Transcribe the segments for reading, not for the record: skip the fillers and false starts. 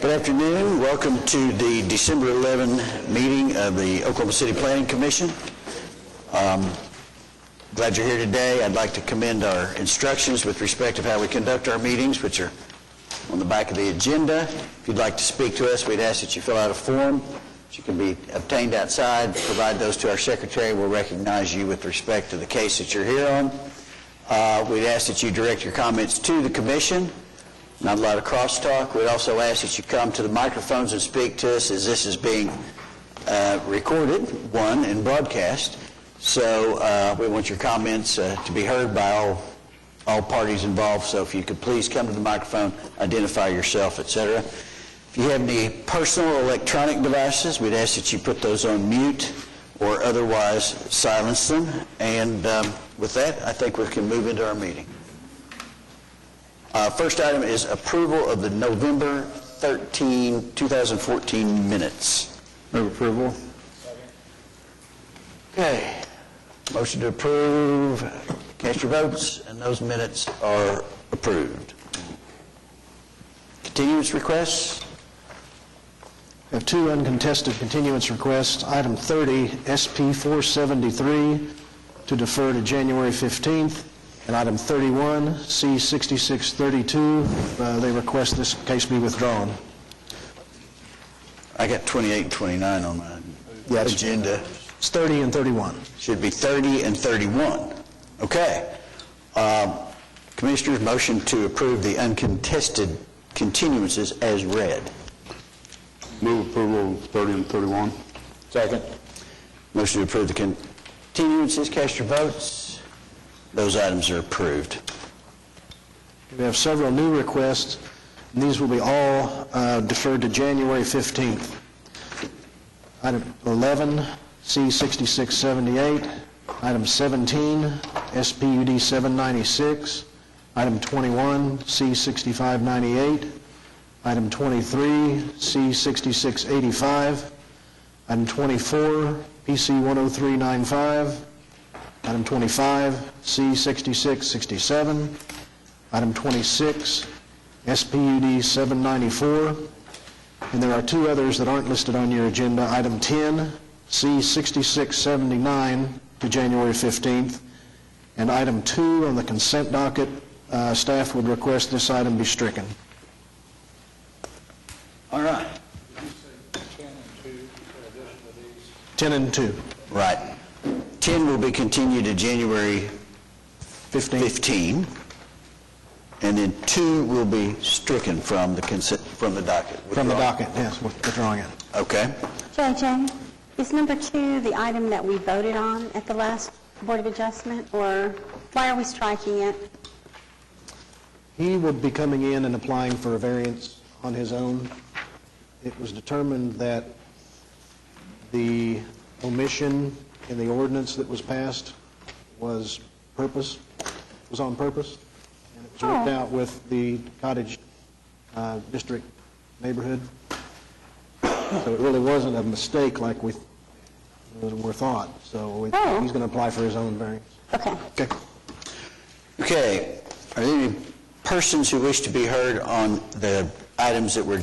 Good afternoon. Welcome to the December 11 meeting of the Oklahoma City Planning Commission. Glad you're here today. I'd like to commend our instructions with respect to how we conduct our meetings, which are on the back of the agenda. If you'd like to speak to us, we'd ask that you fill out a form, which can be obtained outside. Provide those to our secretary. We'll recognize you with respect to the case that you're here on. We'd ask that you direct your comments to the commission. Not a lot of crosstalk. We'd also ask that you come to the microphones and speak to us, as this is being recorded, and broadcast. So we want your comments to be heard by all parties involved. So if you could please come to the microphone, identify yourself, etc. If you have any personal or electronic devices, we'd ask that you put those on mute or otherwise silence them. And with that, I think we can move into our meeting. First item is approval of the November 13, 2014 minutes. Move approval. Okay. Motion to approve. Cast your votes, and those minutes are approved. Continuance requests. We have two uncontested continuance requests. Item 30, SP 473, to defer to January 15th. And item 31, C6632, they request this case be withdrawn. I got 28 and 29 on my agenda. It's 30 and 31. Should be 30 and 31. Okay. Commissioners, motion to approve the uncontested continuances as read. Move approval of 30 and 31. Second. Motion to approve the continuances. Cast your votes. Those items are approved. We have several new requests, and these will be all deferred to January 15th. Item 11, C6678. Item 17, SPUD 796. Item 21, C6598. Item 23, C6685. Item 24, PC 10395. Item 25, C6667. Item 26, SPUD 794. And there are two others that aren't listed on your agenda. Item 10, C6679 to January 15th. And item 2 on the consent docket, staff would request this item be stricken. All right. 10 and 2. Right. 10 will be continued to January 15, and then 2 will be stricken from the consent, from the docket. From the docket, yes, we're withdrawing it. Okay. JJ, is number 2 the item that we voted on at the last Board of Adjustment, or why are we striking it? He would be coming in and applying for a variance on his own. It was determined that the omission in the ordinance that was passed was on purpose, and it was worked out with the Cottage District neighborhood. So it really wasn't a mistake like we were thought. So he's going to apply for his own variance. Okay. Okay. Are there any persons who wish to be heard on the items that were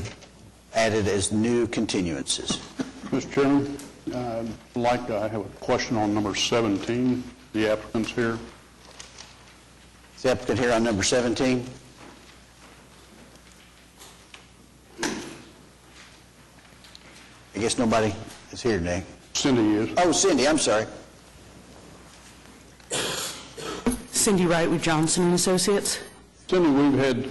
added as new continuances? Mr. Chairman, I have a question on number 17. The applicant's here. Is the applicant here on number 17? I guess nobody is here today. Cindy is. Oh, Cindy, I'm sorry. Cindy Wright with Johnson & Associates. Cindy, we've had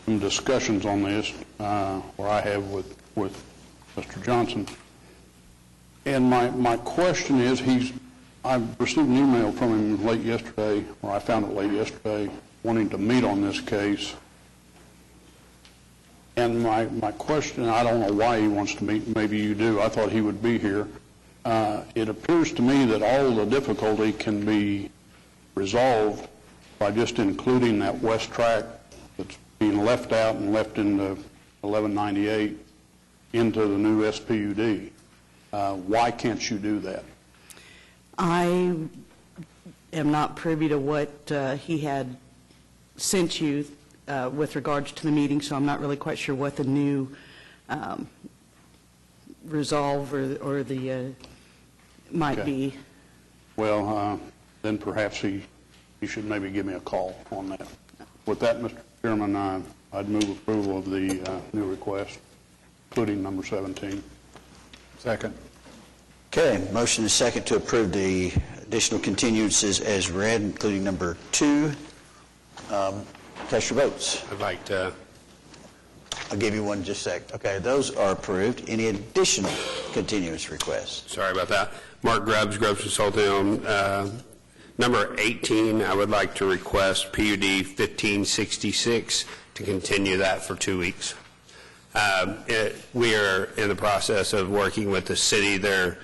some discussions on this, or I have with Mr. Johnson. And my question is, I received an email from him late yesterday, or I found it late yesterday, wanting to meet on this case. And my question, I don't know why he wants to meet, maybe you do, I thought he would be here. It appears to me that all the difficulty can be resolved by just including that west track that's being left out and left into 1198 into the new SPUD. Why can't you do that? I am not privy to what he had sent you with regards to the meeting, so I'm not really quite sure what the new resolve or the, might Okay. be. Well, then perhaps he should maybe give me a call on that. With that, Mr. Chairman, I'd move approval of the new request, including number 17. Second. Okay, motion is second to approve the additional continuances as read, including number 2. Cast your votes. I'd like to, I'll give you one in just a sec. Okay, those are approved. Any additional continuance requests? sorry about that. Mark Grubbs, Grubbs Consulting on number 18, I would like to request PUD 1566 to continue that for 2 weeks. We are in the process of working with the city. They're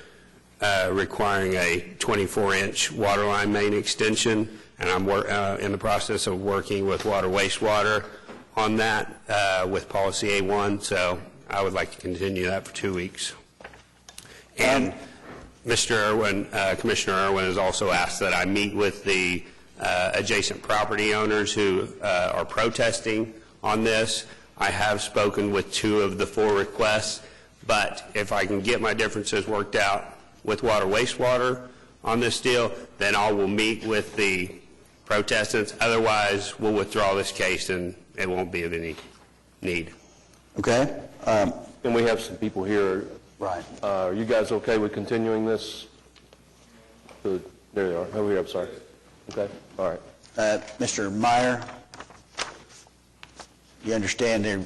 requiring a 24-inch water line main extension, and I'm in the process of working with water wastewater on that with policy A1, so I would like to continue that for 2 weeks. And Mr. Irwin, Commissioner Irwin has also asked that I meet with the adjacent property owners who are protesting on this. I have spoken with 2 of the 4 requests, but if I can get my differences worked out with water wastewater on this deal, then I will meet with the protestants. Otherwise, we'll withdraw this case and it won't be of any need. Okay? And we have some people here. Right. Are you guys okay with continuing this? There they are. Over here, I'm sorry. Okay, all right. Mr. Meyer, you understand they're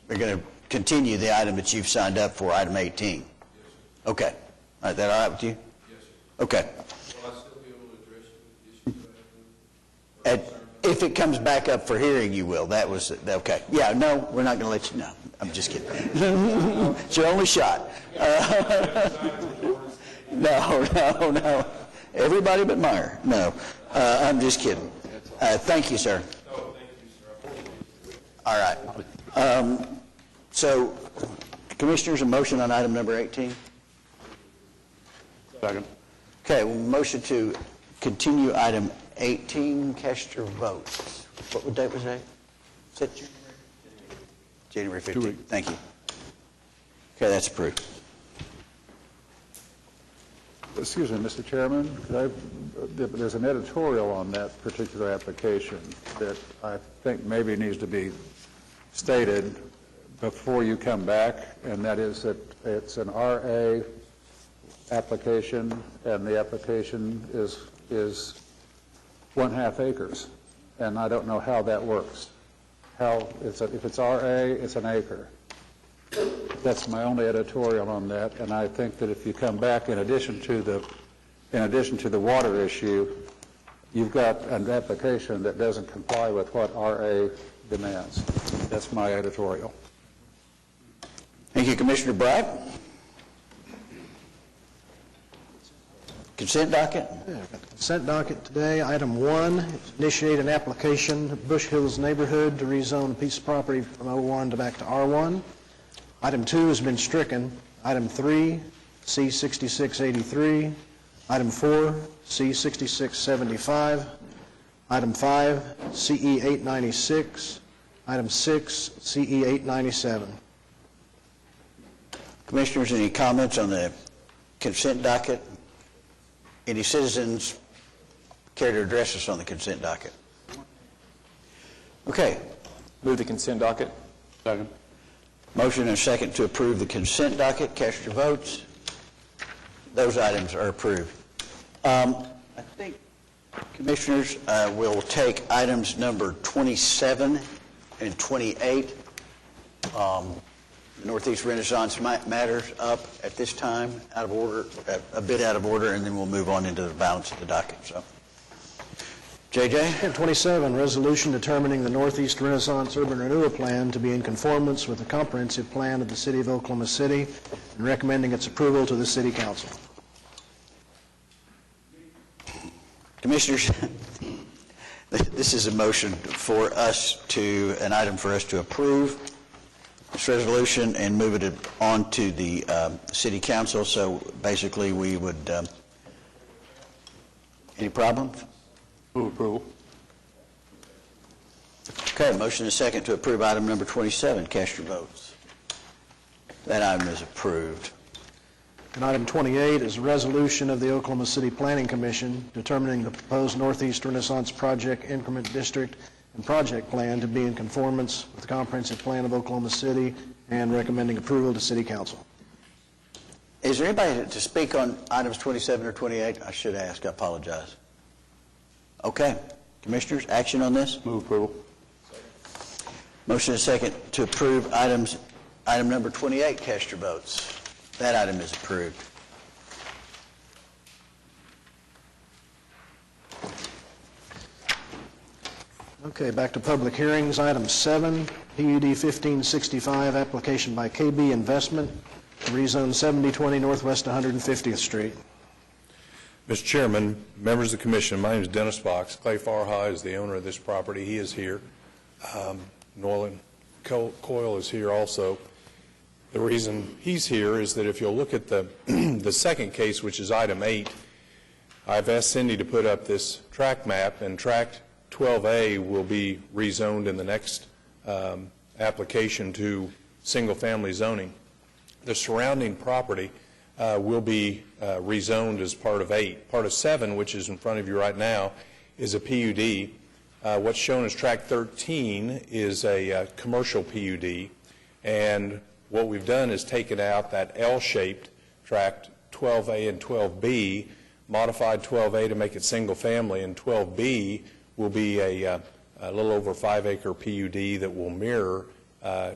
going to continue the item that you've signed up for, item 18? Yes, sir. Okay. All right, that all right with you? Yes, sir. Okay. Will I still be able to address the issues? If it comes back up for hearing, you will. That was, okay. Yeah, no, we're not going to let you know. I'm just kidding. It's your only shot. No. Everybody but Meyer. No. I'm just kidding. Thank you, sir. Oh, thank you, sir. All right. So, Commissioners, a motion on item number 18? Second. Okay, well, motion to continue item 18, cast your votes. What date was that? Is that January 15th? 2 weeks. Thank you. Okay, that's approved. Excuse me, Mr. Chairman, there's an editorial on that particular application that I think maybe needs to be stated before you come back, and that is that it's an RA application, and the application is 1/2 acres, and I don't know how that works. If it's RA, it's an acre. That's my only editorial on that, and I think that if you come back, in addition to the water issue, you've got an application that doesn't comply with what RA demands. That's my editorial. Thank you, Commissioner Bright. Consent docket? Yeah, I've got the consent docket today. Item 1, initiate an application, Bush Hills neighborhood, to rezone a piece of property from O1 to back to R1. Item 2 has been stricken. Item 3, C6683. Item 4, C6675. Item 5, CE896. Item 6, CE897. Commissioners, any comments on the consent docket? Any citizens care to address us on the consent docket? Okay. Move the consent docket. Second. Motion and a second to approve the consent docket. Cast your votes. Those items are approved. I think, Commissioners, we'll take items number 27 and 28. Northeast Renaissance matters up at this time, out of order, a bit out of order, and then we'll move on into the balance of the docket. So, JJ? Item 27, resolution determining the Northeast Renaissance Urban Renewal Plan to be in conformance with the comprehensive plan of the City of Oklahoma City and recommending its approval to the City Council. Commissioners, this is a motion for us to, an item for us to approve this resolution and move it on to the City Council. So basically we would, any problems? Move approval. Okay, motion is second to approve item number 27. Cast your votes. That item is approved. And item 28 is a resolution of the Oklahoma City Planning Commission determining the proposed Northeast Renaissance Project Increment District and Project Plan to be in conformance with the Comprehensive Plan of Oklahoma City and recommending approval to City Council. Is there anybody to speak on items 27 or 28? I should ask, I apologize. Okay. Commissioners, action on this? Move approval. Motion and second to approve item number 28. Cast your votes. That item is approved. Okay, back to public hearings. Item 7, PUD 1565, application by KB Investment to rezone 7020 Northwest 150th Street. Mr. Chairman, members of the commission, my name is Dennis Box. Clay Farha is the owner of this property. He is here. Nolan Coyle is here also. The reason he's here is that if you'll look at the the second case, which is item 8, I've asked Cindy to put up this tract map, and tract 12A will be rezoned in the next application to single-family zoning. The surrounding property will be rezoned as part of 8. Part of 7, which is in front of you right now, is a PUD. What's shown as tract 13 is a commercial PUD, and what we've done is taken out that L-shaped tract 12A and 12B, modified 12A to make it single-family, and 12B will be a little over 5-acre PUD that will mirror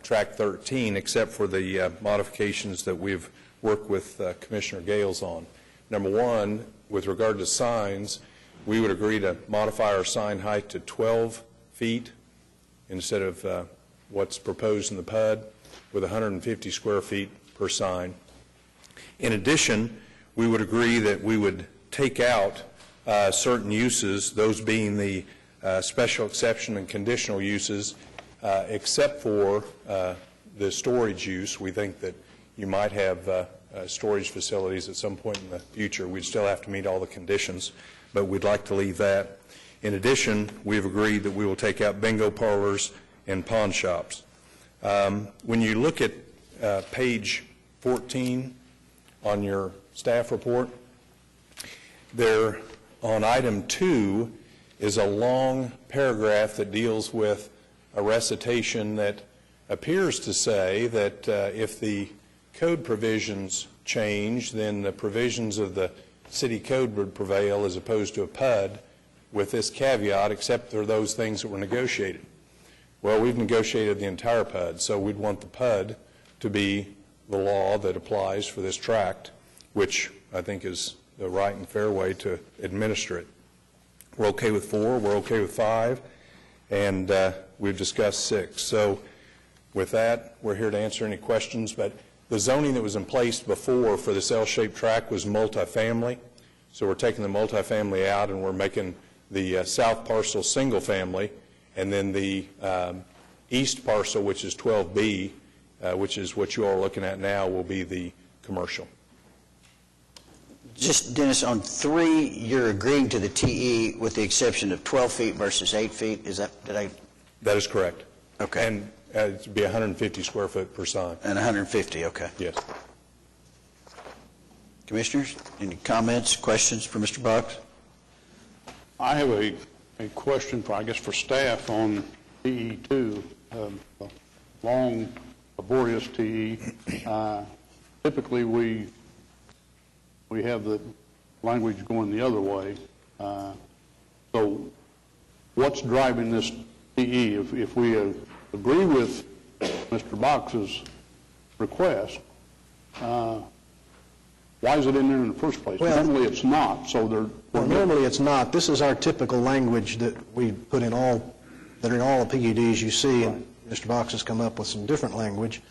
tract 13, except for the modifications that we've worked with Commissioner Gales on. Number one, with regard to signs, we would agree to modify our sign height to 12 feet instead of what's proposed in the PUD, with 150 square feet per sign. In addition, we would agree that we would take out certain uses, those being the special exception and conditional uses, except for the storage use. We think that you might have storage facilities at some point in the future. We'd still have to meet all the conditions, but we'd like to leave that. In addition, we've agreed that we will take out bingo parlors and pawn shops. When you look at page 14 on your staff report, there on item 2 is a long paragraph that deals with a recitation that appears to say that if the code provisions change, then the provisions of the city code would prevail as opposed to a PUD, with this caveat, except for those things that were negotiated. Well, we've negotiated the entire PUD, so we'd want the PUD to be the law that applies for this tract, which I think is the right and fair way to administer it. We're okay with 4, we're okay with 5, and we've discussed 6. So with that, we're here to answer any questions, but the zoning that was in place before for this L-shaped tract was multifamily, so we're taking the multifamily out and we're making the south parcel single family, and then the east parcel, which is 12B, which is what you all are looking at now, will be the commercial. Just, Dennis, on 3, you're agreeing to the TE with the exception of 12 feet versus 8 feet. Is that, did I? That is correct. Okay. And it would be 150 square foot per sign. And 150, okay. Yes. Commissioners, any comments, questions for Mr. Box? I have a question for, I guess, for staff on TE2, a long, laborious TE. Typically, we have the language going the other way. So what's driving this TE? If we agree with Mr. Box's request, why is it in there in the first place? Well, normally it's not, so Well, normally it's not. This is our typical language that we put in all, that are in all the PUDs you see, and Mr. Box has come up with some different language.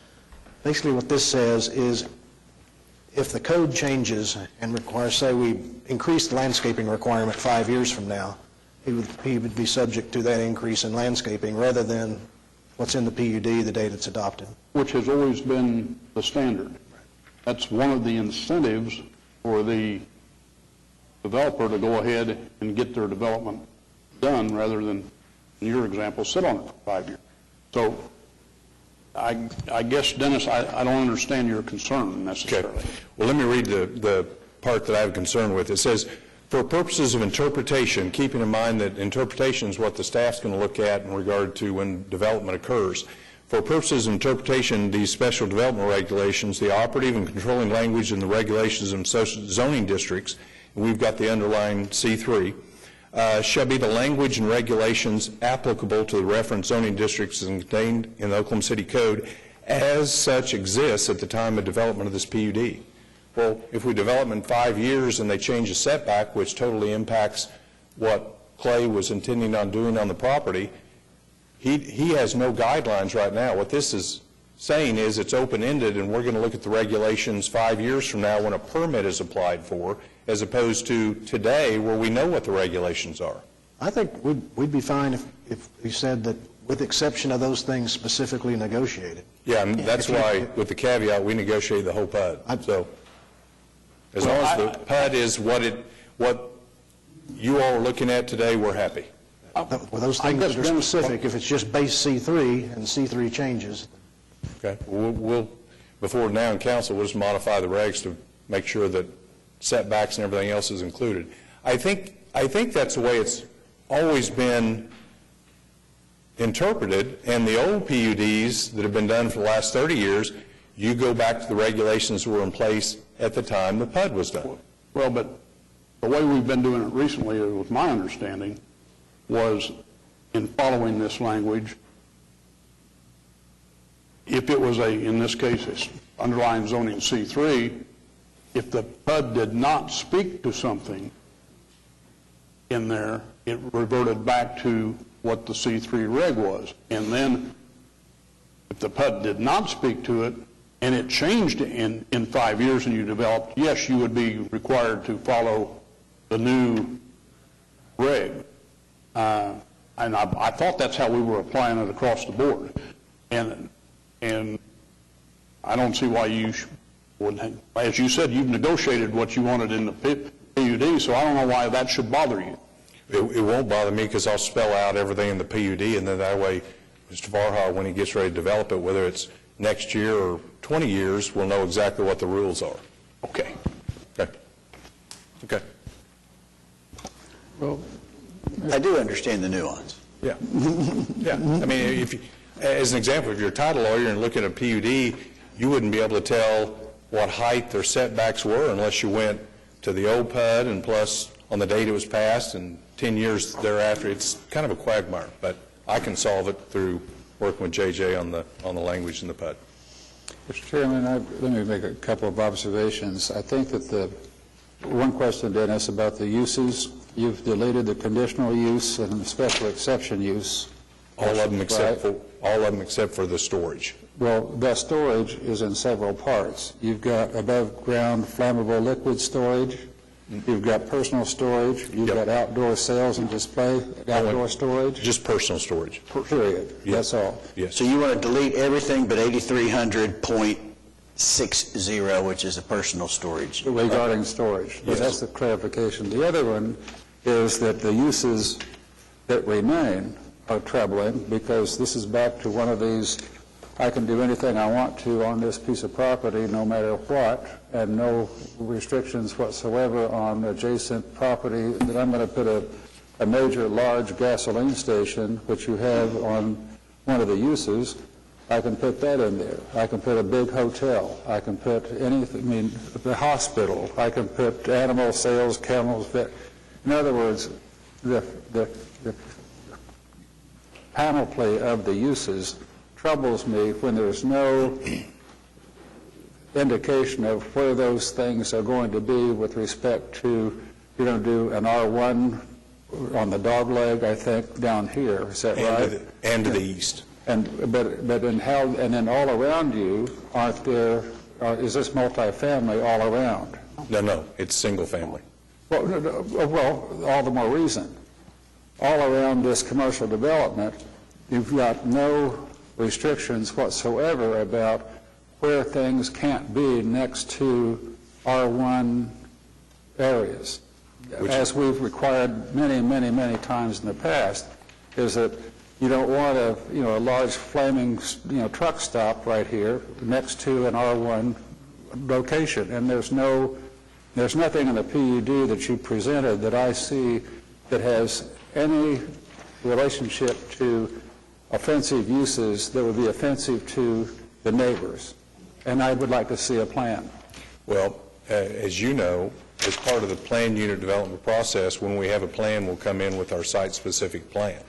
Basically what this says is if the code changes and requires, say we increase the landscaping requirement 5 years from now, he would be subject to that increase in landscaping rather than what's in the PUD the date it's adopted. which has always been the standard. That's one of the incentives for the developer to go ahead and get their development done rather than, in your example, sit on it for 5 years. So I guess, Dennis, I don't understand your concern Okay. necessarily. Well, let me read the part that I have concern with. It says, for purposes of interpretation, keeping in mind that interpretation is what the staff's going to look at in regard to when development occurs. For purposes of interpretation, these special development regulations, the operative and controlling language in the regulations of social zoning districts, and we've got the underlying C3, shall be the language and regulations applicable to the reference zoning districts as contained in the Oklahoma City Code as such exists at the time of development of this PUD. Well, if we develop in 5 years and they change a setback, which totally impacts what Clay was intending on doing on the property, he has no guidelines right now. What this is saying is it's open-ended, and we're going to look at the regulations 5 years from now when a permit is applied for, as opposed to today where we know what the regulations are. I think we'd be fine if we said that with exception of those things specifically negotiated. Yeah, and that's why, with the caveat, we negotiate the whole PUD. So, as long as the PUD is what you all are looking at today, we're happy. With those things that are specific, if it's just base C3 and C3 changes. Okay, we'll before now in council, we'll just modify the regs to make sure that setbacks and everything else is included. I think that's the way it's always been interpreted, and the old PUDs that have been done for the last 30 years, you go back to the regulations that were in place at the time the PUD was done. Well, but the way we've been doing it recently, with my understanding, was in following this language, if it was in this case, it's underlying zoning C3, if the PUD did not speak to something in there, it reverted back to what the C3 reg was. And then if the PUD did not speak to it and it changed in 5 years and you developed, yes, you would be required to follow the new reg. And I thought that's how we were applying it across the board. And I don't see why you wouldn't have. As you said, you've negotiated what you wanted in the PUD, so I don't know why that should bother you. It won't bother me because I'll spell out everything in the PUD, and then that way Mr. Varha, when he gets ready to develop it, whether it's next year or 20 years, we'll know exactly what the rules are. Okay. Okay. Well, I do understand the nuance. Yeah. Yeah. I mean, as an example, if you're a title lawyer and look at a PUD, you wouldn't be able to tell what height their setbacks were unless you went to the old PUD and plus on the date it was passed and 10 years thereafter. It's kind of a quagmire, but I can solve it through working with JJ on the language in the PUD. Mr. Chairman, let me make a couple of observations. I think that one question, Dennis, about the uses, you've deleted the conditional use and the special exception use. All of them except for the storage. Well, the storage is in several parts. You've got above-ground flammable liquid storage. You've got personal storage. You've got outdoor sales and display, outdoor storage. Just personal storage. Period. That's all. Yes. So you want to delete everything but 8300.60, which is a personal storage. Regarding storage. Yes. That's the clarification. The other one is that the uses that remain are troubling because this is back to one of these, I can do anything I want to on this piece of property no matter what, and no restrictions whatsoever on adjacent property, that I'm going to put a major large gasoline station, which you have on one of the uses. I can put that in there. I can put a big hotel. I can put anything, I mean, the hospital. I can put animal sales, kennels, vet. In other words, the panoply of the uses troubles me when there's no indication of where those things are going to be with respect to, you're going to do an R1 on the dog leg, I think, down here. Is that right? And to the east. But then all around you, is this multifamily all around? No, it's single family. Well, all the more reason. All around this commercial development, you've got no restrictions whatsoever about where things can't be next to R1 areas. As we've required many, many, many times in the past, is that You don't want a large flaming, truck stop right here next to an R1 location. And there's nothing in the PUD that you presented that I see that has any relationship to offensive uses that would be offensive to the neighbors. And I would like to see a plan. Well, as you know, as part of the plan unit development process, when we have a plan, we'll come in with our site-specific plan.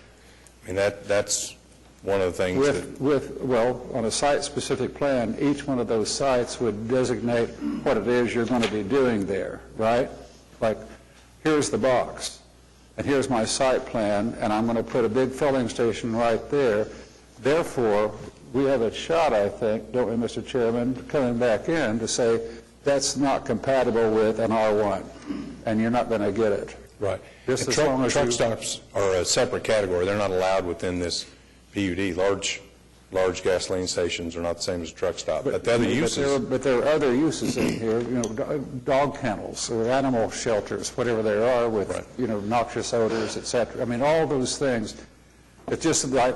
I mean, that's one of the things Well, on a site-specific plan, each one of those sites would designate what it is you're going to be doing there, right? Like, here's the box, and here's my site plan, and I'm going to put a big filling station right there. Therefore, we have a shot, I think, don't we, Mr. Chairman, coming back in to say that's not compatible with an R1, and you're not going to get it. Right. Just And as long as truck you- stops are a separate category. They're not allowed within this PUD. Large gasoline stations are not the same as a truck stop. But the other uses... But there are other uses in here, dog kennels or animal shelters, whatever there are with, Right. Noxious odors, et cetera. I mean, all those things. It's just like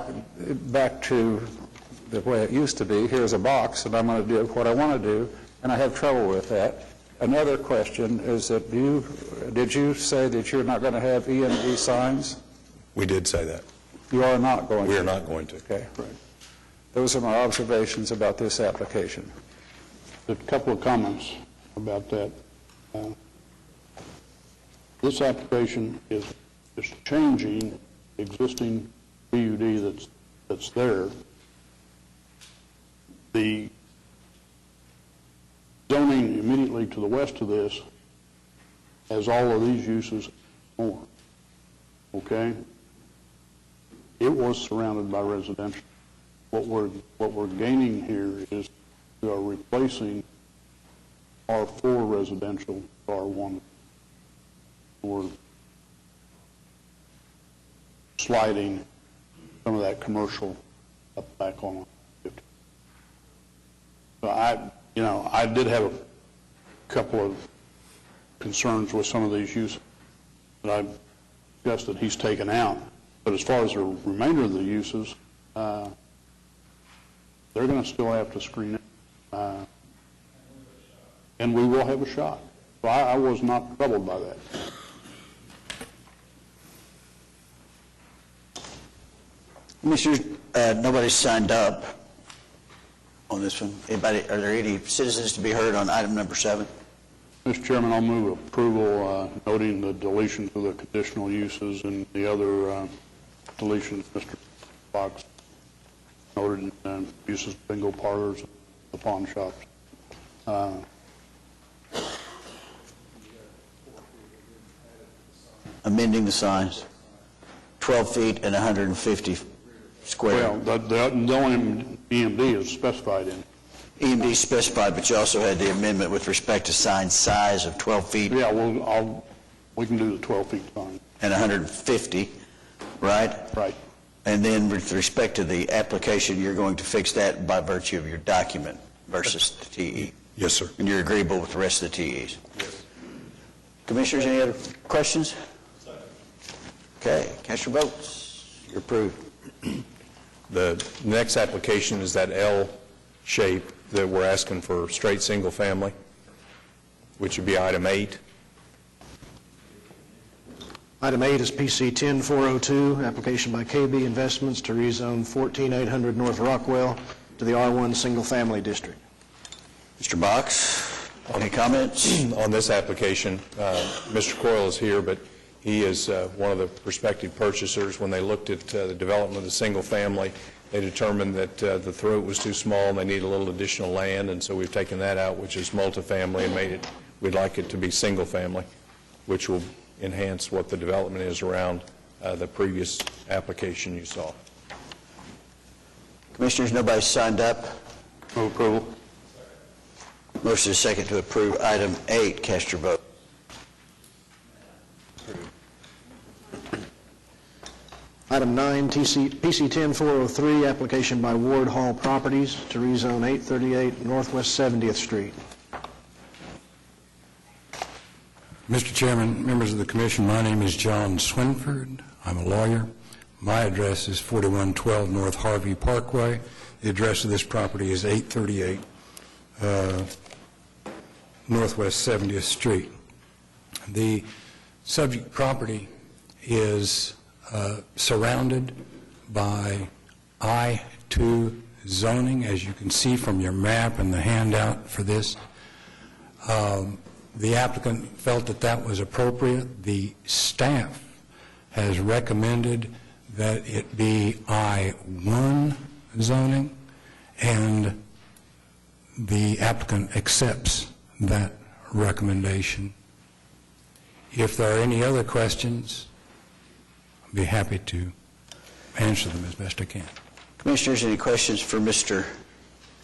back to the way it used to be. Here's a box, and I'm going to do what I want to do, and I have trouble with that. Another question is that did you say that you're not going to have EMD signs? We did say that. You are not going to? We are not going to. Okay. Those are my observations about this application. A couple of comments about that. This application is changing existing PUD that's there. The zoning immediately to the west of this has all of these uses more. Okay? It was surrounded by residential. What we're gaining here is we are replacing R4 residential with R1. We're sliding some of that commercial up back on 50. So I did have a couple of concerns with some of these uses that I suggested he's taken out. But as far as the remainder of the uses, they're going to still have to screen it. And we will have a shot. So I was not troubled by that. Commissioners, nobody's signed up on this one. Anybody, are there any citizens to be heard on item number 7? Mr. Chairman, I'll move approval noting the deletion of the conditional uses and the other deletions Mr. Fox noted, uses bingo parlors, the pawn shops. Amending the signs, 12 feet and 150 square. Well, the only EMD is specified in. EMD specified, but you also had the amendment with respect to sign size of 12 feet Yeah, we can do the 12 feet sign. and 150, right? Right. And then with respect to the application, you're going to fix that by virtue of your document versus the TE. Yes, sir. And you're agreeable with the rest of the TEs? Yes. Commissioners, any other questions? Okay, cast your votes. You're approved. The next application is that L shape that we're asking for straight single family, which would be item 8. Item 8 is PC 10402, application by KB Investments to rezone 14800 North Rockwell to the R1 Single Family District. Mr. Box, any comments? On this application, Mr. Coyle is here, but he is one of the prospective purchasers. When they looked at the development of the single family, they determined that the throat was too small and they need a little additional land, and so we've taken that out, which is multifamily, and made it, we'd like it to be single family, which will enhance what the development is around the previous application you saw. Commissioners, nobody signed up. Move approval. Motion is second to approve item 8. Cast your vote. Item 9, PC 10403, application by Ward Hall Properties to rezone 838 Northwest 70th Street. Mr. Chairman, members of the commission, my name is John Swinford. I'm a lawyer. My address is 4112 North Harvey Parkway. The address of this property is 838 Northwest 70th Street. The subject property is surrounded by I-2 zoning, as you can see from your map and the handout for this. The applicant felt that that was appropriate. The staff has recommended that it be I-1 zoning, and the applicant accepts that recommendation. If there are any other questions, I'll be happy to answer them as best I can. Commissioners, any questions for Mr.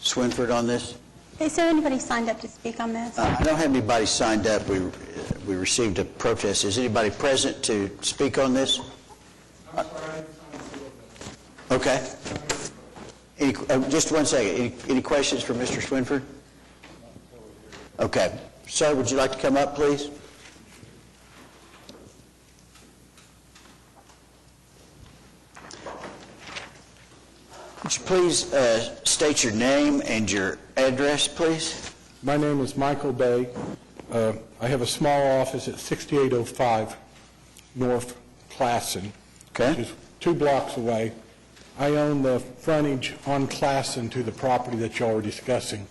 Swinford on this? Is there anybody signed up to speak on this? I don't have anybody signed up. We received a protest. Is anybody present to speak on this? Okay. Just one second. Any questions for Mr. Swinford? Okay. Sir, would you like to come up, please? Would you please state your name and your address, please? My name is Michael Bay. I have a small office at 6805 North Classen, which is 2 blocks away. I own the frontage on Classen to the property that y'all are discussing.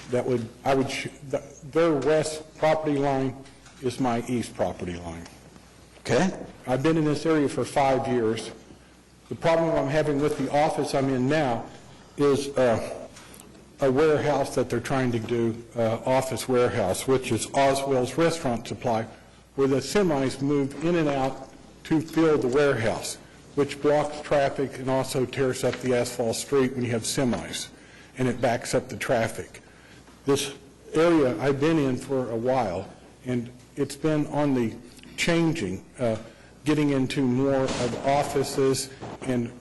Their west property line is my east property line. Okay. I've been in this area for 5 years. The problem I'm having with the office I'm in now is a warehouse that they're trying to do, office warehouse, which is Oswell's Restaurant Supply, where the semis move in and out to fill the warehouse, which blocks traffic and also tears up the asphalt street when you have semis, and it backs up the traffic. This area I've been in for a while, and it's been on the changing, getting into more of offices and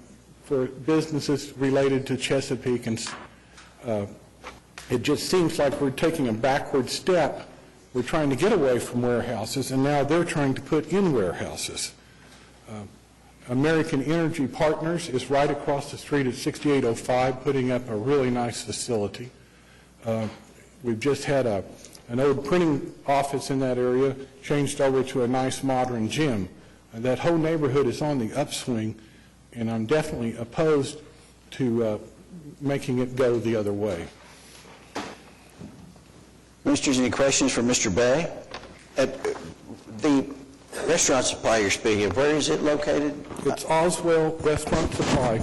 for businesses related to Chesapeake, and it just seems like we're taking a backward step. We're trying to get away from warehouses, and now they're trying to put in warehouses. American Energy Partners is right across the street at 6805, putting up a really nice facility. We've just had an old printing office in that area changed over to a nice modern gym. That whole neighborhood is on the upswing, and I'm definitely opposed to making it go the other way. Ministers, any questions for Mr. Bay? The restaurant supply you're speaking of, where is it located? It's Oswell Restaurant Supply,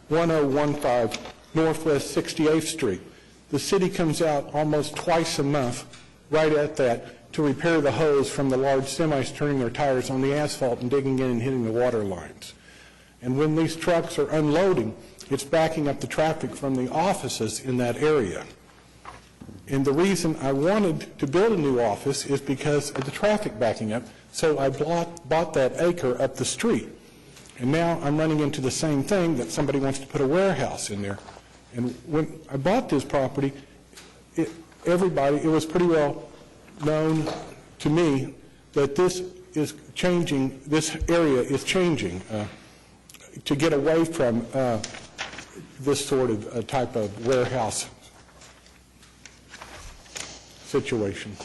1015 Northwest 68th Street. The city comes out almost twice a month, right at that, to repair the hose from the large semis turning their tires on the asphalt and digging in and hitting the water lines. And when these trucks are unloading, it's backing up the traffic from the offices in that area. And the reason I wanted to build a new office is because of the traffic backing up, so I bought that acre up the street. And now I'm running into the same thing, that somebody wants to put a warehouse in there. And when I bought this property, it was pretty well known to me that this is changing, this area is changing to get away from this sort of type of warehouse situation.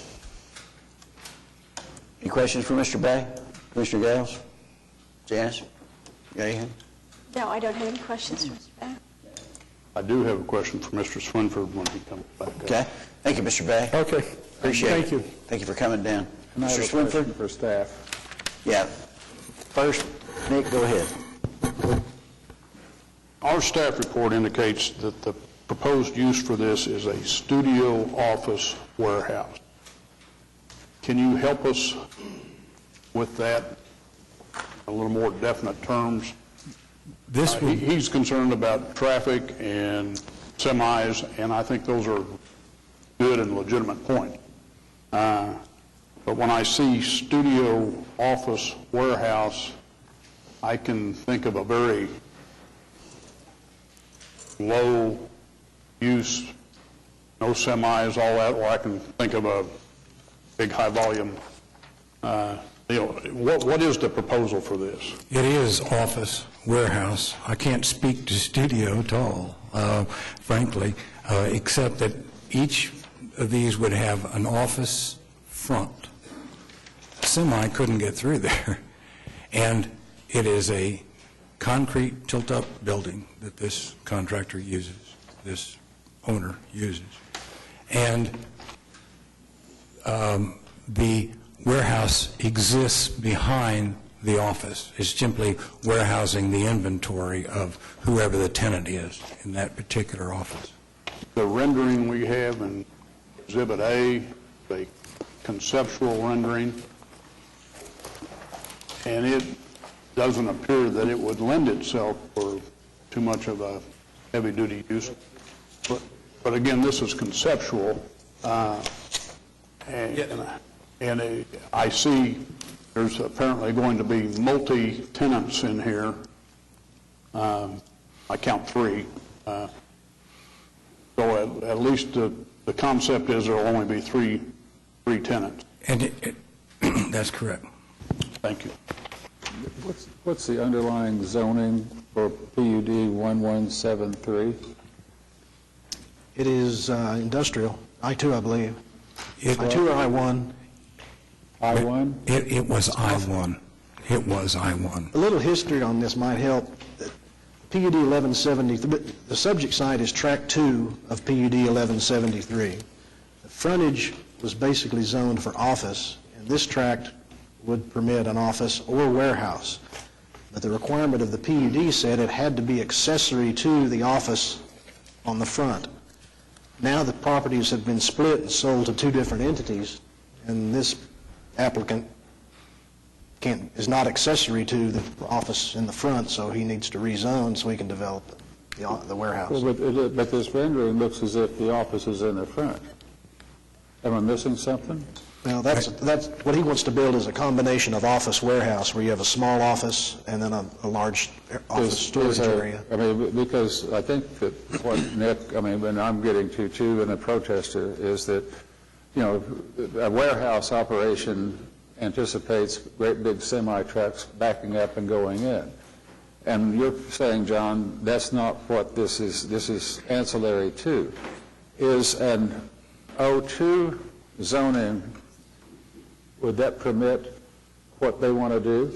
Any questions for Mr. Bay? Commissioner Gales? Janice? You got anything? No, I don't have any questions for Mr. Bay. I do have a question for Mr. Swinford when he comes back up. Okay. Thank you, Mr. Bay. Okay. Appreciate it. Thank you. Thank you for coming down. And I Mr. have a question Swinford? for staff. Yeah. First, Nick, go ahead. Our staff report indicates that the proposed use for this is a studio office warehouse. Can you help us with that in a little more definite terms? He's concerned about traffic and semis, and I think those are good and legitimate points. But when I see studio office warehouse, I can think of a very low use, no semis, all that, or I can think of a big high volume What is the proposal for this? It is office, warehouse. I can't speak to studio at all, frankly, except that each of these would have an office front. A semi couldn't get through there. And it is a concrete tilt-up building that this contractor uses, this owner uses. And the warehouse exists behind the office. It's simply warehousing the inventory of whoever the tenant is in that particular office. The rendering we have in Exhibit A, the conceptual rendering, and it doesn't appear that it would lend itself for too much of a heavy-duty use. But again, this is conceptual, and I see there's apparently going to be multi-tenants in here. I count 3. So at least the concept is there will only be three tenants. And that's correct. Thank you. What's the underlying zoning for PUD 1173? It is industrial, I-2, I believe. I-2 or I-1? I-1? It was I-1. It was I-1. A little history on this might help. PUD 1173, the subject site is Tract 2 of PUD 1173. The frontage was basically zoned for office, and this tract would permit an office or warehouse. But the requirement of the PUD said it had to be accessory to the office on the front. Now the properties have been split and sold to 2 different entities, and this applicant is not accessory to the office in the front, so he needs to rezone so he can develop the warehouse. Well, but this rendering looks as if the office is in the front. Am I missing something? Well, that's what he wants to build is a combination of office warehouse where you have a small office and then a large office storage area. I mean, because I think that what Nick, and I'm getting to too, and a protester, is that, a warehouse operation anticipates great big semi-trucks backing up and going in. And you're saying, John, that's not what this is. This is ancillary to. Is an O2 zoning, would that permit what they want to do?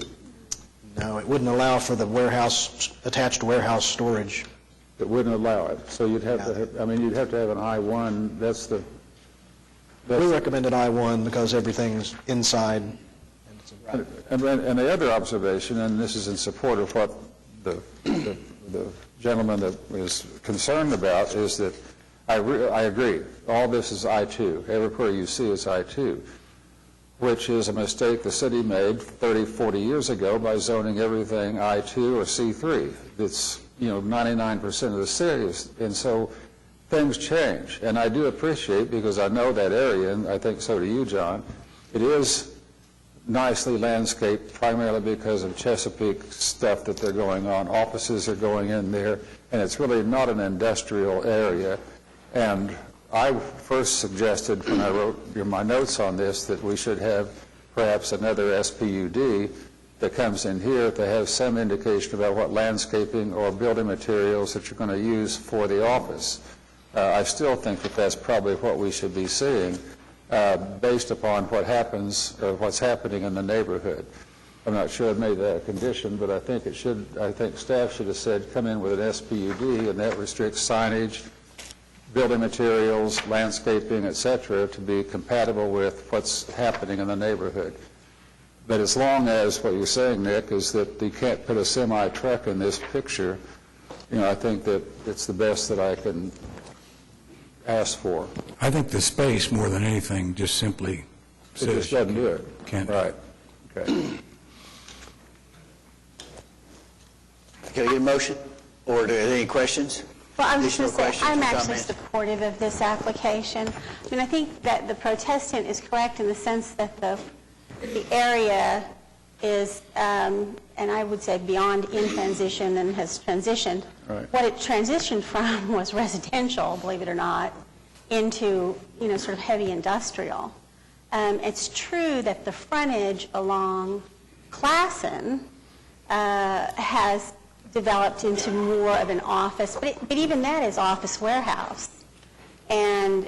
No, it wouldn't allow for the warehouse, attached warehouse storage. It wouldn't allow it. So you'd have to have, you'd have to have an I-1. We recommended I-1 because everything's inside. And the other observation, and this is in support of what the gentleman that is concerned about, is that I agree. All this is I-2. Everywhere you see is I-2, which is a mistake the city made 30, 40 years ago by zoning everything I-2 or C3. It's, 99% of the city. And so things change. And I do appreciate, because I know that area, and I think so do you, John, it is nicely landscaped primarily because of Chesapeake stuff that they're going on. Offices are going in there, and it's really not an industrial area. And I first suggested when I wrote my notes on this that we should have perhaps another SPUD that comes in here to have some indication about what landscaping or building materials that you're going to use for the office. I still think that that's probably what we should be seeing based upon what's happening in the neighborhood. I'm not sure I made that a condition, but I think staff should have said come in with an SPUD, and that restricts signage, building materials, landscaping, et cetera, to be compatible with what's happening in the neighborhood. But as long as what you're saying, Nick, is that you can't put a semi-truck in this picture, I think that it's the best that I can ask for. I think the space, more than anything, just simply says It just doesn't do it. Can't. Right. Okay. Can I get a motion? Or are there any questions? Well, I was going to say, Additional I'm questions or actually comments? supportive of this application. I think that the protestant is correct in the sense that the area is, and I would say beyond in transition and has transitioned. Right. What it transitioned from was residential, believe it or not, into, sort of heavy industrial. It's true that the frontage along Classen has developed into more of an office, but even that is office warehouse. And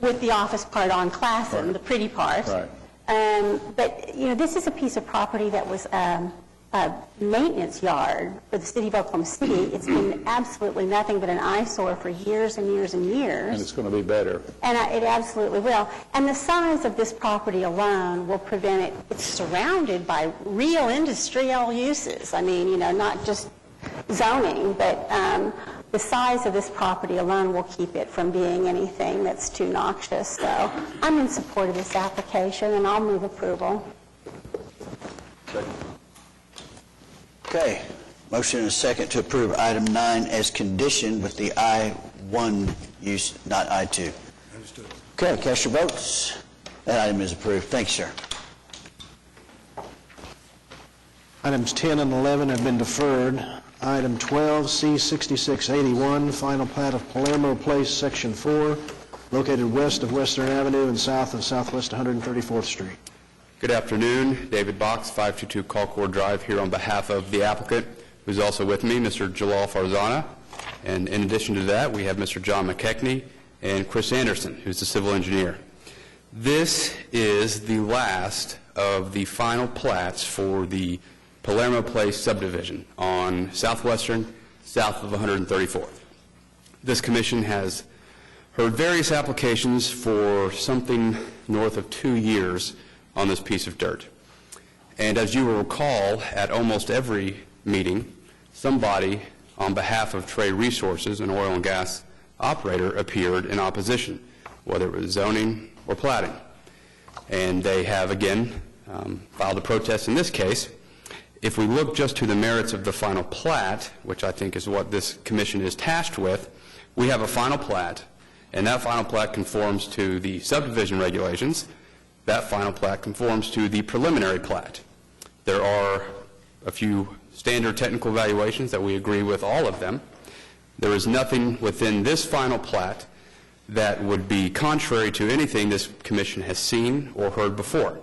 with the office part on Classen, the pretty part. Right. But, this is a piece of property that was a maintenance yard for the city of Oklahoma City. It's been absolutely nothing but an eyesore for years and years and years. And it's going to be better. And it absolutely will. And the size of this property alone will prevent it. It's surrounded by real industrial uses. I mean, not just zoning, but the size of this property alone will keep it from being anything that's too noxious. So I'm in support of this application, and I'll move approval. Okay. Motion and a second to approve item 9 as conditioned with the I-1 use, not I-2. Understood. Okay, cast your votes. That item is approved. Thanks, sir. Items 10 and 11 have been deferred. Item 12, C6681, final plat of Palermo Place, Section 4, located west of Western Avenue and south of Southwest 134th Street. Good afternoon. David Box, 522 Colcord Drive, here on behalf of the applicant, who's also with me, Mr. Jalal Farzana. And in addition to that, we have Mr. John McKechnie and Chris Anderson, who's the civil engineer. This is the last of the final plats for the Palermo Place subdivision on Southwestern, south of 134th. This commission has heard various applications for something north of 2 years on this piece of dirt. And as you will recall, at almost every meeting, somebody on behalf of Trade Resources, an oil and gas operator, appeared in opposition, whether it was zoning or platting. And they have, again, filed a protest in this case. If we look just to the merits of the final plat, which I think is what this commission is tasked with, we have a final plat, and that final plat conforms to the subdivision regulations. That final plat conforms to the preliminary plat. There are a few standard technical evaluations that we agree with all of them. There is nothing within this final plat that would be contrary to anything this commission has seen or heard before.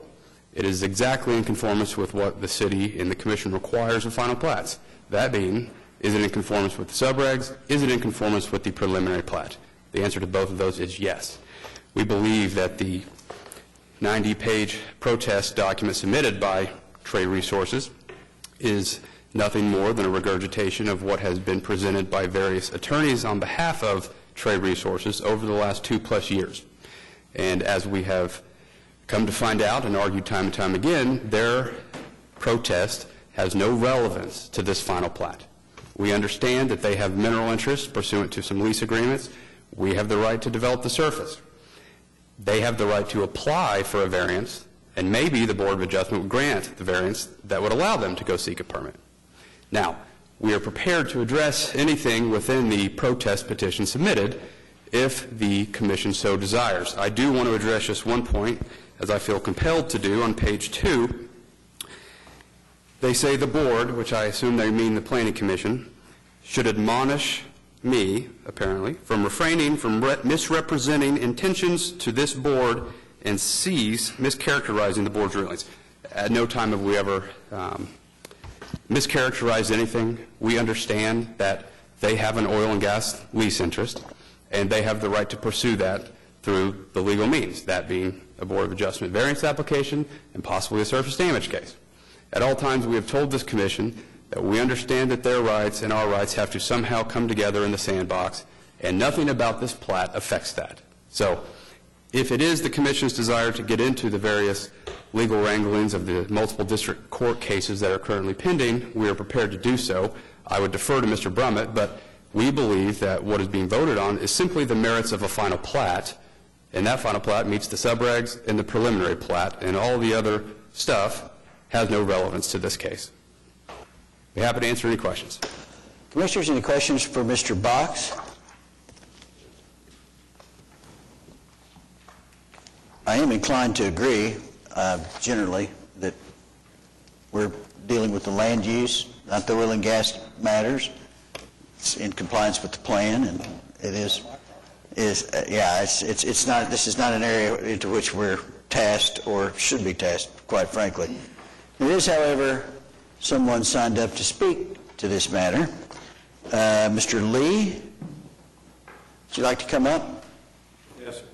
It is exactly in conformance with what the city and the commission requires of final plats. That being, is it in conformance with the subregs? Is it in conformance with the preliminary plat? The answer to both of those is yes. We believe that the 90-page protest document submitted by Trade Resources is nothing more than a regurgitation of what has been presented by various attorneys on behalf of Trade Resources over the last 2+ years. And as we have come to find out and argued time and time again, their protest has no relevance to this final plat. We understand that they have mineral interests pursuant to some lease agreements. We have the right to develop the surface. They have the right to apply for a variance, and maybe the Board of Adjustment would grant the variance that would allow them to go seek a permit. Now, we are prepared to address anything within the protest petition submitted if the commission so desires. I do want to address just one point, as I feel compelled to do, on page 2. They say the board, which I assume they mean the planning commission, should admonish me, apparently, from refraining from misrepresenting intentions to this board and cease mischaracterizing the board's rulings. At no time have we ever mischaracterized anything. We understand that they have an oil and gas lease interest, and they have the right to pursue that through the legal means, that being a Board of Adjustment variance application and possibly a surface damage case. At all times, we have told this commission that we understand that their rights and our rights have to somehow come together in the sandbox, and nothing about this plat affects that. So if it is the commission's desire to get into the various legal wranglings of the multiple district court cases that are currently pending, we are prepared to do so. I would defer to Mr. Brummett, but we believe that what is being voted on is simply the merits of a final plat, and that final plat meets the subregs and the preliminary plat, and all the other stuff has no relevance to this case. Be happy to answer any questions. Commissioners, any questions for Mr. Box? I am inclined to agree, generally, that we're dealing with the land use, not the oil and gas matters. It's in compliance with the plan, and it is not. This is not an area into which we're tasked, or should be tasked, quite frankly. There is, however, someone signed up to speak to this matter. Mr. Lee, would you like to come up? Yes, sir.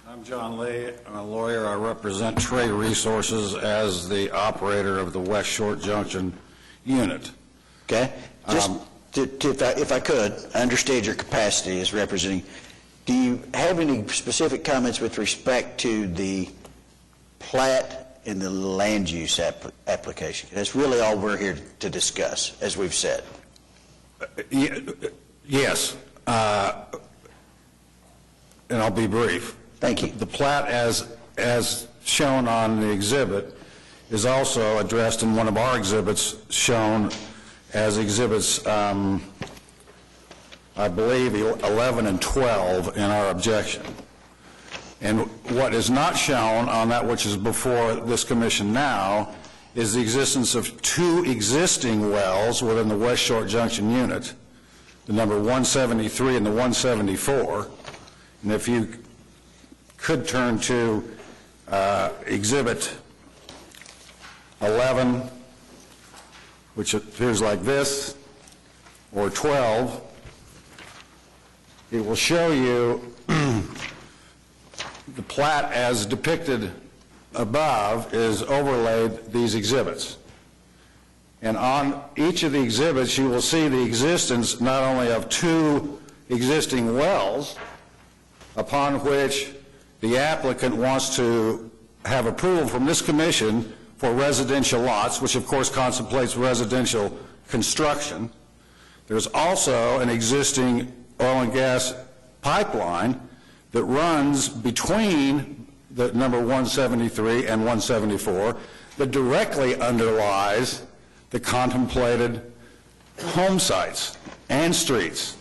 I'm John Lee. I'm a lawyer. I represent Trey Resources as the operator of the West Short Junction unit. Okay. Just if I could, I understand your capacity as representing. Do you have any specific comments with respect to the plat and the land use application? That's really all we're here to discuss, as we've said. Yes, and I'll be brief. Thank you. The plat, as shown on the exhibit, is also addressed in one of our exhibits, shown as exhibits, I believe, 11 and 12 in our objection. And what is not shown on that which is before this commission now is the existence of two existing wells within the West Short Junction unit, the number 173 and the 174. And if you could turn to Exhibit 11, which appears like this, or 12, it will show you the plat as depicted above is overlaid these exhibits. And on each of the exhibits, you will see the existence not only of two existing wells upon which the applicant wants to have approval from this commission for residential lots, which of course contemplates residential construction. There's also an existing oil and gas pipeline that runs between the number 173 and 174 that directly underlies the contemplated home sites and streets.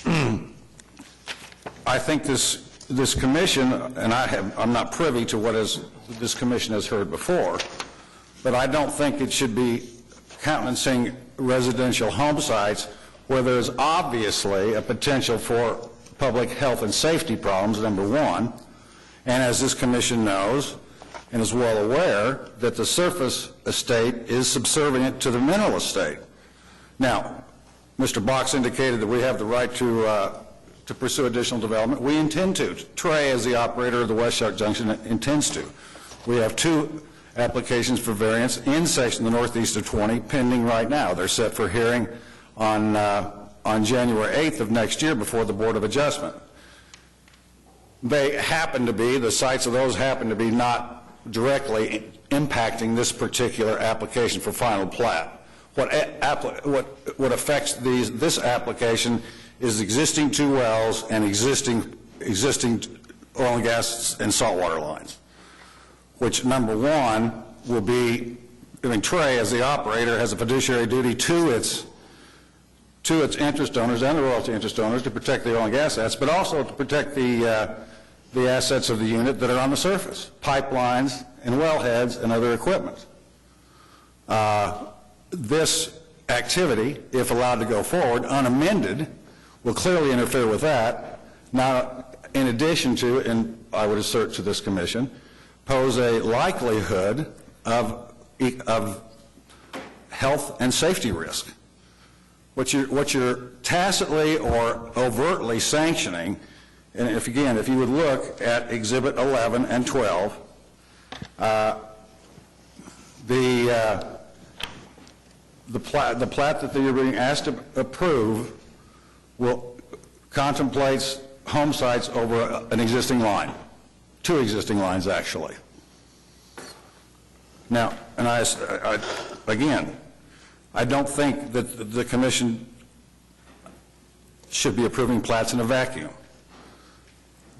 I think this commission, and I'm not privy to what this commission has heard before, but I don't think it should be countenancing residential home sites where there's obviously a potential for public health and safety problems, number one, and as this commission knows and is well aware, that the surface estate is subservient to the mineral estate. Now, Mr. Box indicated that we have the right to pursue additional development. We intend to. Trey, as the operator of the West Short Junction, intends to. We have two applications for variance in section the northeast of 20 pending right now. They're set for hearing on January 8th of next year before the Board of Adjustment. They happen to be, the sites of those happen to be not directly impacting this particular application for final plat. What affects this application is existing two wells and existing oil and gas and saltwater lines, which number one will be, Trey as the operator has a fiduciary duty to its interest owners and the royalty interest owners to protect the oil and gas assets, but also to protect the assets of the unit that are on the surface, pipelines and wellheads and other equipment. This activity, if allowed to go forward, unamended, will clearly interfere with that. Now, in addition to, and I would assert to this commission, pose a likelihood of health and safety risk. What you're tacitly or overtly sanctioning, and if you would look at Exhibit 11 and 12, the plat that you're being asked to approve contemplates home sites over an existing line, two existing lines actually. Now, and again, I don't think that the commission should be approving plats in a vacuum.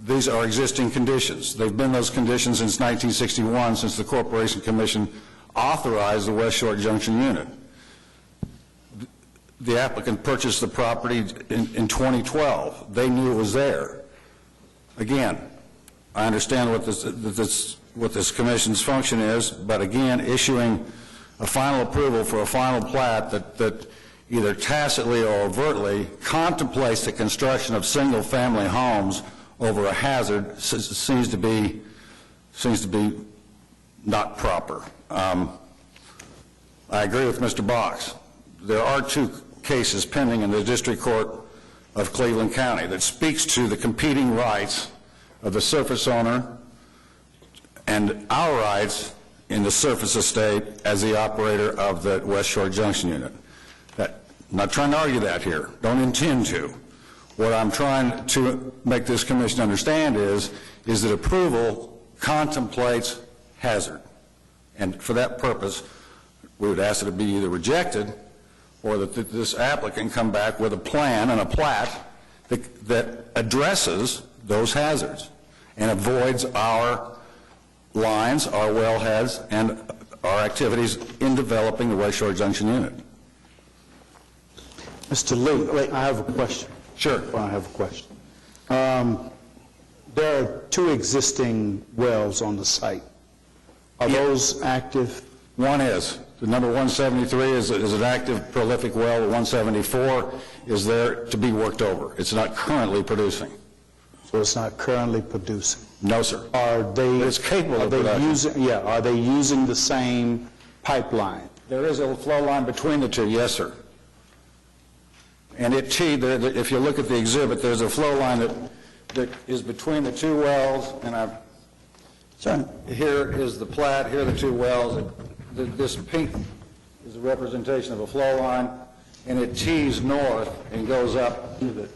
These are existing conditions. They've been those conditions since 1961, since the Corporation Commission authorized the West Short Junction unit. The applicant purchased the property in 2012. They knew it was there. Again, I understand what this commission's function is, but again, issuing a final approval for a final plat that either tacitly or overtly contemplates the construction of single-family homes over a hazard seems to be seems to be not proper. I agree with Mr. Box. There are 2 cases pending in the District Court of Cleveland County that speaks to the competing rights of the surface owner and our rights in the surface estate as the operator of the West Shore Junction Unit. I'm not trying to argue that here. Don't intend to. What I'm trying to make this commission understand is that approval contemplates hazard. And for that purpose, we would ask that it be either rejected or that this applicant come back with a plan and a plat that addresses those hazards and avoids our lines, our wellheads, and our activities in developing the West Shore Junction Unit. Mr. Lee, I have a question. Sure. I have a question. There are 2 existing wells on the site. Are those active? One is. The number 173 is an active, prolific well. 174 is there to be worked over. It's not currently producing. So it's not currently producing? No, sir. Are they? It's capable of production. Are they using the same pipeline? There is a flow line between the 2, yes, sir. And if you look at the exhibit, there's a flow line that is between the 2 wells, and here is the plat, here are the 2 wells. This pink is a representation of a flow line, and it tees north and goes up to the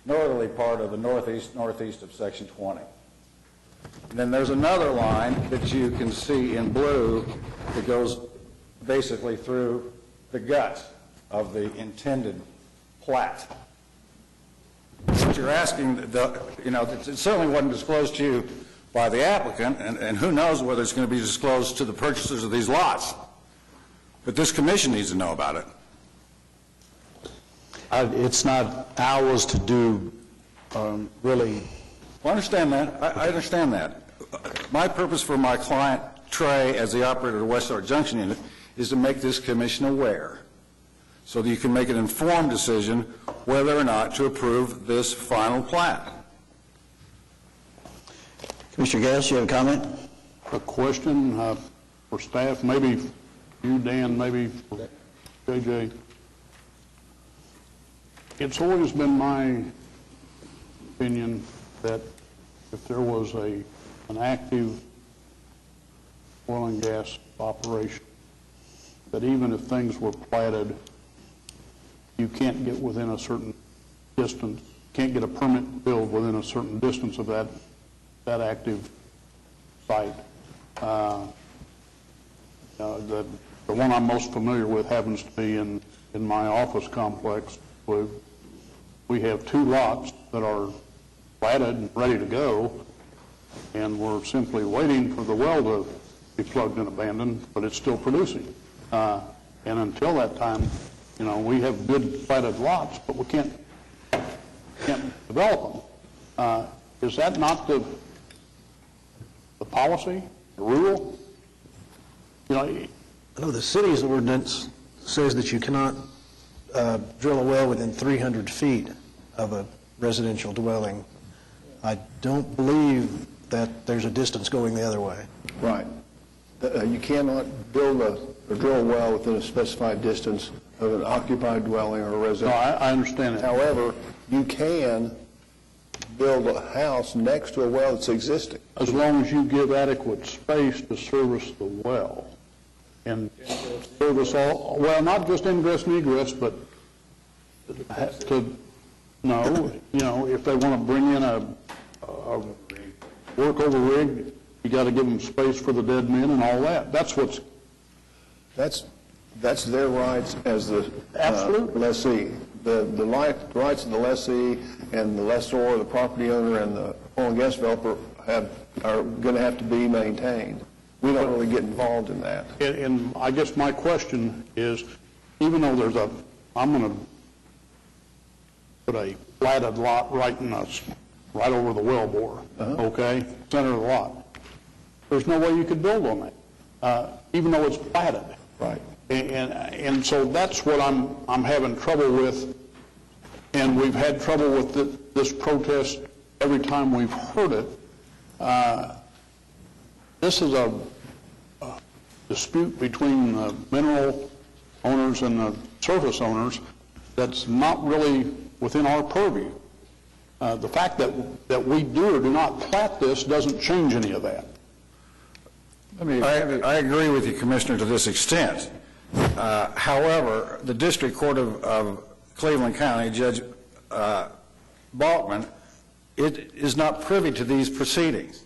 northerly part of the northeast of Section 20. And then there's another line that you can see in blue that goes basically through the gut of the intended plat. What you're asking, it certainly wasn't disclosed to you by the applicant, and who knows whether it's going to be disclosed to the purchasers of these lots. But this commission needs to know about it. It's not ours to do, really. Well, I understand that. I understand that. My purpose for my client, Trey, as the operator of the West Shore Junction Unit, is to make this commission aware so that you can make an informed decision whether or not to approve this final plat. Commissioner Gales, you have a comment? A question for staff, maybe you, Dan, maybe for JJ. It's always been my opinion that if there was an active oil and gas operation, that even if things were platted, you can't get within a certain distance, can't get a permit build within a certain distance of that active site. The one I'm most familiar with happens to be in my office complex. We have 2 lots that are platted and ready to go, and we're simply waiting for the well to be plugged and abandoned, but it's still producing. And until that time, we have good platted lots, but we can't develop them. Is that not the policy, the rule? I know the city's ordinance says that you cannot drill a well within 300 feet of a residential dwelling. I don't believe that there's a distance going the other way. Right. You cannot build or drill a well within a specified distance of an occupied dwelling or a residential. No, I understand that. However, you can build a house next to a well that's existing. As long as you give adequate space to service the well and service all, well, not just ingress and egress, but if they want to bring in a workover rig, you got to give them space for the dead men and all that. That's their rights as the lessee. The rights of the lessee and the lessor, the property owner, and the oil and gas developer are going to have to be maintained. We don't really get involved in that. And I guess my question is, even though I'm going to put a platted lot right over the well bore, okay, center of the lot. There's no way you could build on that, even though it's platted. Right. And so that's what I'm having trouble with, and we've had trouble with this protest every time we've heard it. this is a dispute between the mineral owners and the surface owners that's not really within our purview. The fact that we do or do not plat this doesn't change any of that. I agree with you, Commissioner, to this extent. However, the District Court of Cleveland County, Judge Balkman, it is not privy to these proceedings.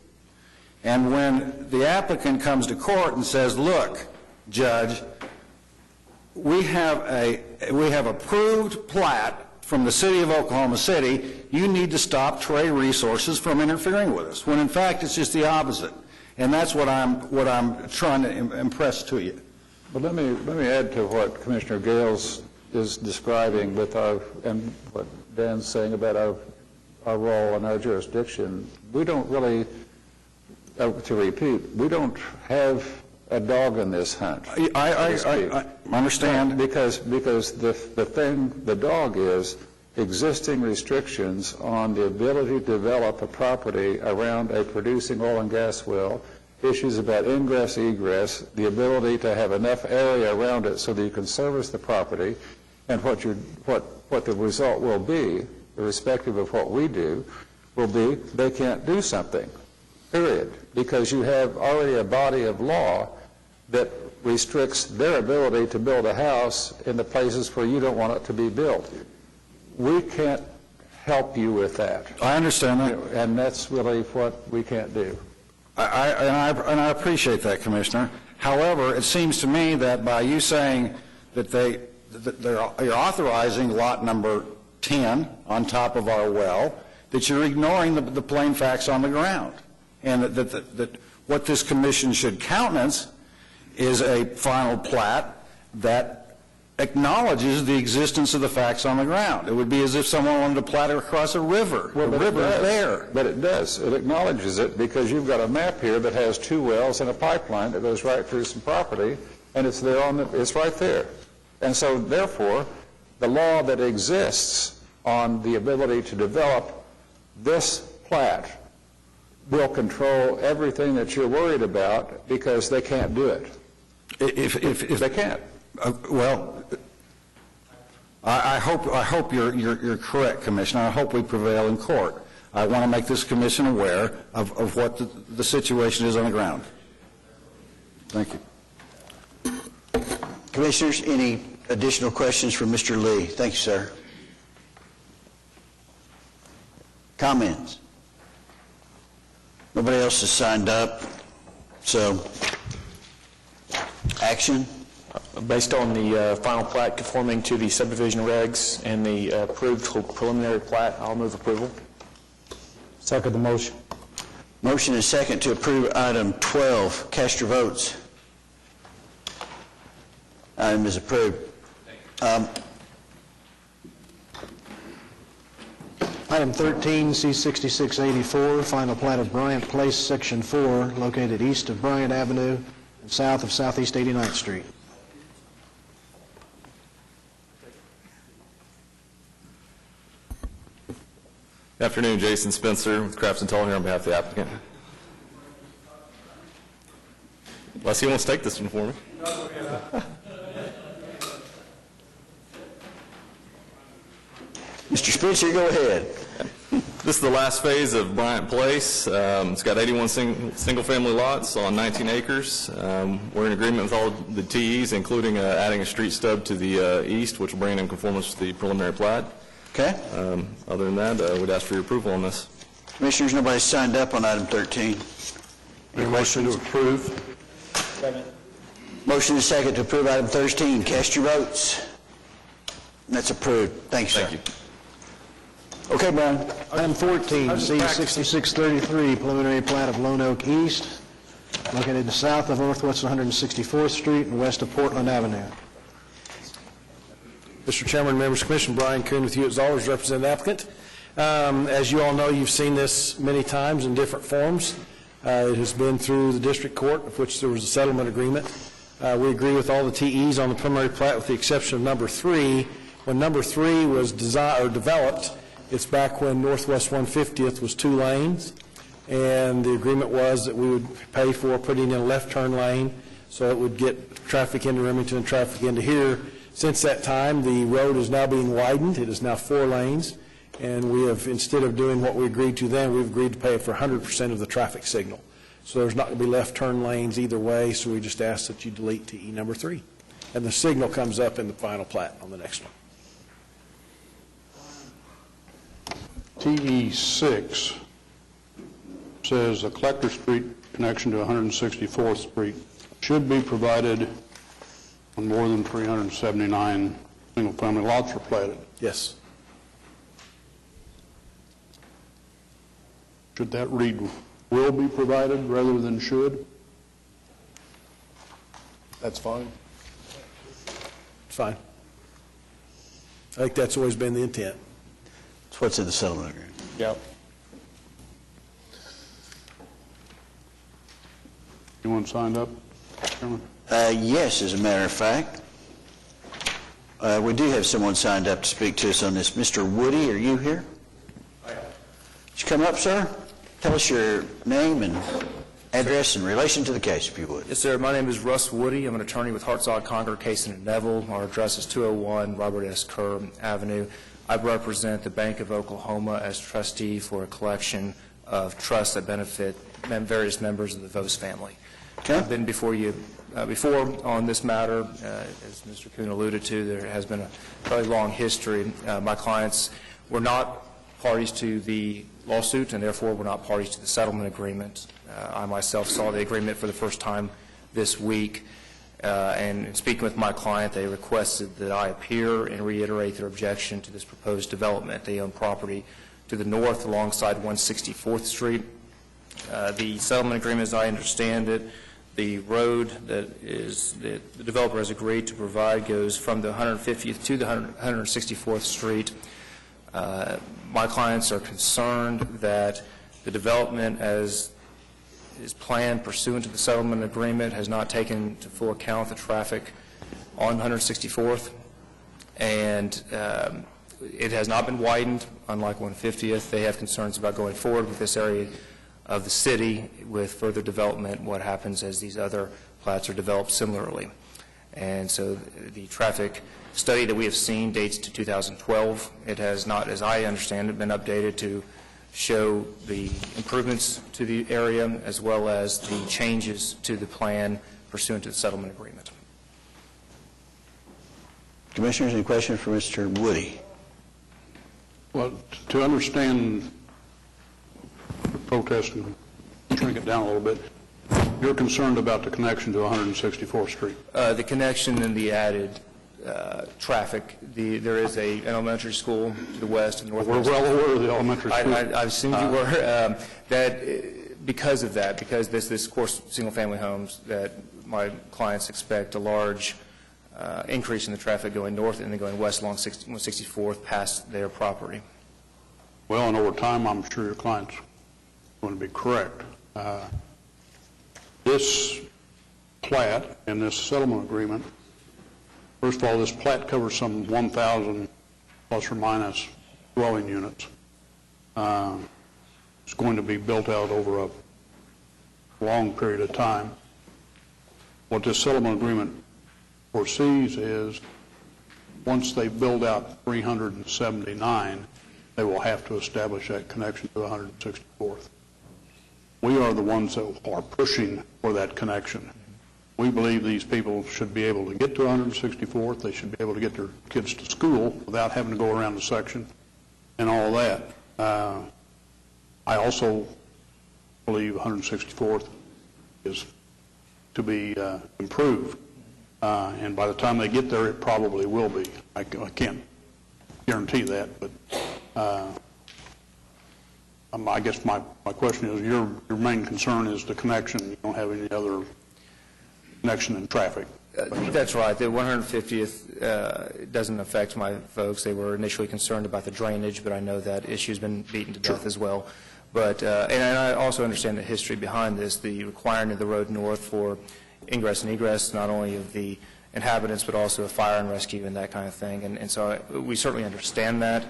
And when the applicant comes to court and says, look, Judge, we have approved plat from the city of Oklahoma City, you need to stop Trey Resources from interfering with us, when in fact it's just the opposite. And that's what I'm trying to impress to you. But let me add to what Commissioner Gales is describing with and what Dan's saying about our role and our jurisdiction. We don't really, to repeat, we don't have a dog in this hunt. I understand. Because the dog is existing restrictions on the ability to develop a property around a producing oil and gas well, issues about ingress, egress, the ability to have enough area around it so that you can service the property, and what the result will be, irrespective of what we do, will be they can't do something, period, because you have already a body of law that restricts their ability to build a house in the places where you don't want it to be built. We can't help you with that. I understand that. And that's really what we can't do. And I appreciate that, Commissioner. However, it seems to me that by you saying that you're authorizing lot number 10 on top of our well, that you're ignoring the plain facts on the ground, and that what this commission should countenance is a final plat that acknowledges the existence of the facts on the ground. It would be as if someone wanted to plat it across a river. Well, the river is there. But it does. It acknowledges it because you've got a map here that has 2 wells and a pipeline that goes right through some property, and it's there it's right there. And so, therefore, the law that exists on the ability to develop this plat will control everything that you're worried about because they can't do it. If they can't. Well, I hope you're correct, Commissioner. I hope we prevail in court. I want to make this commission aware of what the situation is on the ground. Thank you. Commissioners, any additional questions for Mr. Lee? Thank you, sir. Comments? Nobody else has signed up, so action? Based on the final plat conforming to the subdivision regs and the approved preliminary plat, I'll move approval. Second the motion. Motion is second to approve item 12. Cast your votes. Item is approved. Item 13, C6684, final plat of Bryant Place, Section 4, located east of Bryant Avenue and south of Southeast 89th Street. Good afternoon, Jason Spencer with Crafts and Toll here on behalf of the applicant. Unless he wants to take this one for me. Mr. Spencer, go ahead. This is the last phase of Bryant Place. It's got 81 single-family lots on 19 acres. We're in agreement with all the TEs, including adding a street stub to the east, which will bring it in conformance with the preliminary plat. Okay. Other than that, we'd ask for your approval on this. Commissioners, nobody signed up on item 13. Any motion to approve? Second. Motion is second to approve item 13. Cast your votes. That's approved. Thank you, sir. Thank you. Okay, Brian. Item 14, C6633, preliminary plat of Lone Oak East, located south of Northwest 164th Street and west of Portland Avenue. Mr. Chairman, members of the Commission, Brian Kuhn with you as always, represent the applicant. As you all know, you've seen this many times in different forms. It has been through the district court, of which there was a settlement agreement. We agree with all the TEs on the preliminary plat with the exception of number 3. When number 3 was developed, it's back when Northwest 150th was 2 lanes. and the agreement was that we would pay for putting in a left turn lane, so it would get traffic into Remington and traffic into here. Since that time, the road is now being widened. It is now 4 lanes, and we have, instead of doing what we agreed to then, we've agreed to pay for 100% of the traffic signal. So there's not going to be left turn lanes either way, so we just ask that you delete TE number 3. And the signal comes up in the final plat on the next one. TE 6 says the Collector Street connection to 164th Street should be provided when more than 379 single-family lots are platted. Yes. Should that read will be provided rather than should? That's fine. It's fine. I think that's always been the intent. It's what's in the settlement agreement. Yep. Anyone signed up, Chairman? Yes, as a matter of fact. We do have someone signed up to speak to us on this. Mr. Woody, are you here? I am. Would you come up, sir? Tell us your name and address in relation to the case, if you would. Yes, sir. My name is Russ Woody. I'm an attorney with Hartzog, Conger, Kaysen, and Neville. Our address is 201 Robert S. Kerr Avenue. I represent the Bank of Oklahoma as trustee for a collection of trusts that benefit various members of the Vos family. Okay. I've been before you before on this matter. As Mr. Kuhn alluded to, there has been a fairly long history. My clients were not parties to the lawsuit and therefore were not parties to the settlement agreement. I myself saw the agreement for the first time this week, and in speaking with my client, they requested that I appear and reiterate their objection to this proposed development. They own property to the north alongside 164th Street. The settlement agreement, as I understand it, the road that the developer has agreed to provide goes from the 150th to the 164th Street. My clients are concerned that the development as is planned pursuant to the settlement agreement has not taken to full account the traffic on 164th, and it has not been widened, unlike 150th. They have concerns about going forward with this area of the city with further development, what happens as these other plats are developed similarly. And so the traffic study that we have seen dates to 2012. It has not, as I understand it, been updated to show the improvements to the area as well as the changes to the plan pursuant to the settlement agreement. Commissioners, any questions for Mr. Woody? Well, to understand the protest and shrink it down a little bit, you're concerned about the connection to 164th Street? The connection and the added traffic. There is an elementary school to the west and northwest. We're well aware of the elementary school. I assumed you were. Because of that, because this course single-family homes, that my clients expect a large increase in the traffic going north and then going west along 164th past their property. Well, and over time, I'm sure your client's going to be correct. This plat and this settlement agreement, first of all, this plat covers some 1,000 plus or minus dwelling units. It's going to be built out over a long period of time. What this settlement agreement foresees is once they build out 379, they will have to establish that connection to 164th. We are the ones that are pushing for that connection. We believe these people should be able to get to 164th. They should be able to get their kids to school without having to go around the section and all that. I also believe 164th is to be improved. And by the time they get there, it probably will be. I can't guarantee that, but I guess my question is, your main concern is the connection. You don't have any other connection in traffic. That's right. The 150th doesn't affect my folks. They were initially concerned about the drainage, but I know that issue's been beaten to death as well. But and I also understand the history behind this, the requirement of the road north for ingress and egress, not only of the inhabitants, but also of fire and rescue and that kind of thing. And so we certainly understand that.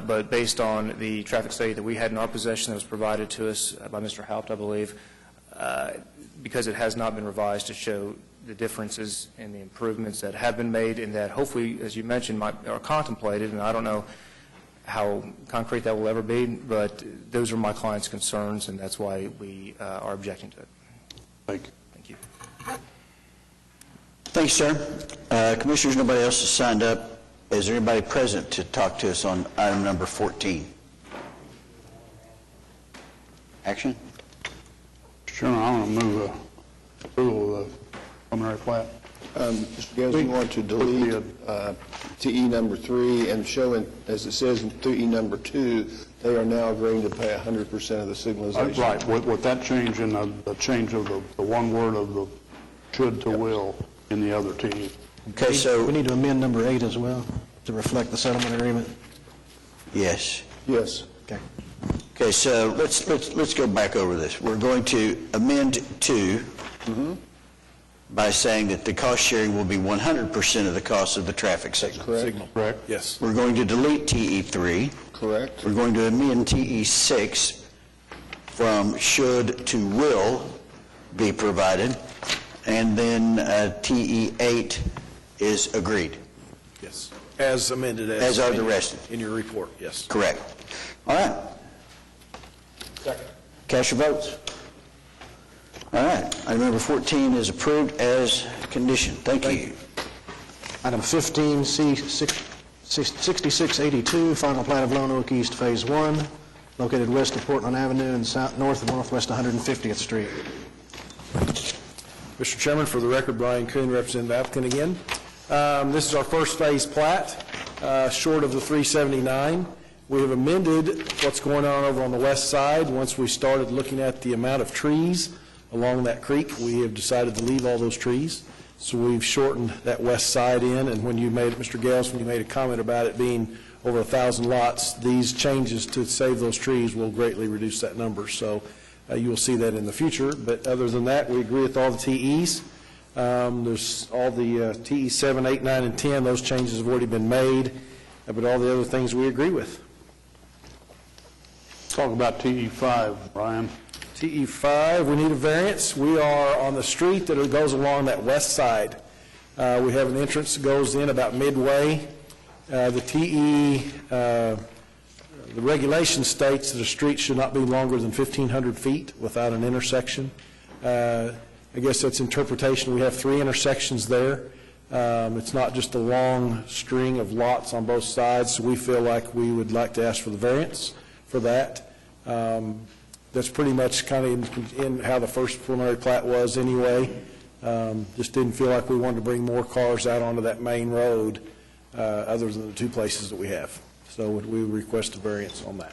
But based on the traffic study that we had in our possession that was provided to us by Mr. Haupt, I believe, because it has not been revised to show the differences in the improvements that have been made and that hopefully, as you mentioned, are contemplated, and I don't know how concrete that will ever be, but those are my client's concerns, and that's why we are objecting to it. Thank you. Thank you. Thanks, sir. Commissioners, nobody else has signed up. Is there anybody present to talk to us on item number 14? Action? Chairman, I want to move approval of the preliminary plat. Mr. Gales, you want to delete TE number 3 and show, as it says in TE number 2, they are now agreeing to pay 100% of the signalization. Right, with that change in the change of the one word of the should to will in the other TE. Okay, so we need to amend number 8 as well to reflect the settlement agreement. yes. Yes. Okay. Okay, so let's go back over this. We're going to amend 2 by saying that the cost sharing will be 100% of the cost of the traffic signal. Correct. Correct. Yes. We're going to delete TE3. Correct. We're going to amend TE6 from should to will be provided, and then TE8 is agreed. Yes. As amended. As are the rest. In your report, yes. Correct. All right. Second. Cast your votes. All right. Item number 14 is approved as conditioned. Thank you. Item 15, C 6682, final plat of Lone Oak East Phase 1, located west of Portland Avenue and north of Northwest 150th Street. Mr. Chairman, for the record, Brian Kuhn, representing the applicant again. This is our first phase plat, short of the 379. We have amended what's going on over on the west side. Once we started looking at the amount of trees along that creek, we have decided to leave all those trees. So we've shortened that west side in, and when you made it, Mr. Gales, when you made a comment about it being over 1,000 lots, these changes to save those trees will greatly reduce that number. So you will see that in the future. But other than that, we agree with all the TEs. There's all the TE 7, 8, 9, and 10. Those changes have already been made, but all the other things we agree with. Talk about TE5, Brian. TE5, we need a variance. We are on the street that goes along that west side. We have an entrance that goes in about midway. The regulation states that a street should not be longer than 1,500 feet without an intersection. I guess that's interpretation. We have 3 intersections there. It's not just a long string of lots on both sides, so we feel like we would like to ask for the variance for that. That's pretty much kind of in how the first preliminary plat was anyway. Just didn't feel like we wanted to bring more cars out onto that main road other than the 2 places that we have. So we request a variance on that.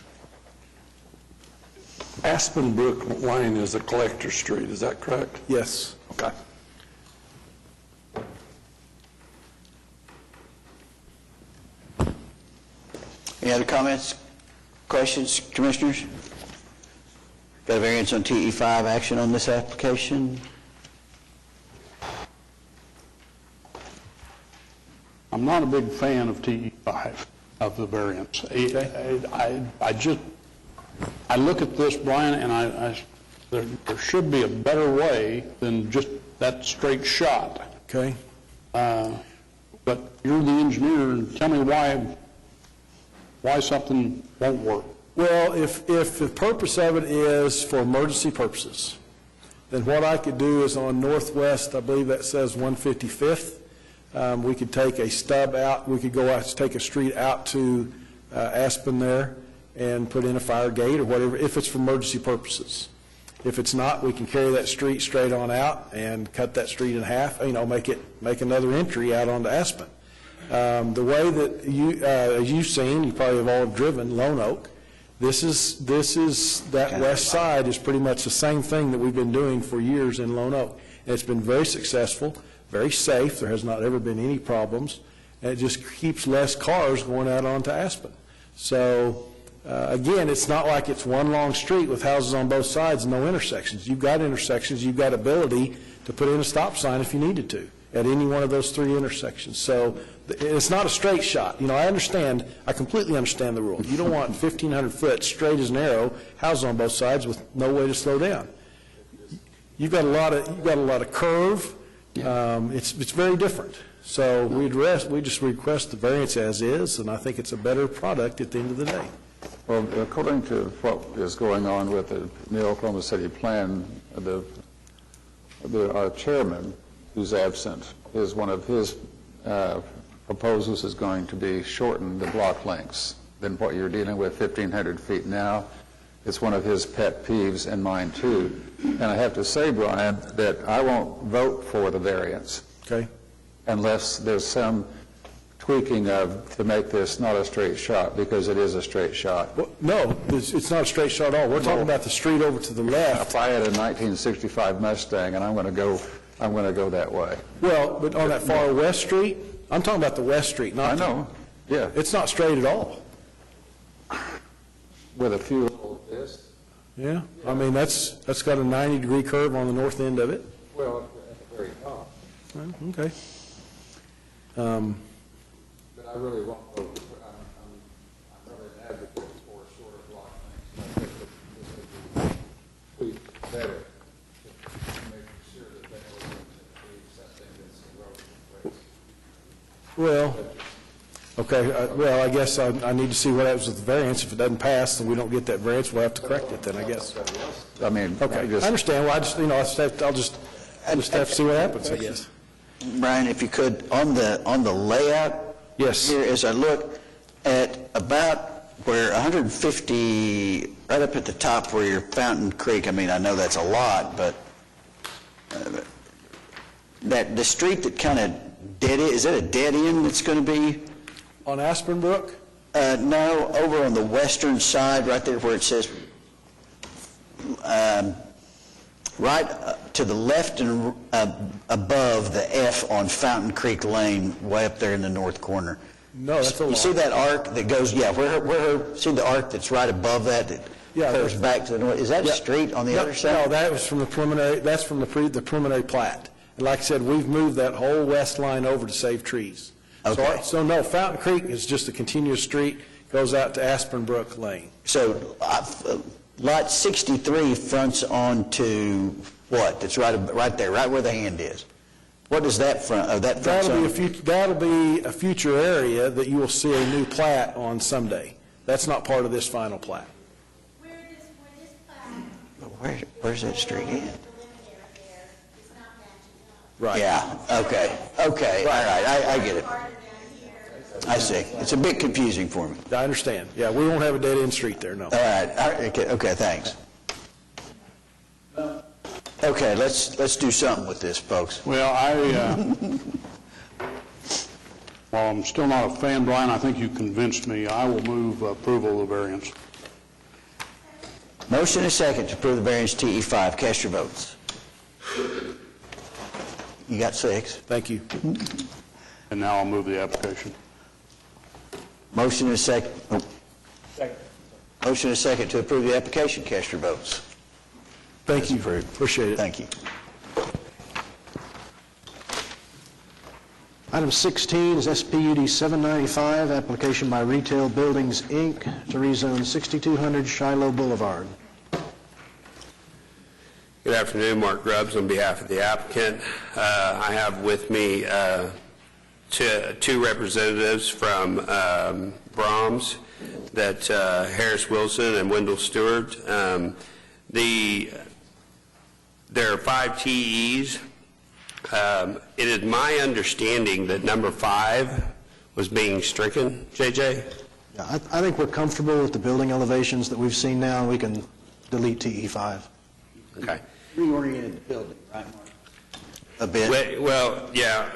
Aspen Brook Lane is a collector street, is that correct? Yes. Okay. Any other comments, questions, commissioners? Got a variance on TE5 action on this application? I'm not a big fan of TE5, of the variance. I look at this, Brian, and there should be a better way than just that straight shot. Okay. But you're the engineer, and tell me why something won't work. Well, if the purpose of it is for emergency purposes, then what I could do is on Northwest, I believe that says 155th, we could take a stub out, we could go out, take a street out to Aspen there and put in a fire gate or whatever, if it's for emergency purposes. If it's not, we can carry that street straight on out and cut that street in half, make another entry out onto Aspen. The way that as you've seen, you probably have all driven Lone Oak. This is that west side is pretty much the same thing that we've been doing for years in Lone Oak. And it's been very successful, very safe. There has not ever been any problems. And it just keeps less cars going out onto Aspen. So, again, it's not like it's one long street with houses on both sides and no intersections. You've got intersections. You've got ability to put in a stop sign if you needed to. at any one of those three intersections. So it's not a straight shot. You know, I completely understand the rule. You don't want 1,500 foot straight as an arrow, houses on both sides with no way to slow down. You've got a lot of curve. It's very different. So we just request the variance as is, and I think it's a better product at the end of the day. Well, according to what is going on with the new Oklahoma City plan, our chairman, who's absent, is one of his proposals is going to be shorten the block lengths than what you're dealing with, 1,500 feet now. It's one of his pet peeves and mine too. And I have to say, Brian, that I won't vote for the variance. Okay. Unless there's some tweaking to make this not a straight shot, because it is a straight shot. Well, no, it's not a straight shot at all. We're talking about the street over to the left. If I had a 1965 Mustang, and I'm going to go that way. Well, but on that far west street, I'm talking about the west street, not. I know. Yeah. It's not straight at all. With a few little this. Yeah. I mean, that's got a 90-degree curve on the north end of it. Well, at the very top. Well, okay. But I really won't vote. I'm really an advocate for shorter block lengths. I think that this would be tweaked better to make sure that they don't accepting this erosion. Well, okay. Well, I guess I need to see what happens with the variance. If it doesn't pass, then we don't get that variance. We'll have to correct it then, I guess. I mean, okay. I understand. Well, I'll just have to see what happens, I guess. Brian, if you could, on the layout, yes. Here, as I look at about where 150, right up at the top where your Fountain Creek, I mean, I know that's a lot, but that the street that kind of is that a dead end that's going to be? On Aspen Brook? No, over on the western side, right there where it says, right to the left and above the F on Fountain Creek Lane, way up there in the north corner. No, that's a lot. You see that arc that goes, see the arc that's right above that curves back to the north? Is that a street on the other side? No, that was from the preliminary, that's from the preliminary plat. And like I said, we've moved that whole west line over to save trees. Okay. So no, Fountain Creek is just a continuous street, goes out to Aspen Brook Lane. So lot 63 fronts onto what? That's right there, right where the hand is. What does that front? That'll be a future area that you will see a new plat on someday. That's not part of this final plat. Where's that street in? Right. Yeah. Okay. Okay. All right. I get it. I see. It's a bit confusing for me. I understand. Yeah, we won't have a dead-end street there, no. All right. Okay, thanks. Okay, let's do something with this, folks. Well, while I'm still not a fan, Brian, I think you convinced me. I will move approval of the variance. Motion and second to approve the variance TE5. Cast your votes. You got 6. Thank you. And now I'll move the application. Motion and second. Second. Motion and second to approve the application. Cast your votes. Thank you. Appreciate it. Thank you. Item 16 is SPUD 795, application by Retail Buildings, Inc. to rezone 6200 Shiloh Boulevard. Good afternoon, Mark Grubbs on behalf of the applicant. I have with me two representatives from Brahms, that Harris Wilson and Wendell Stewart. There are 5 TEs. It is my understanding that number 5 was being stricken. JJ? Yeah, I think we're comfortable with the building elevations that we've seen now. We can delete TE5. Okay. Reoriented the building, right, Mark? A bit. Well, yeah.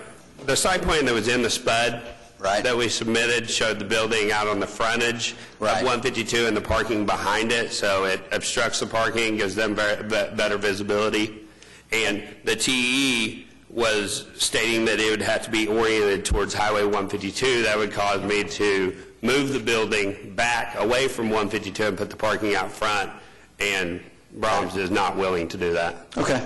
The site plan that was in the SPUD that we submitted showed the building out on the frontage of 152 and the parking behind it, so it obstructs the parking, gives them better visibility. And the TE was stating that it would have to be oriented towards Highway 152. That would cause me to move the building back away from 152 and put the parking out front, and Brahms is not willing to do that. Okay.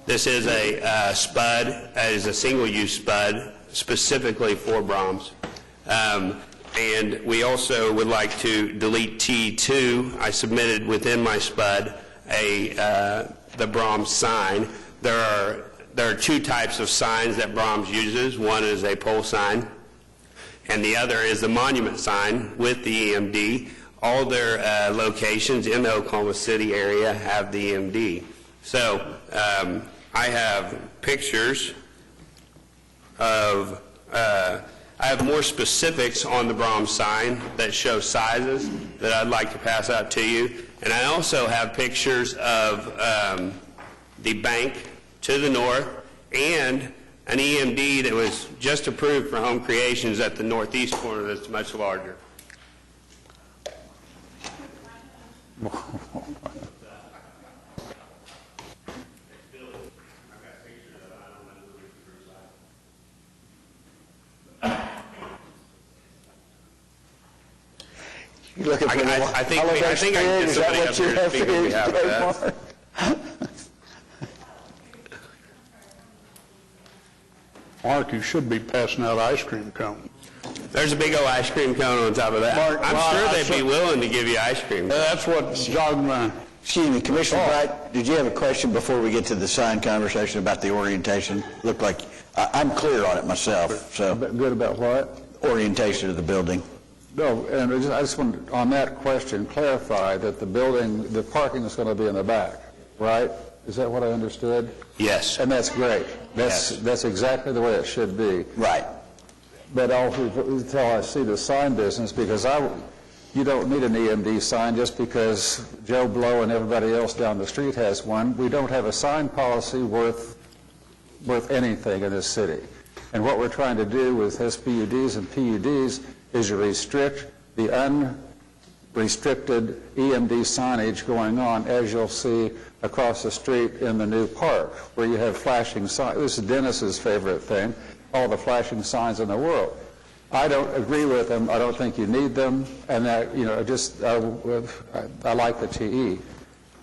This is a spud. It is a single-use spud specifically for Brahms. And we also would like to delete T2. I submitted within my spud the Brahms sign. There are two types of signs that Brahms uses. One is a pole sign, and the other is the monument sign with the EMD. All their locations in the Oklahoma City area have the EMD. So I have pictures of, I have more specifics on the Brahms sign that show sizes that I'd like to pass out to you. And I also have pictures of the bank to the north and an EMD that was just approved for home creations at the northeast corner that's much larger. You're looking for I think I can get somebody up here to speak on behalf of that. Mark, you should be passing out ice cream cones. There's a big old ice cream cone on top of that. Mark, I'm sure they'd be willing to give you ice cream. That's what jogged my... Excuse me, Commissioner Bright, did you have a question before we get to the sign conversation about the orientation? Looked like, I'm clear on it myself, so. Good about what? Orientation of the building. No, and I just want, on that question, clarify that the building, the parking is going to be in the back, right? Is that what I understood? Yes. And that's great. That's exactly the way it should be. Right. But until I see the sign business, because you don't need an EMD sign just because Joe Blow and everybody else down the street has one. We don't have a sign policy worth anything in this city. And what we're trying to do with SPUDs and PUDs is to restrict the unrestricted EMD signage going on, as you'll see across the street in the new park, where you have flashing signs. This is Dennis's favorite thing, all the flashing signs in the world. I don't agree with them. I don't think you need them. And that, I like the TE.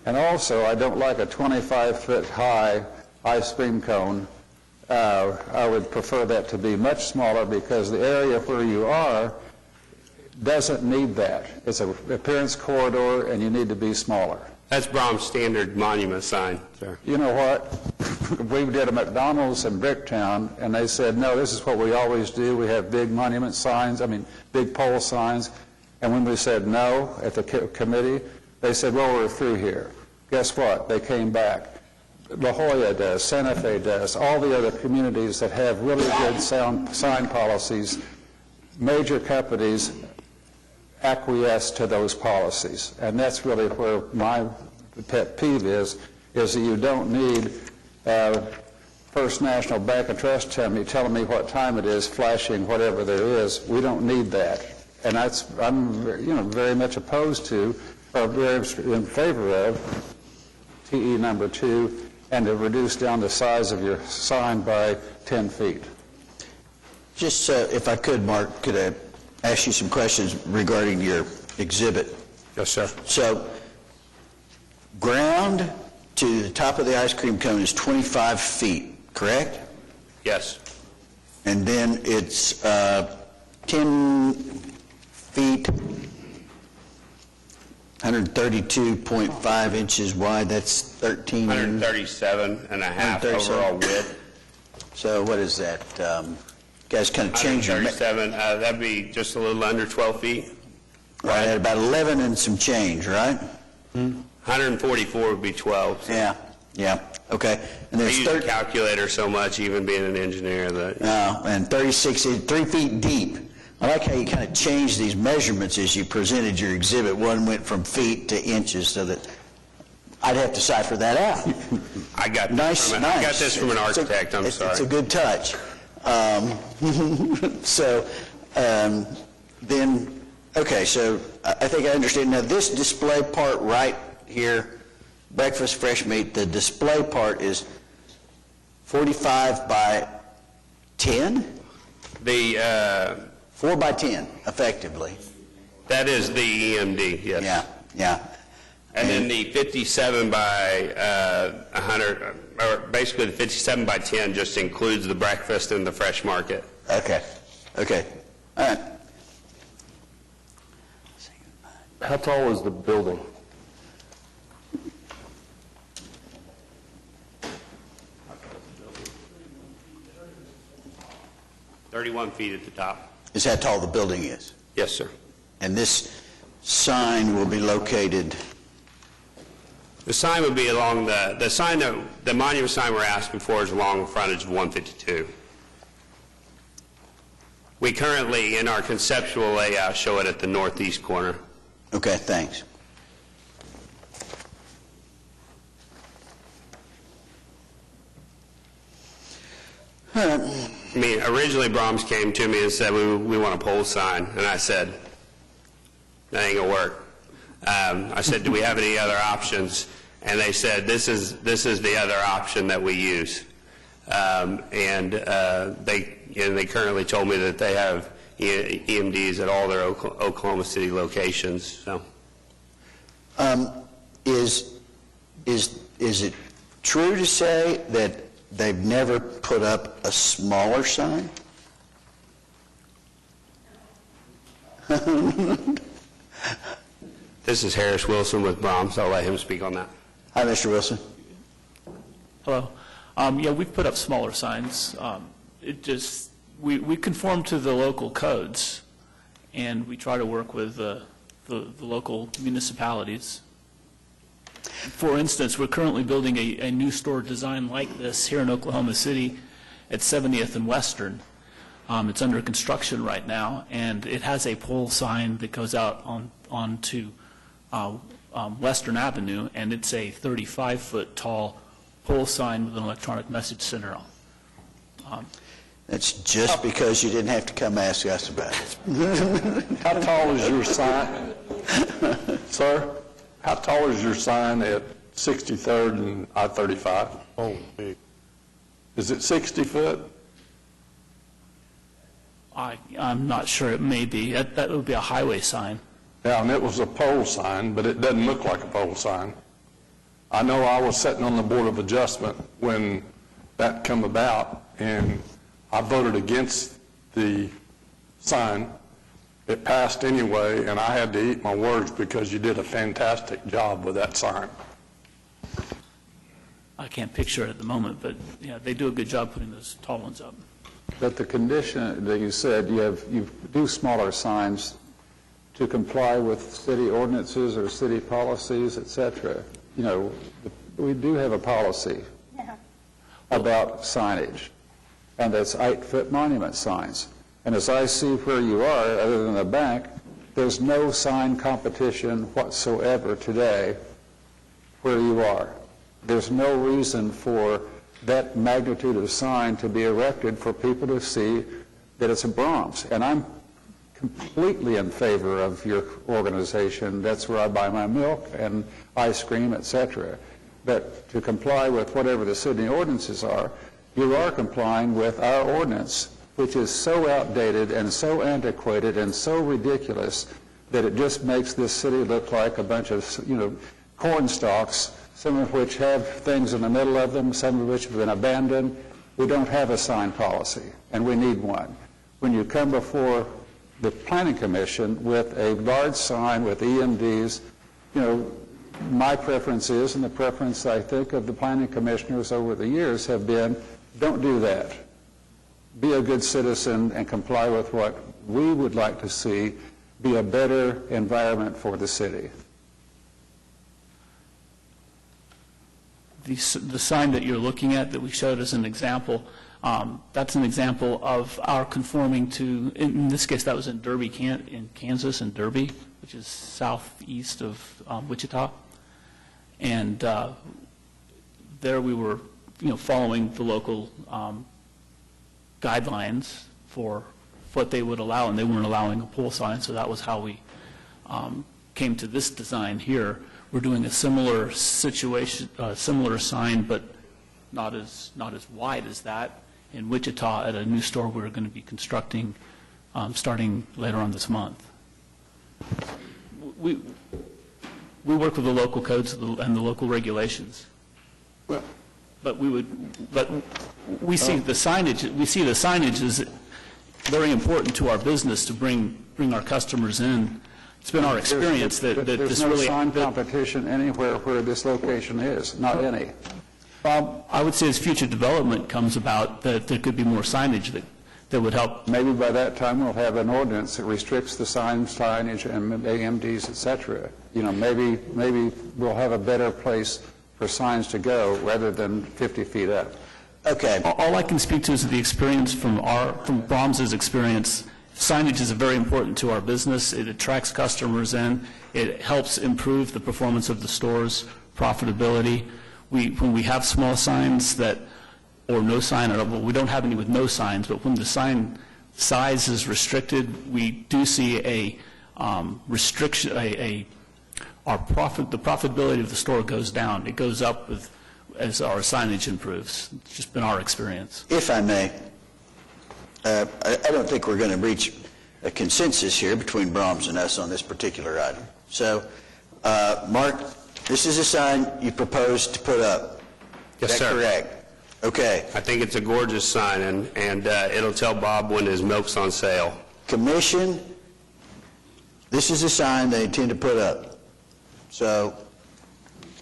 And also, I don't like a 25-foot high ice cream cone. I would prefer that to be much smaller because the area where you are doesn't need that. It's an appearance corridor, and you need to be smaller. That's Brahms' standard monument sign, sir. You know what? We did a McDonald's in Bricktown, and they said, no, this is what we always do. We have big monument signs, big pole signs. And when we said no at the committee, they said, well, we're through here. Guess what? They came back. La Jolla does, Santa Fe does, all the other communities that have really good sign policies, major companies acquiesce to those policies. And that's really where my pet peeve is that you don't need First National Bank and Trust telling me what time it is, flashing whatever there is. We don't need that. And I'm very much opposed to, or very in favor of, TE number 2, and to reduce down the size of your sign by 10 feet. Just if I could, Mark, could I ask you some questions regarding your exhibit? Yes, sir. So, ground to the top of the ice cream cone is 25 feet, correct? Yes. And then it's 10 feet, 132.5 inches wide. That's 13. 137 and a half overall width. So what is that? You guys kind of change your... 137, that'd be just a little under 12 feet. Right, at about 11 and some change, right? 144 would be 12. So. Yeah, okay. And I there's use a calculator so much, even being an engineer, that... and 36, 3 feet deep. I like how you kind of changed these measurements as you presented your exhibit. One went from feet to inches, so that I'd have to cipher that out. I got this from an architect. I'm sorry. It's a good touch. Then, okay, so I think I understand. Now, this display part right here, breakfast fresh meat, the display part is 45 by 10? 4 by 10, effectively. That is the EMD, yes. Yeah. And then the 57 by 100, or basically the 57 by 10 just includes the breakfast and the fresh market. Okay, okay, all right. How tall is the building? $31 at the top. Is that how tall the building is? Yes, sir. And this sign will be located, The sign would be along the sign, the monument sign we're asking for is along the frontage of 152. We currently, in our conceptual layout, show it at the northeast corner. okay, thanks. I mean, originally Brahms came to me and said, we want a pole sign, and I said, that ain't gonna work. I said, do we have any other options? And they said, this is the other option that we use. They currently told me that they have EMDs at all their Oklahoma City locations. So, Is it true to say that they've never put up a smaller sign? this is Harris Wilson with Brahms. I'll let him speak on that. Hi, Mr. Wilson. Hello. Yeah, we've put up smaller signs. We conform to the local codes, and we try to work with the local municipalities. For instance, we're currently building a new store design like this here in Oklahoma City at 70th and Western. It's under construction right now, and it has a pole sign that goes out onto Western Avenue, and it's a 35-foot tall pole sign with an electronic message center on. That's just because you didn't have to come ask us about it. How tall is your sign? Sir, how tall is your sign at 63rd and I-35? Oh, big. Is it 60 foot? I'm not sure. It may be. That would be a highway sign. Yeah, and it was a pole sign, but it doesn't look like a pole sign. I know I was sitting on the Board of Adjustment when that come about, and I voted against the sign. It passed anyway, and I had to eat my words because you did a fantastic job with that sign. I can't picture it at the moment, but yeah, they do a good job putting those tall ones up. But the condition that you said, you do smaller signs to comply with city ordinances or city policies, et cetera. You know, we do have a policy about signage, and that's 8-foot monument signs. And as I see where you are, other than the back, there's no sign competition whatsoever today where you are. There's no reason for that magnitude of sign to be erected for people to see that it's a Brahms. And I'm completely in favor of your organization. That's where I buy my milk and ice cream, et cetera. But to comply with whatever the city ordinances are, you are complying with our ordinance, which is so outdated and so antiquated and so ridiculous that it just makes this city look like a bunch of, corn stalks, some of which have things in the middle of them, some of which have been abandoned. We don't have a sign policy, and we need one. When you come before the Planning Commission with a large sign with EMDs, my preference is, and the preference, I think, of the planning commissioners over the years have been, don't do that. Be a good citizen and comply with what we would like to see be a better environment for the city. The sign that you're looking at that we showed as an example, that's an example of our conforming to, in this case, that was in Derby, in Kansas, in Derby, which is southeast of Wichita. And there we were, following the local guidelines for what they would allow, and they weren't allowing a pole sign, so that was how we came to this design here. We're doing a similar situation, similar sign, but not as wide as that in Wichita at a new store we're going to be constructing starting later on this month. We work with the local codes and the local regulations. Well, but we see the signage is very important to our business to bring our customers in. It's been our experience that There's this no really... sign competition anywhere where this location is, not any. Bob, I would say as future development comes about, that there could be more signage that would help. Maybe by that time we'll have an ordinance that restricts the signage and AMDs, et cetera. You know, maybe we'll have a better place for signs to go rather than 50 feet up. Okay. All I can speak to is the experience from Brahms's experience. Signage is very important to our business. It attracts customers in. It helps improve the performance of the store's profitability. When we have small signs or no sign at all, well, we don't have any with no signs, but when the sign size is restricted, we do see a restriction, the profitability of the store goes down. It goes up as our signage improves. It's just been our experience. If I may, I don't think we're going to reach a consensus here between Brahms and us on this particular item. So, Mark, this is a sign you propose to put up. Yes, is that sir. correct? Okay. I think it's a gorgeous sign, and it'll tell Bob when his milk's on sale. Commission, this is a sign they intend to put up. So,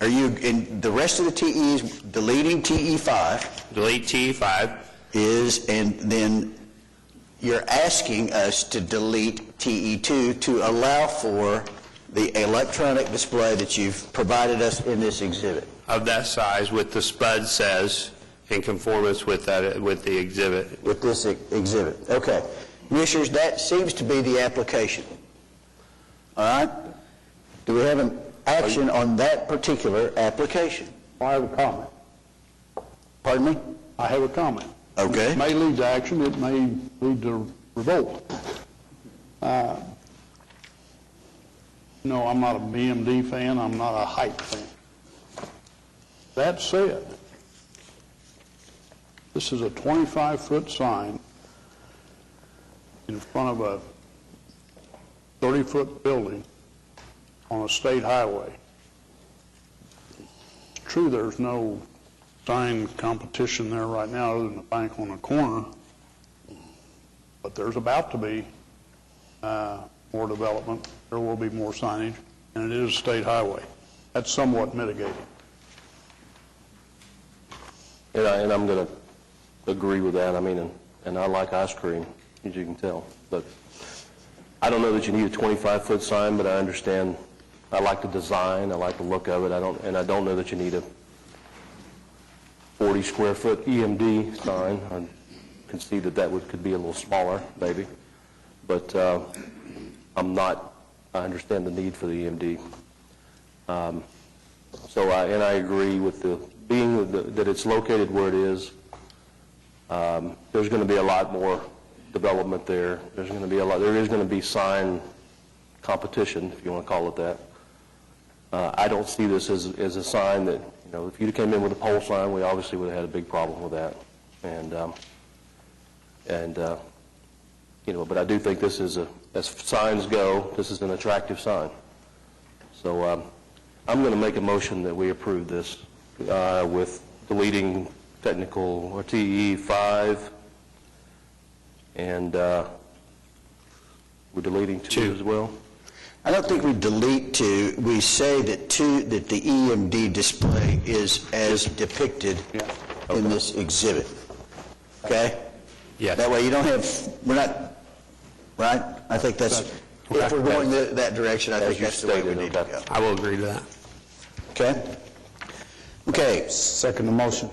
are you, in the rest of the TEs, deleting TE5? Delete TE5. And then you're asking us to delete TE2 to allow for the electronic display that you've provided us in this exhibit. Of that size, with the SPUD says, in conformance with the exhibit. With this exhibit. Okay. Commissioners, that seems to be the application. All right? Do we have an action on that particular application? I have a comment. Pardon me? I have a comment. Okay. It may lead to action, it may lead to revolt. No, I'm not a BMD fan, I'm not a hype fan. That said, this is a 25-foot sign in front of a 30-foot building on a state highway. It's true there's no sign competition there right now other than the bank on the corner, but there's about to be more development. There will be more signage, and it is a state highway. That's somewhat mitigating. And I'm going to agree with that. I mean, and I like ice cream, as you can tell. But I don't know that you need a 25-foot sign, but I understand. I like the design. I like the look of it. I don't know that you need a 40-square-foot EMD sign. I can see that could be a little smaller, maybe. But I understand the need for the EMD. I agree with that it's located where it is. There's going to be a lot more development there. There is going to be sign competition, if you want to call it that. I don't see this as a sign that, if you came in with a pole sign, we obviously would have had a big problem with that. But I do think this is as signs go, this is an attractive sign. So I'm going to make a motion that we approve this with deleting technical or TE 5, and we're deleting 2 as well. I don't think we delete 2. We say that the EMD display is as depicted in this exhibit. Okay? Yes. That way you don't have, we're not, right? I think that's, if we're going that direction, I think that's the way we need to go. I will agree to that. Okay? Okay. Second the motion.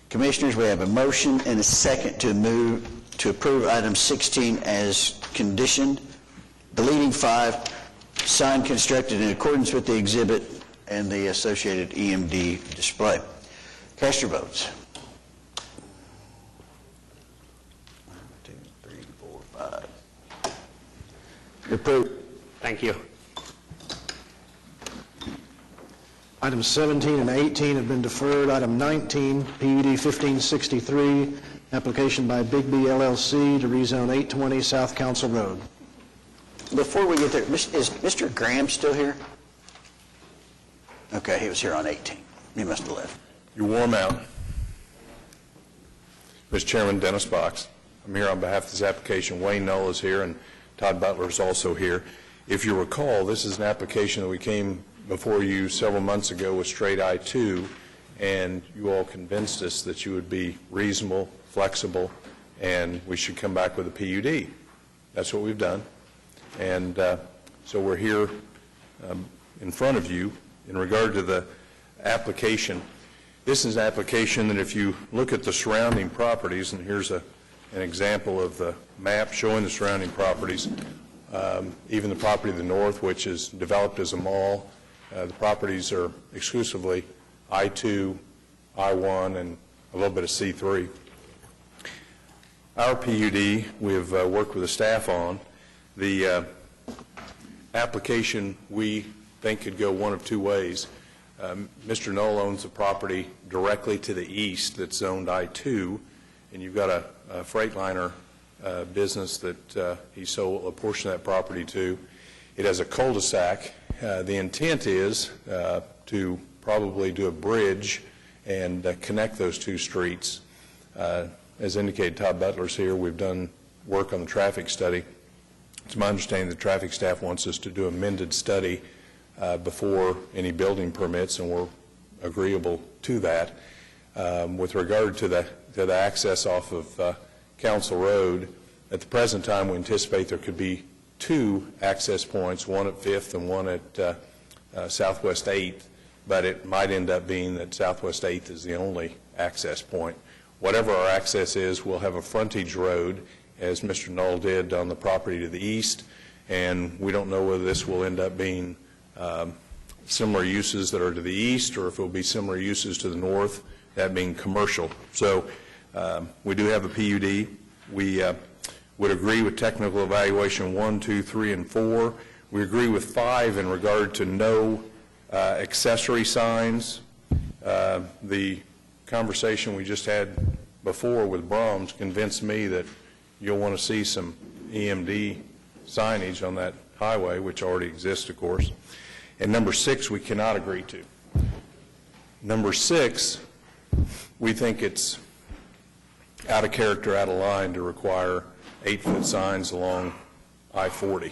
Commissioners, we have a motion and a second to approve item 16 as conditioned, deleting 5, sign constructed in accordance with the exhibit and the associated EMD display. Cast your votes. 1, 2, 3, 4, 5. You're approved. Thank you. Items 17 and 18 have been deferred. Item 19, PUD 1563, application by Big B LLC to rezone 820 South Council Road. Before we get there, is Mr. Graham still here? Okay, he was here on 18. He must have left. You wore him out. Mr. Chairman, Dennis Box. I'm here on behalf of this application. Wayne Knoll is here, and Todd Butler is also here. If you recall, this is an application that we came before you several months ago with straight I-2, and you all convinced us that you would be reasonable, flexible, and we should come back with a PUD. That's what we've done. And so we're here in front of you in regard to the application. This is an application that if you look at the surrounding properties, and here's an example of the map showing the surrounding properties, even the property to the north, which is developed as a mall, the properties are exclusively I-2, I-1, and a little bit of C3. Our PUD, we've worked with the staff on. The application, we think, could go one of two ways. Mr. Knoll owns the property directly to the east that's zoned I-2, and you've got a Freightliner business that he sold a portion of that property to. It has a cul-de-sac. The intent is to probably do a bridge and connect those two streets. As indicated, Todd Butler's here. We've done work on the traffic study. It's my understanding the traffic staff wants us to do an amended study before any building permits, and we're agreeable to that. With regard to the access off of Council Road, at the present time we anticipate there could be two access points, one at 5th and one at Southwest 8th, but it might end up being that Southwest 8th is the only access point. Whatever our access is, we'll have a frontage road, as Mr. Knoll did on the property to the east, and we don't know whether this will end up being similar uses that are to the east or if it will be similar uses to the north, that being commercial. So we do have a PUD. We would agree with technical evaluation 1, 2, 3, and 4. We agree with 5 in regard to no accessory signs. The conversation we just had before with Brahms convinced me that you'll want to see some EMD signage on that highway, which already exists, of course. And number 6, we cannot agree to. Number 6, we think it's out of character, out of line to require 8-foot signs along I-40.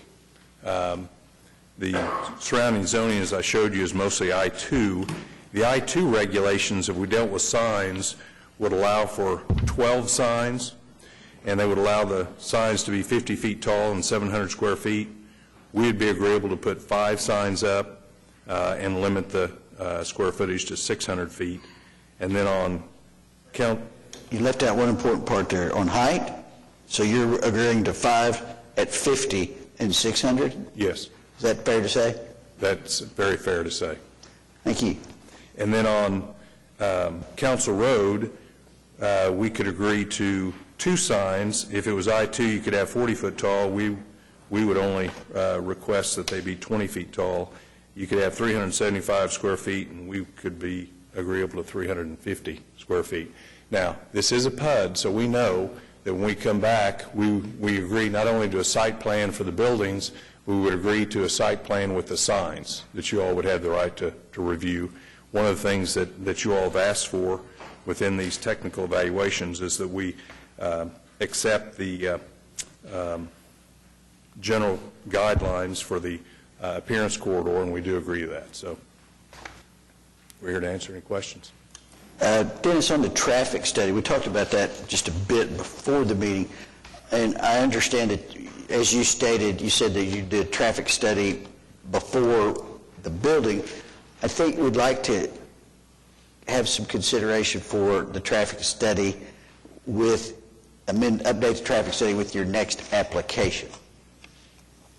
The surrounding zoning, as I showed you, is mostly I-2. The I-2 regulations, if we dealt with signs, would allow for 12 signs, and they would allow the signs to be 50 feet tall and 700 square feet. We'd be agreeable to put 5 signs up and limit the square footage to 600 feet. And then on count... You left out one important part there, on height. So you're agreeing to 5 at 50 and 600? Yes. Is that fair to say? That's very fair to say. Thank you. And then on Council Road, we could agree to 2 signs. If it was I-2, you could have 40 foot tall. We would only request that they be 20 feet tall. You could have 375 square feet, and we could be agreeable to 350 square feet. Now, this is a PUD, so we know that when we come back, we agree not only to a site plan for the buildings, we would agree to a site plan with the signs that you all would have the right to review. One of the things that you all have asked for within these technical evaluations is that we accept the general guidelines for the appearance corridor, and we do agree to that. So we're here to answer any questions. Dennis, on the traffic study, we talked about that just a bit before the meeting, and I understand that, as you stated, you said that you did a traffic study before the building. I think we'd like to have some consideration for the traffic study with, update the traffic study with your next application,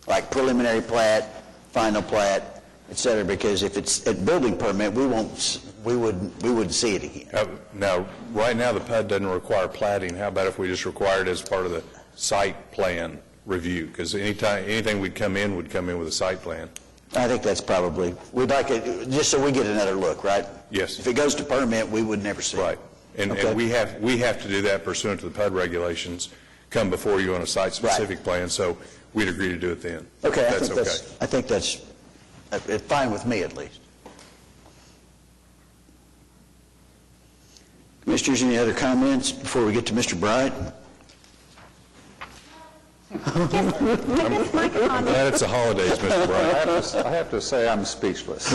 like preliminary plat, final plat, et cetera, because if it's a building permit, we wouldn't see it again. Now, right now, the PUD doesn't require platting. How about if we just require it as part of the site plan review? Because anything would come in with a site plan. I think that's probably, we'd like it, just so we get another look, right? Yes. If it goes to permit, we would never see it. Right. And we have to do that pursuant to the PUD regulations, come before you on a site-specific plan, so we'd agree to do it then. Okay, I think that's fine with me, at least. Commissioners, any other comments before we get to Mr. Bright? I'm glad it's the holidays, Mr. Bright. I have to say I'm speechless.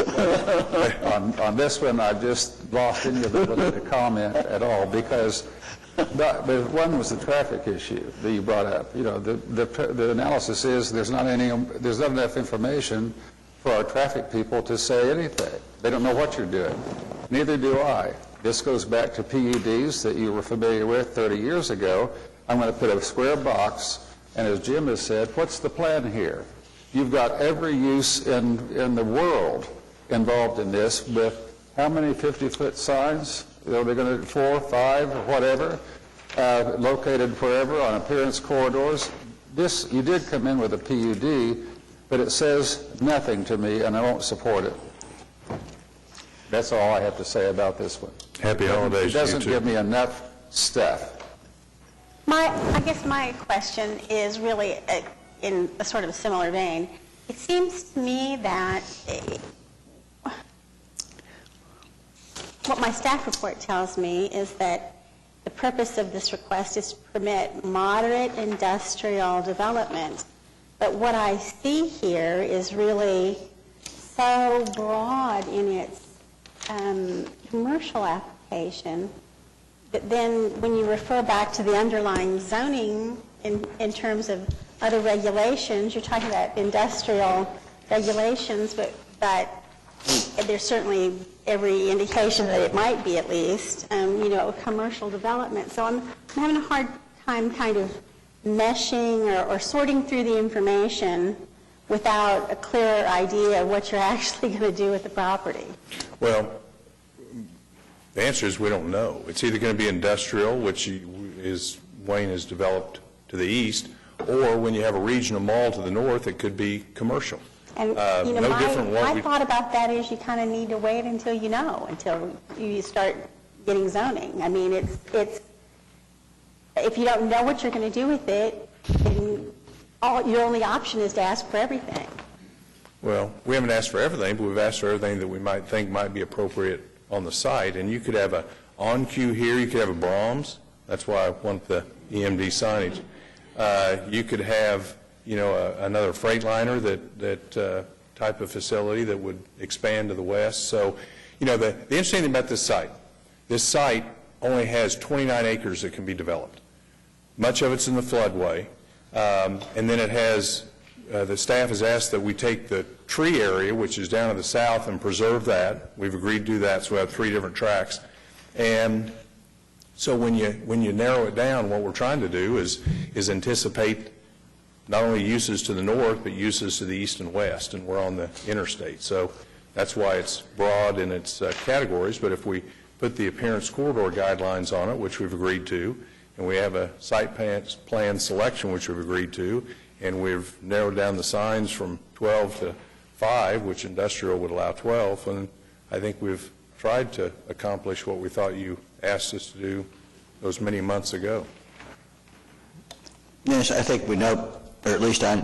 On this one, I've just lost any ability to comment at all, because but one was the traffic issue that you brought up. You know, the analysis is there's not enough information for our traffic people to say anything. They don't know what you're doing. Neither do I. This goes back to PUDs that you were familiar with 30 years ago. I'm going to put a square box, and as Jim has said, what's the plan here? You've got every use in the world involved in this, with how many 50-foot signs? They're going to 4, 5, or whatever, located wherever on appearance corridors. This, you did come in with a PUD, but it says nothing to me, and I won't support it. That's all I have to say about this one. Happy holidays It doesn't to you, too. give me enough stuff. I guess my question is really in a sort of a similar vein. It seems to me that what my staff report tells me is that the purpose of this request is to permit moderate industrial development. But what I see here is really so broad in its commercial application that then when you refer back to the underlying zoning in terms of other regulations, you're talking about industrial regulations, but there's certainly every indication that it might be at least, commercial development. So I'm having a hard time kind of meshing or sorting through the information without a clear idea of what you're actually going to do with the property. Well, the answer is we don't know. It's either going to be industrial, which is Wayne has developed to the east, or when you have a regional mall to the north, it could be commercial. And my thought about that is you kind of need to wait until until you start getting zoning. I mean, it's if you don't know what you're going to do with it, then your only option is to ask for everything. Well, we haven't asked for everything, but we've asked for everything that we might think might be appropriate on the site. And you could have a on-queue here. You could have a Brahms. That's why I want the EMD signage. You could have, another Freightliner, that type of facility that would expand to the west. So, the interesting thing about this site only has 29 acres that can be developed. Much of it's in the floodway. And then it has, the staff has asked that we take the tree area, which is down to the south, and preserve that. We've agreed to do that, so we have 3 different tracks. And so when you narrow it down, what we're trying to do is anticipate not only uses to the north, but uses to the east and west, and we're on the interstate. So that's why it's broad in its categories, but if we put the appearance corridor guidelines on it, which we've agreed to, and we have a site plan selection, which we've agreed to, and we've narrowed down the signs from 12 to 5, which industrial would allow 12, and I think we've tried to accomplish what we thought you asked us to do those many months ago. Yes, I think we know, or at least I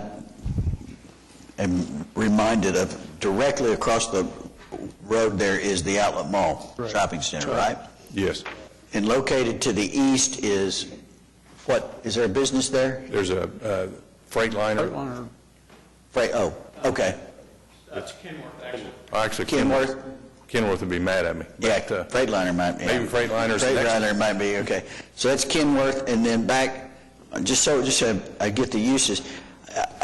am reminded of directly across the road there is the Outlet Mall shopping center, right? Yes. And located to the east is, what, is there a business there? There's a Freightliner. Oh, okay. That's Kenworth, actually. Actually, Kenworth would be mad at me. Yeah, Freightliner might be. Maybe Freightliner's the next Freightliner might be, okay. So that's Kenworth, and then back, just so I get the uses,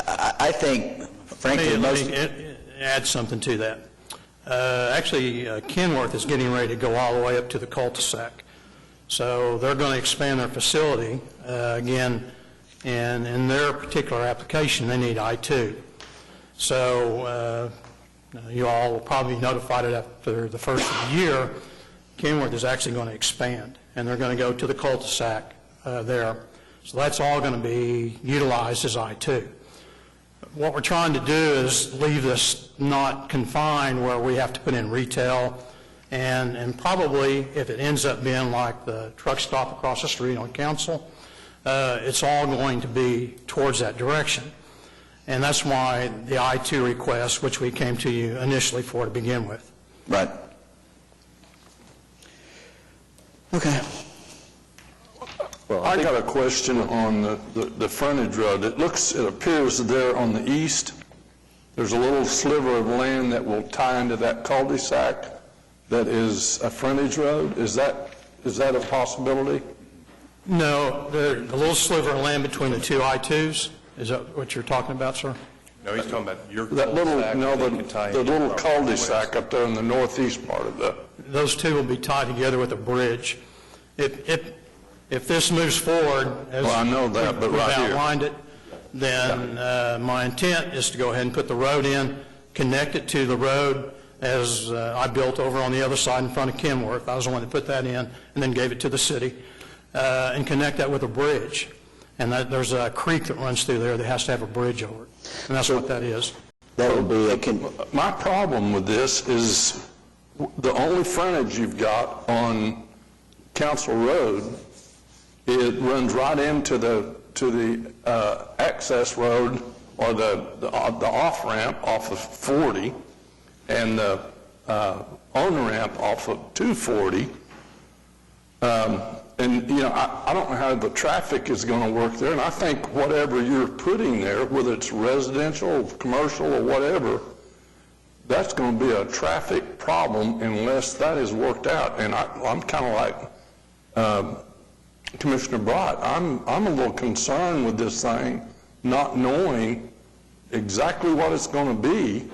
I think, frankly, Let me add something to that. Actually, Kenworth is getting ready to go all the way up to the cul-de-sac. So they're going to expand their facility again, and in their particular application, they need I-2. So you all will probably be notified after the first of the year. Kenworth is actually going to expand, and they're going to go to the cul-de-sac there. So that's all going to be utilized as I-2. What we're trying to do is leave this not confined where we have to put in retail, and probably if it ends up being like the truck stop across the street on Council, it's all going to be towards that direction. And that's why the I-2 request, which we came to you initially for to begin with. Right. Okay. I got a question on the frontage road. It appears there on the east, there's a little sliver of land that will tie into that cul-de-sac that is a frontage road. Is that a possibility? No, the little sliver of land between the two I-2s, is that what you're talking about, sir? No, he's talking about your That little, cul-de-sac no, that you can tie the into little property cul-de-sac up there in the northeast part of the... Those two will be tied together with a bridge. If this moves forward, as Well, I know that, but we've right here. outlined it, then my intent is to go ahead and put the road in, connect it to the road as I built over on the other side in front of Kenworth. I was the one that put that in and then gave it to the city, and connect that with a bridge. And there's a creek that runs through there that has to have a bridge over it, and that's what that is. That would be My problem with this is the only frontage you've got on Council Road, it runs right into the access road or the off-ramp off of 40 and the on-ramp off of 240. And, you know, I don't know how the traffic is going to work there, and I think whatever you're putting there, whether it's residential, commercial, or whatever, that's going to be a traffic problem unless that is worked out. And I'm kind of like Commissioner Brott. I'm a little concerned with this thing, not knowing exactly what it's going to be,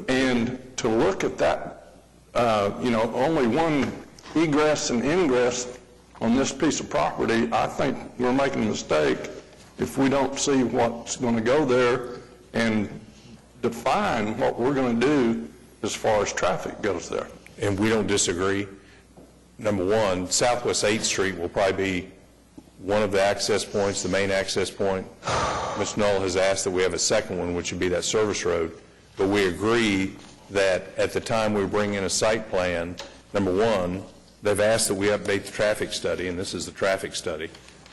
and to look at that, you know, only one egress and ingress on this piece of property. I think we're making a mistake if we don't see what's going to go there and define what we're going to do as far as traffic goes there. And we don't disagree. Number one, Southwest 8th Street will probably be one of the access points, the main access point. Ms. Knoll has asked that we have a second one, which would be that service road. But we agree that at the time we bring in a site plan, number one, they've asked that we update the traffic study, and this is the traffic study.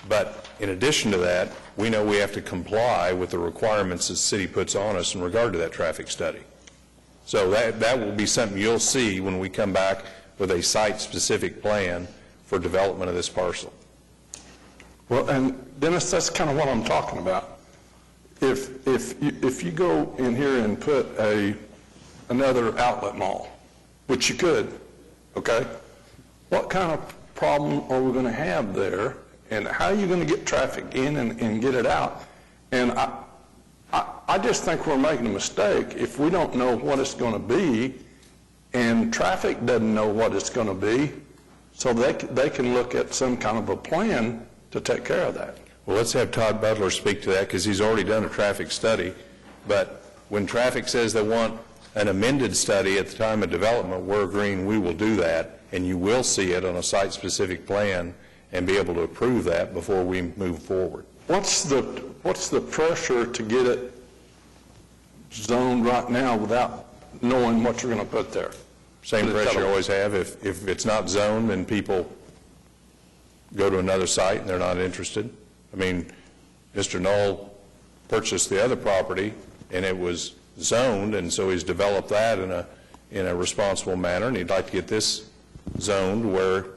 But in addition to that, we know we have to comply with the requirements the city puts on us in regard to that traffic study. So that will be something you'll see when we come back with a site-specific plan for development of this parcel. Well, and Dennis, that's kind of what I'm talking about. If you go in here and put another outlet mall, which you could, okay, what kind of problem are we going to have there, and how are you going to get traffic in and get it out? And I just think we're making a mistake if we don't know what it's going to be, and traffic doesn't know what it's going to be, so they can look at some kind of a plan to take care of that. Well, let's have Todd Butler speak to that, because he's already done a traffic study. But when traffic says they want an amended study at the time of development, we're agreeing we will do that, and you will see it on a site-specific plan and be able to approve that before we move forward. What's the pressure to get it zoned right now without knowing what you're going to put there? Same pressure you always have. If it's not zoned, then people go to another site and they're not interested. I mean, Mr. Knoll purchased the other property and it was zoned, and so he's developed that in a responsible manner, and he'd like to get this zoned where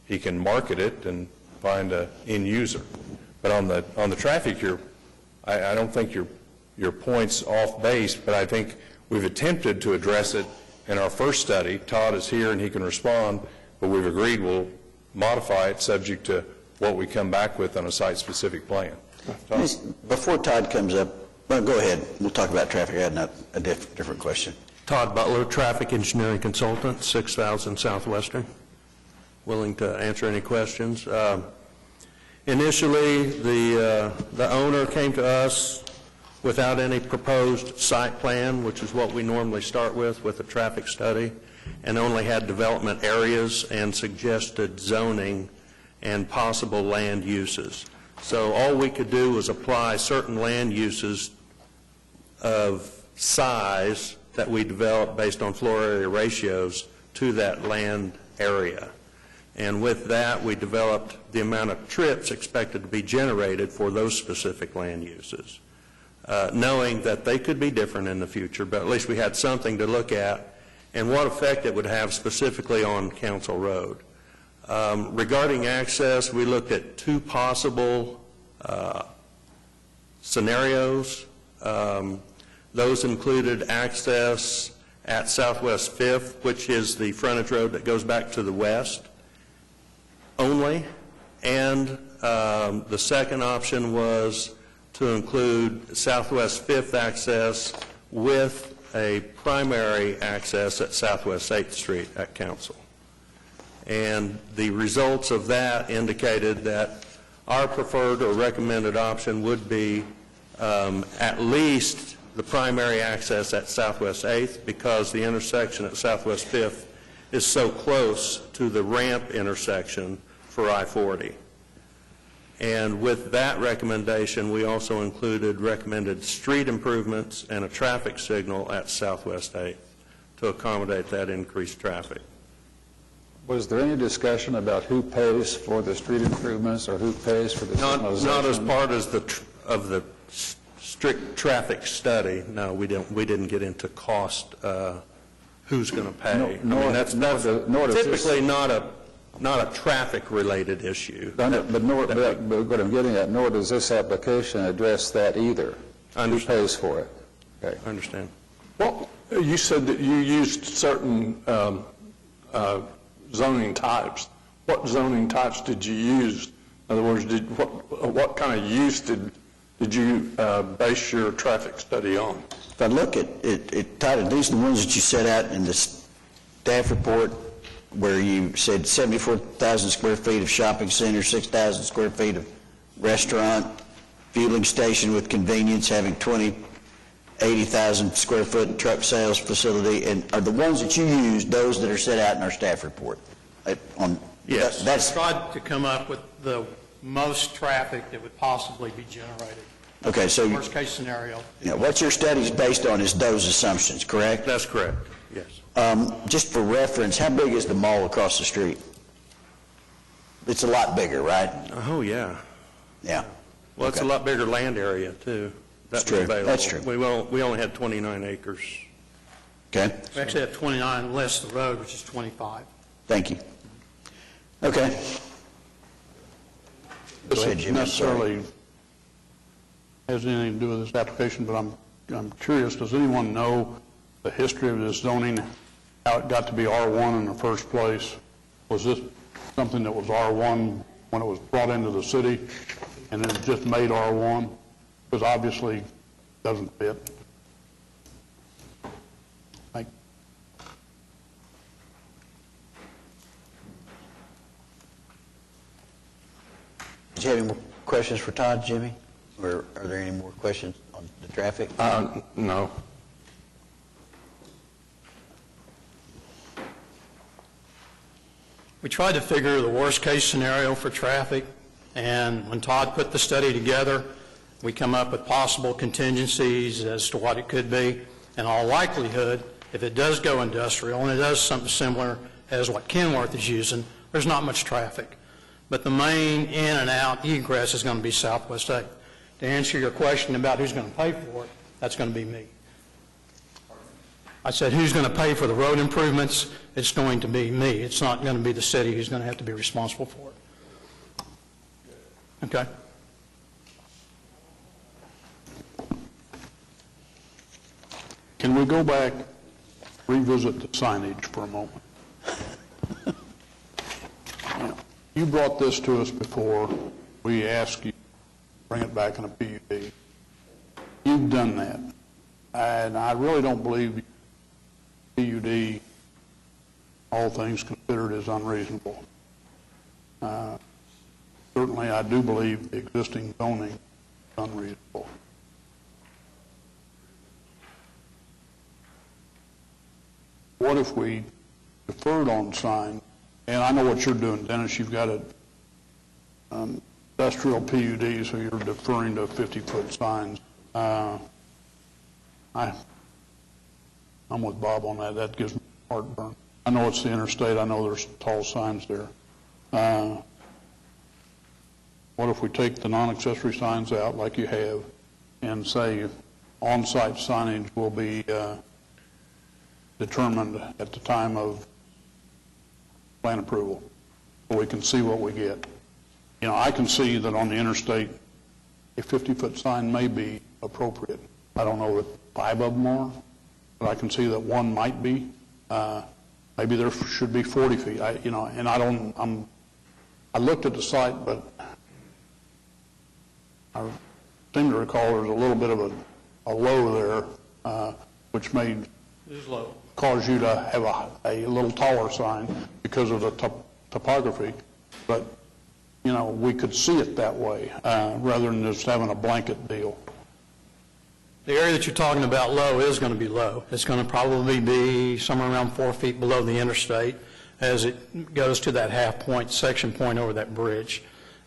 he can market it and find an end user. But on the traffic, I don't think your point's off base, but I think we've attempted to address it in our first study. Todd is here and he can respond, but we've agreed we'll modify it subject to what we come back with on a site-specific plan. Before Todd comes up, well, go ahead. We'll talk about traffic. I had a different question. Todd Butler, Traffic Engineering Consultant, 6000 Southwestern. Willing to answer any questions. Initially, the owner came to us without any proposed site plan, which is what we normally start with a traffic study, and only had development areas and suggested zoning and possible land uses. So all we could do was apply certain land uses of size that we developed based on floor area ratios to that land area. And with that, we developed the amount of trips expected to be generated for those specific land uses, knowing that they could be different in the future, but at least we had something to look at and what effect it would have specifically on Council Road. Regarding access, we looked at two possible scenarios. Those included access at Southwest 5th, which is the frontage road that goes back to the west only, and the second option was to include Southwest 5th access with a primary access at Southwest 8th Street at Council. And the results of that indicated that our preferred or recommended option would be at least the primary access at Southwest 8th, because the intersection at Southwest 5th is so close to the ramp intersection for I-40. And with that recommendation, we also included recommended street improvements and a traffic signal at Southwest 8th to accommodate that increased traffic. Was there any discussion about who pays for the street improvements or who pays for the signalization? Not as part of the strict traffic study. No, we didn't get into cost, who's going to pay. That's typically not a traffic-related issue. But what I'm getting at, nor does this application address that either. Who pays for it? Okay. I understand. Well, you said that you used certain zoning types. What zoning types did you use? In other words, what kind of use did you base your traffic study on? If I look at it, Todd, these are the ones that you set out in the staff report where you said 74,000 square feet of shopping center, 6,000 square feet of restaurant, fueling station with convenience, having 80,000 square foot truck sales facility, and are the ones that you used those that are set out in our staff report? Yes. That's tried to come up with the most traffic that would possibly be generated. Okay, so worst case scenario. What your study is based on is those assumptions, correct? That's correct. Yes. Just for reference, how big is the mall across the street? It's a lot bigger, right? Oh, yeah. Yeah. Well, it's a lot bigger land area, too. That's true. That's true. We only had 29 acres. Okay. We actually have 29 less the road, which is 25. Thank you. Okay. This doesn't necessarily has anything to do with this application, but I'm curious, does anyone know the history of this zoning, how it got to be R1 in the first place? Was this something that was R1 when it was brought into the city, and then just made R1? Because obviously it doesn't fit. Did you have any more questions for Todd, Jimmy? Or are there any more questions on the traffic? No. We tried to figure the worst case scenario for traffic, and when Todd put the study together, we come up with possible contingencies as to what it could be. In all likelihood, if it does go industrial, and it does something similar as what Kenworth is using, there's not much traffic. But the main in and out egress is going to be Southwest 8. To answer your question about who's going to pay for it, that's going to be me. I said, who's going to pay for the road improvements? It's going to be me. It's not going to be the city who's going to have to be responsible for it. Okay? Can we go back, revisit the signage for a moment? You brought this to us before. We asked you to bring it back in a PUD. You've done that. And I really don't believe PUD, all things considered, is unreasonable. Certainly, I do believe the existing zoning is unreasonable. What if we deferred on sign? And I know what you're doing, Dennis. You've got an industrial PUD, so you're deferring to 50-foot signs. I'm with Bob on that. That gives me heartburn. I know it's the interstate. I know there's tall signs there. What if we take the non-accessory signs out, like you have, and say on-site signage will be determined at the time of plan approval? so we can see what we get. You know, I can see that on the interstate, a 50-foot sign may be appropriate. I don't know that 5 of them are, but I can see that one might be. Maybe there should be 40 feet. I looked at the site, but I seem to recall there's a little bit of a low there, which may cause you to have a little taller sign because of the topography. But, you know, we could see it that way rather than just having a blanket deal. The area that you're talking about low is going to be low. It's going to probably be somewhere around 4 feet below the interstate as it goes to that half point, section point over that bridge.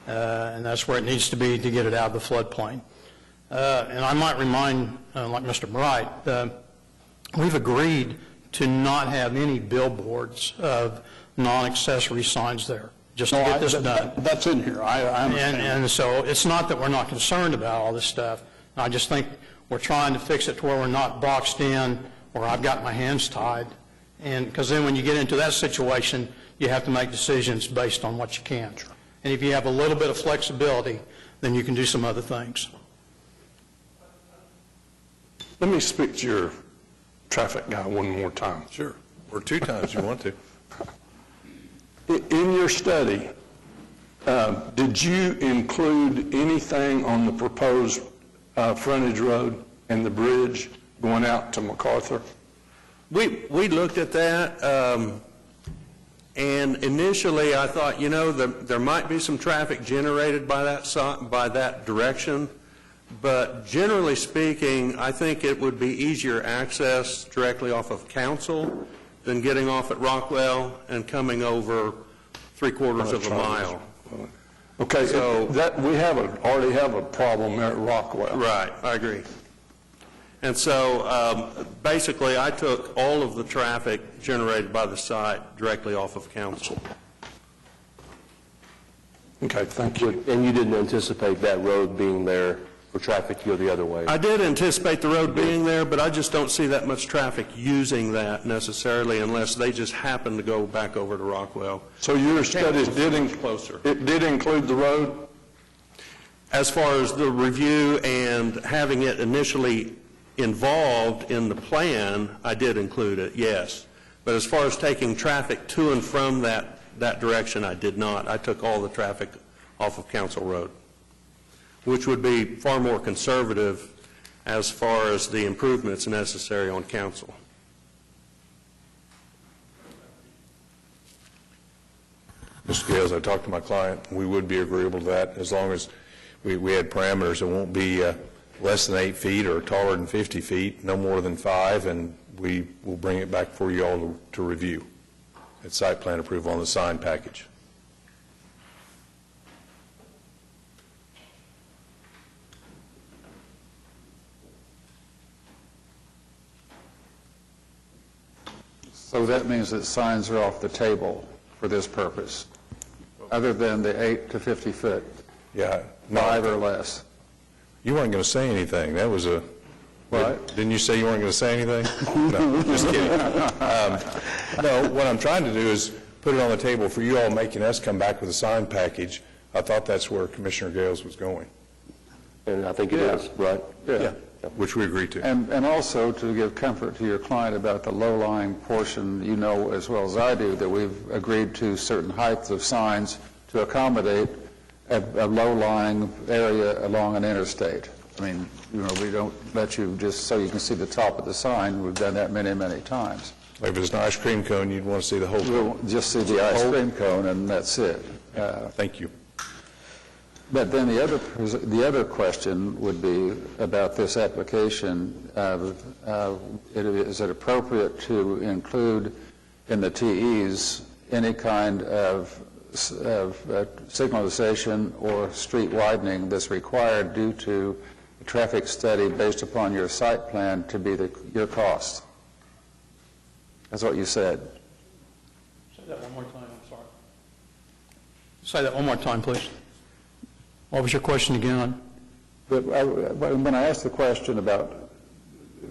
And that's where it needs to be to get it out of the floodplain. And I might remind, like Mr. Bright, we've agreed to not have any billboards of non-accessory signs there, just to get this done. That's in here. I understand. And so it's not that we're not concerned about all this stuff. I just think we're trying to fix it to where we're not boxed in or I've got my hands tied. And because then when you get into that situation, you have to make decisions based on what you can. And if you have a little bit of flexibility, then you can do some other things. Let me speak to your traffic guy one more time. Sure. Or 2 times you want to. In your study, did you include anything on the proposed frontage road and the bridge going out to MacArthur? We looked at that, and initially I thought, you know, there might be some traffic generated by that direction, but generally speaking, I think it would be easier access directly off of Council than getting off at Rockwell and coming over 3/4 of a mile. Okay, so we already have a problem there at Rockwell. Right, I agree. And so basically I took all of the traffic generated by the site directly off of Council. Okay, thank you. And you didn't anticipate that road being there for traffic to go the other way? I did anticipate the road being there, but I just don't see that much traffic using that necessarily unless they just happen to go back over to Rockwell. So your studies did include the road? As far as the review and having it initially involved in the plan, I did include it, yes. But as far as taking traffic to and from that direction, I did not. I took all the traffic off of Council Road, which would be far more conservative as far as the improvements necessary on Council. Mr. Gales, I talked to my client. We would be agreeable to that as long as we had parameters. It won't be less than 8 feet or taller than 50 feet, no more than 5, and we will bring it back for you all to review at site plan approval on the sign package. So that means that signs are off the table for this purpose, other than the 8 to 50 foot, Yeah. 5 or less. You weren't going to say anything. That was a... What? Didn't you say you weren't going to say anything? No, just kidding. No, what I'm trying to do is put it on the table for you all, making us come back with a sign package. I thought that's where Commissioner Gales was going. And I think it is, right? Yeah. Which we agreed to. And also to give comfort to your client about the low-lying portion, you know as well as I do that we've agreed to certain heights of signs to accommodate a low-lying area along an interstate. I mean, you know, we don't let you just so you can see the top of the sign. We've done that many, many times. If it's an ice cream cone, you'd want to see the whole cone. We'll just see the ice cream cone, and that's it. Thank you. But then the other question would be about this application. Is it appropriate to include in the TEs any kind of signalization or street widening that's required due to a traffic study based upon your site plan to be your cost? That's what you said. Say that one more time, I'm sorry. Say that one more time, please. What was your question again? When I asked the question about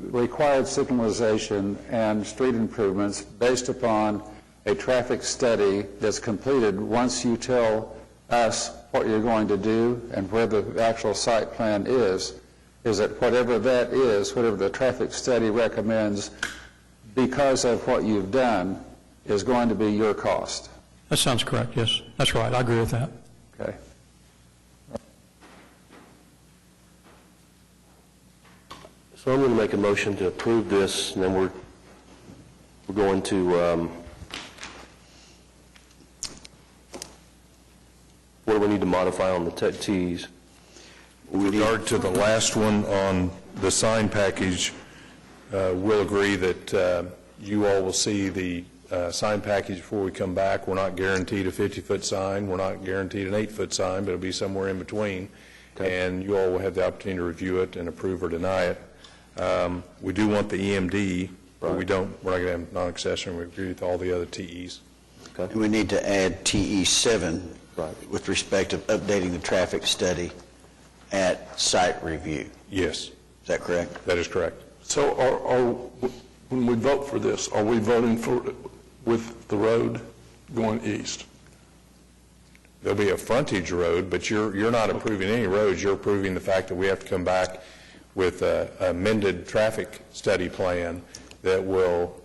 required signalization and street improvements based upon a traffic study that's completed once you tell us what you're going to do and where the actual site plan is that whatever that is, whatever the traffic study recommends, because of what you've done, is going to be your cost. That sounds correct, yes. That's right, I agree with that. Okay. So I'm going to make a motion to approve this, and then we're going to, what do we need to modify on the T's? With regard to the last one on the sign package, we'll agree that you all will see the sign package before we come back. We're not guaranteed a 50-foot sign. We're not guaranteed an 8-foot sign, but it'll be somewhere in between. Okay. And you all will have the opportunity to review it and approve or deny it. We do want the EMD, but we're not going to have non-accessory. We agree with all the other TEs. Okay. And we need to add TE 7 with respect to updating the traffic study at site review. Yes. Is that correct? That is correct. So when we vote for this, are we voting with the road going east? There'll be a frontage road, but you're not approving any roads. You're approving the fact that we have to come back with an amended traffic study plan that will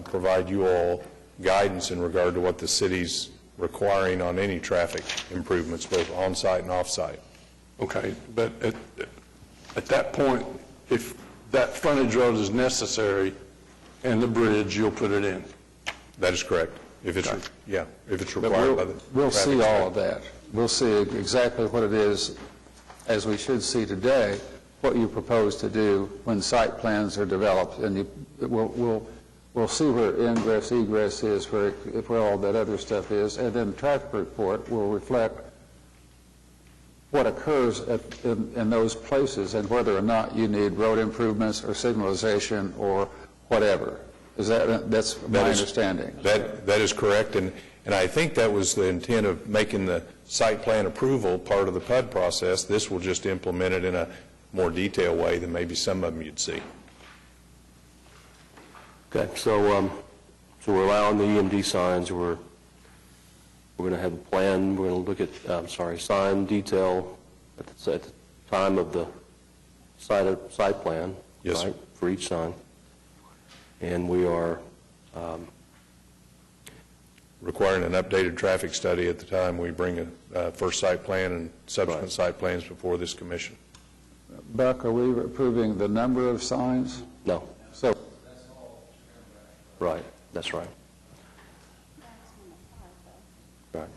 provide you all guidance in regard to what the city's requiring on any traffic improvements, both on-site and off-site. Okay, but at that point, if that frontage road is necessary and the bridge, you'll put it in? That is correct. If it's, if it's But required by the we'll see traffic all of that. We'll see exactly what it is, as we should see today, what you propose to do when site plans are developed, and we'll see where ingress, egress is, where all that other stuff is, and then the traffic report will reflect what occurs in those places and whether or not you need road improvements or signalization or whatever. That's my understanding. That is correct, and I think that was the intent of making the site plan approval part of the PUD process. This will just implement it in a more detailed way than maybe some of them you'd see. Okay, so we're allowing the EMD signs. We're going to have a plan. We're going to look at, sign detail at the time of the site plan. Yes, right, for each sign. And we are requiring an updated traffic study at the time we bring a first site plan and subsequent site plans before this commission. Buck, are we approving the number of signs? No. So. Right, that's right. Right.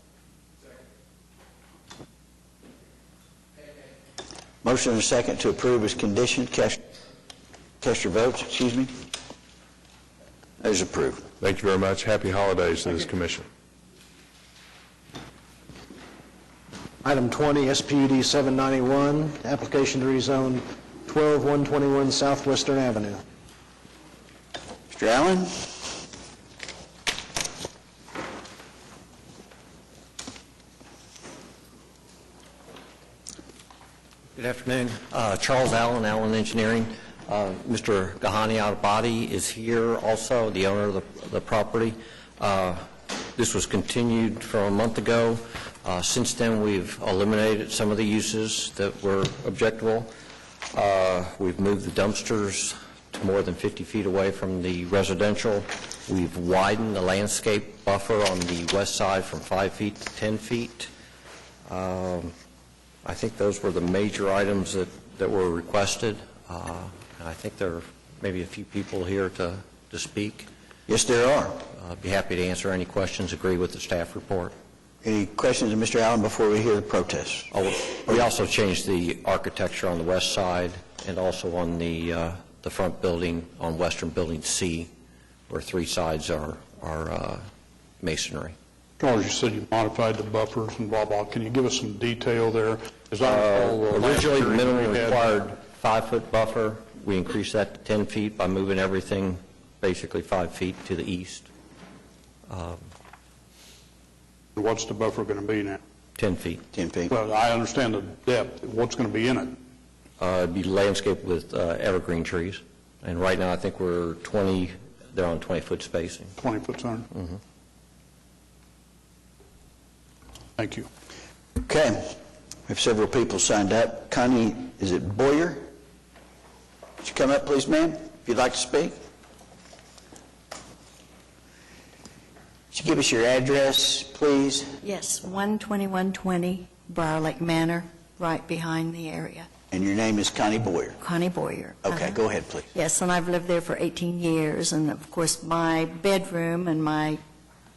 Motion and a second to approve as conditioned. Cast your votes, excuse me. That is approved. Thank you very much. Happy holidays to this commission. Item 20, SPUD 791, application to rezone 12121 Southwestern Avenue. Mr. Allen? Good afternoon. Charles Allen, Allen Engineering. Mr. Gahani Out-of-Body is here also, the owner of the property. This was continued from a month ago. Since then, we've eliminated some of the uses that were objectable. We've moved the dumpsters to more than 50 feet away from the residential. We've widened the landscape buffer on the west side from 5 feet to 10 feet. I think those were the major items that were requested. And I think there are maybe a few people here to speak. Yes, there are. I'd be happy to answer any questions, agree with the staff report. Any questions of Mr. Allen before we hear the protests? We also changed the architecture on the west side and also on the front building on Western Building C, where 3 sides are masonry. Charles, you said you modified the buffers and blah, blah. Can you give us some detail there? Originally, the minimum required 5-foot buffer. We increased that to 10 feet by moving everything basically 5 feet to the east. What's the buffer going to be now? 10 feet. 10 feet. Well, I understand the depth. What's going to be in it? It'd be landscaped with evergreen trees. And right now, I think they're on 20-foot spacing. 20-foot center? Mm-hmm. Thank you. Okay. We have several people signed up. Connie, is it Boyer? Would you come up, please, ma'am, if you'd like to speak? Would you give us your address, please? Yes, 12120 Briar Lake Manor, right behind the area. And your name is Connie Boyer? Connie Boyer. Okay, go ahead, please. Yes, and I've lived there for 18 years, and of course, my bedroom and my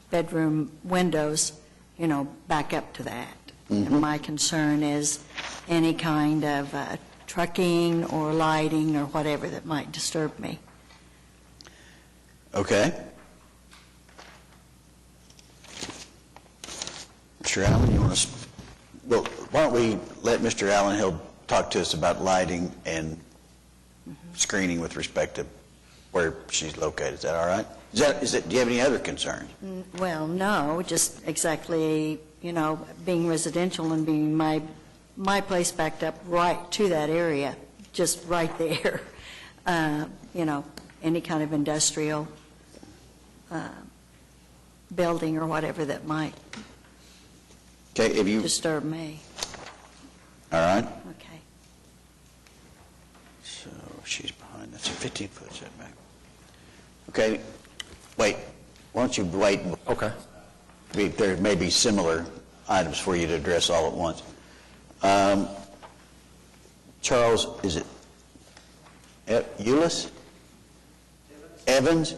bedroom windows, back up to that. And my concern is any kind of trucking or lighting or whatever that might disturb me. Okay. Mr. Allen, you want to... Well, why don't we let Mr. Allen, he'll talk to us about lighting and screening with respect to where she's located. Is that all right? Do you have any other concerns? Well, no, just exactly, being residential and being my place backed up right to that area, just right there. Any kind of industrial building or whatever that might disturb me. All right. Okay. So she's behind. That's a 15-foot setback. Okay. Wait. Why don't you wait? Okay. There may be similar items for you to address all at once. Charles, is it Eulis? Evans?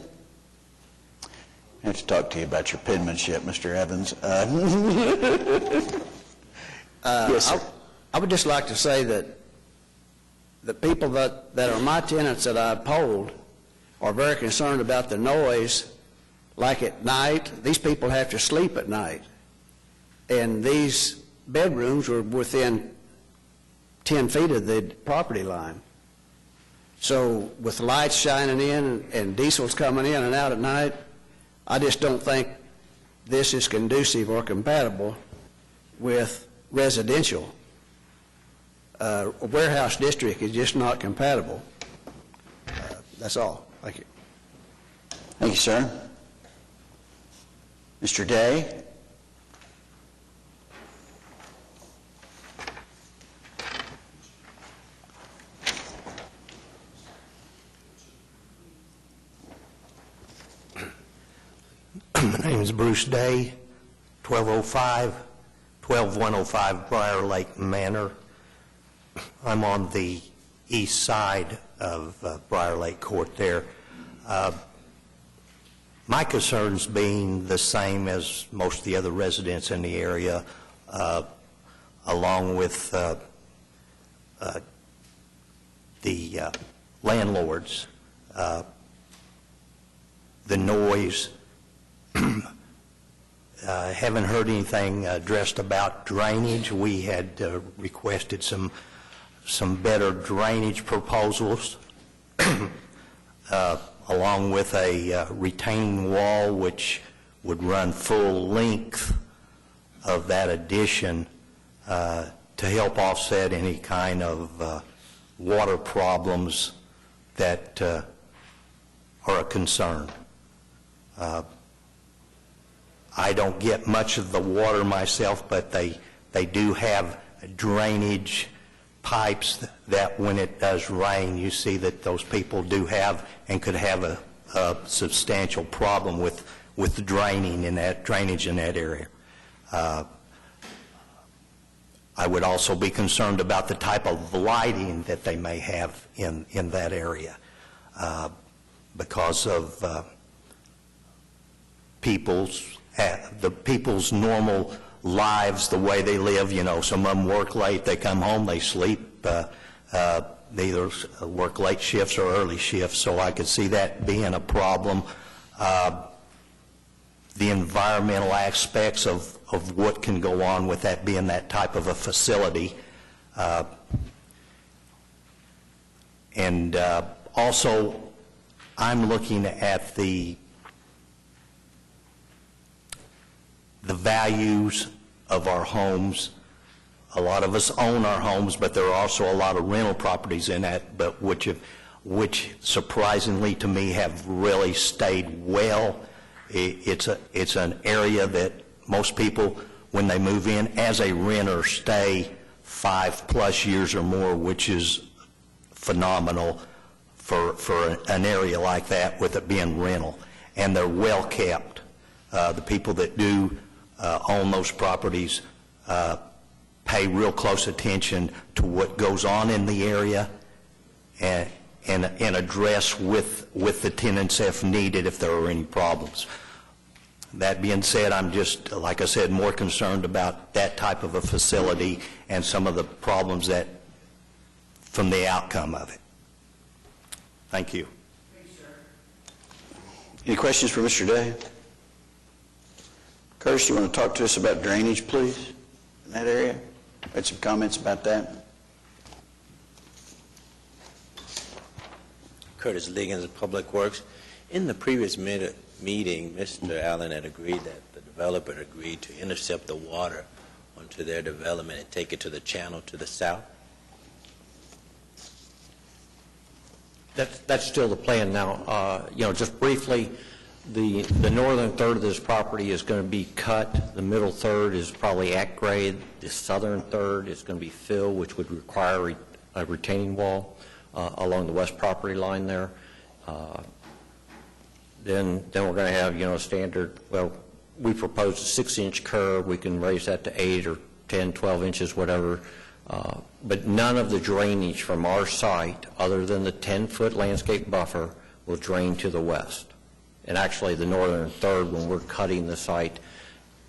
I have to talk to you about your penmanship, Mr. Evans. Yes, sir. I would just like to say that the people that are my tenants that I've polled are very concerned about the noise, like at night. These people have to sleep at night. And these bedrooms are within 10 feet of the property line. So with lights shining in and diesels coming in and out at night, I just don't think this is conducive or compatible with residential. A warehouse district is just not compatible. That's all. Thank you. Thank you, sir. Mr. Day? My name is Bruce Day, 12105 Briar Lake Manor. I'm on the east side of Briar Lake Court there. My concerns being the same as most of the other residents in the area, along with the landlords, the noise. Haven't heard anything addressed about drainage. We had requested some better drainage proposals, along with a retaining wall which would run full length of that addition to help offset any kind of water problems that are a concern. I don't get much of the water myself, but they do have drainage pipes that when it does rain, you see that those people do have and could have a substantial problem with the drainage in that area. I would also be concerned about the type of lighting that they may have in that area because of the people's normal lives, the way they live. Some of them work late, they come home, they sleep. They either work late shifts or early shifts, so I could see that being a problem. The environmental aspects of what can go on with that being that type of a facility. And also, I'm looking at the values of our homes. A lot of us own our homes, but there are also a lot of rental properties in that, but which surprisingly to me have really stayed well. It's an area that most people when they move in, as a renter, stay 5+ years or more, which is phenomenal for an area like that with it being rental. And they're well kept. The people that do own those properties pay real close attention to what goes on in the area and address with the tenants if needed, if there are any problems. That being said, I'm just, like I said, more concerned about that type of a facility and some of the problems that, from the outcome of it. Thank you. Any questions for Mr. Day? Curtis, you want to talk to us about drainage, please, in that area? Had some comments about that? Curtis Liggins of Public Works. In the previous meeting, Mr. Allen had agreed that the developer had agreed to intercept the water onto their development and take it to the channel to the south. That's still the plan now. Just briefly, the northern third of this property is going to be cut. The middle third is probably at grade. The southern third is going to be filled, which would require a retaining wall along the west property line there. Then we're going to have, a standard, well, we proposed a 6-inch curb. We can raise that to 8 or 10, 12 inches, whatever. But none of the drainage from our site, other than the 10-foot landscape buffer, will drain to the west. And actually, the northern third, when we're cutting the site,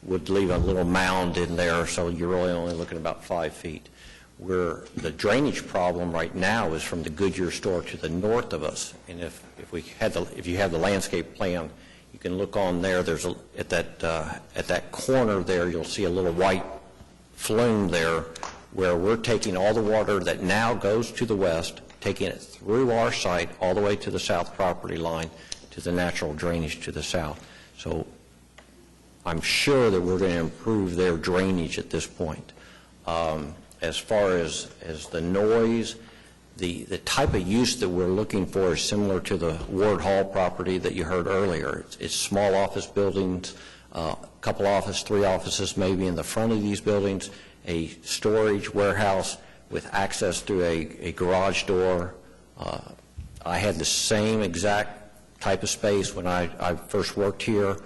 would leave a little mound in there, so you're really only looking about 5 feet. Where the drainage problem right now is from the Goodyear store to the north of us. And if you have the landscape plan, you can look on there. There's at that corner there, you'll see a little white flume there, where we're taking all the water that now goes to the west, taking it through our site all the way to the south property line to the natural drainage to the south. So I'm sure that we're going to improve their drainage at this point. As far as the noise, the type of use that we're looking for is similar to the Ward Hall property that you heard earlier. It's small office buildings, a couple offices, 3 offices maybe in the front of these buildings, a storage warehouse with access through a garage door. I had the same exact type of space when I first worked here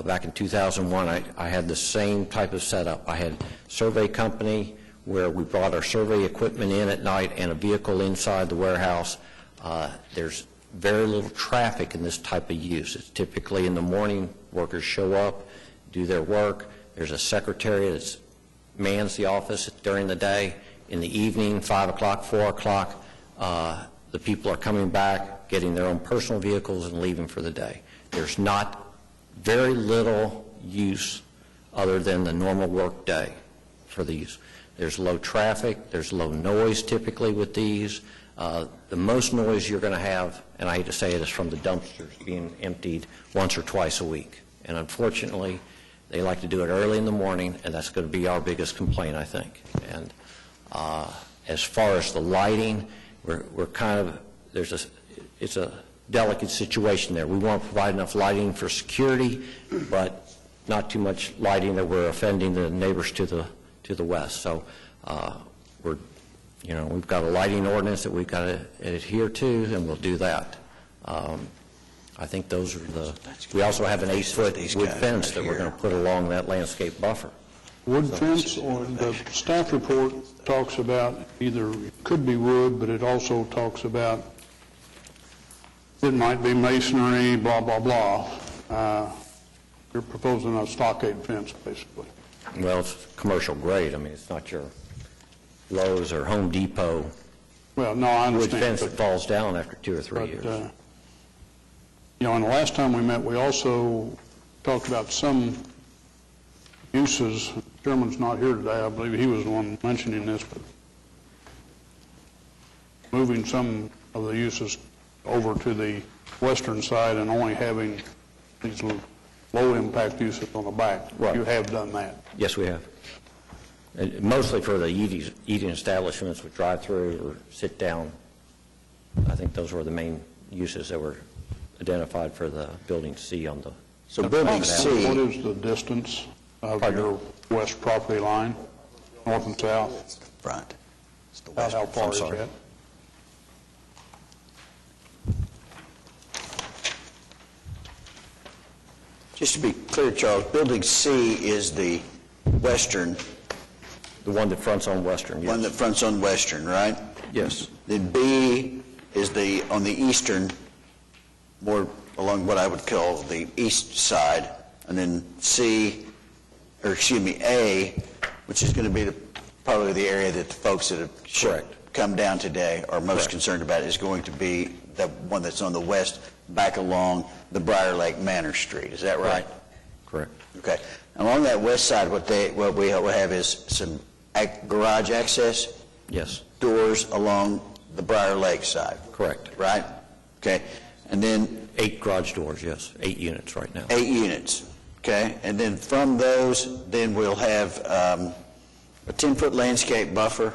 back in 2001. I had the same type of setup. I had a survey company where we brought our survey equipment in at night and a vehicle inside the warehouse. There's very little traffic in this type of use. It's typically in the morning, workers show up, do their work. There's a secretary that mans the office during the day. In the evening, 5 o'clock, 4 o'clock, the people are coming back, getting their own personal vehicles and leaving for the day. There's very little use other than the normal work day for these. There's low traffic, there's low noise typically with these. The most noise you're going to have, and I hate to say it, is from the dumpsters being emptied once or twice a week. And unfortunately, they like to do it early in the morning, and that's going to be our biggest complaint, I think. And as far as the lighting, we're kind of, it's a delicate situation there. We want to provide enough lighting for security, but not too much lighting that we're offending the neighbors to the west. So we've got a lighting ordinance that we've got to adhere to, and we'll do that. I think those are we also have an 8-foot wood fence that we're going to put along that landscape buffer. Wood fence, or the staff report talks about either, it could be wood, but it also talks about it might be masonry, blah, blah, blah. You're proposing a stockade fence, basically. Well, it's commercial grade. I mean, it's not your Lowe's or Home Depot I understand, wood fence that falls down after 2 or 3 years. And the last time we met, we also talked about some uses. The chairman's not here today. I believe he was the one mentioning this, but moving some of the uses over to the western side and only having these low-impact uses on the back. Right. You have done that. Yes, we have. And mostly for the eating establishments with drive-through or sit-down. I think those were the main uses that were identified for the building C on the... So building C... What is the distance of your west property line, north and south? Front. It's the About how far is sorry. that? Just to be clear, Charles, Building C is the western, The one that fronts on Western, yes. one that fronts on Western, right? Yes. Then B is on the eastern, more along what I would call the east side, and then A, which is going to be probably the area that the folks that have come down today are most concerned about, is going to be the one that's on the west, back along the Briar Lake Manor Street. Is that right? Correct. Okay. Along that west side, what we have is some garage access? Yes. Doors along the Briar Lake side? Correct. Right? Okay. And then 8 garage doors, yes, 8 units right now. 8 units, okay? And then from those, then we'll have a 10-foot landscape buffer.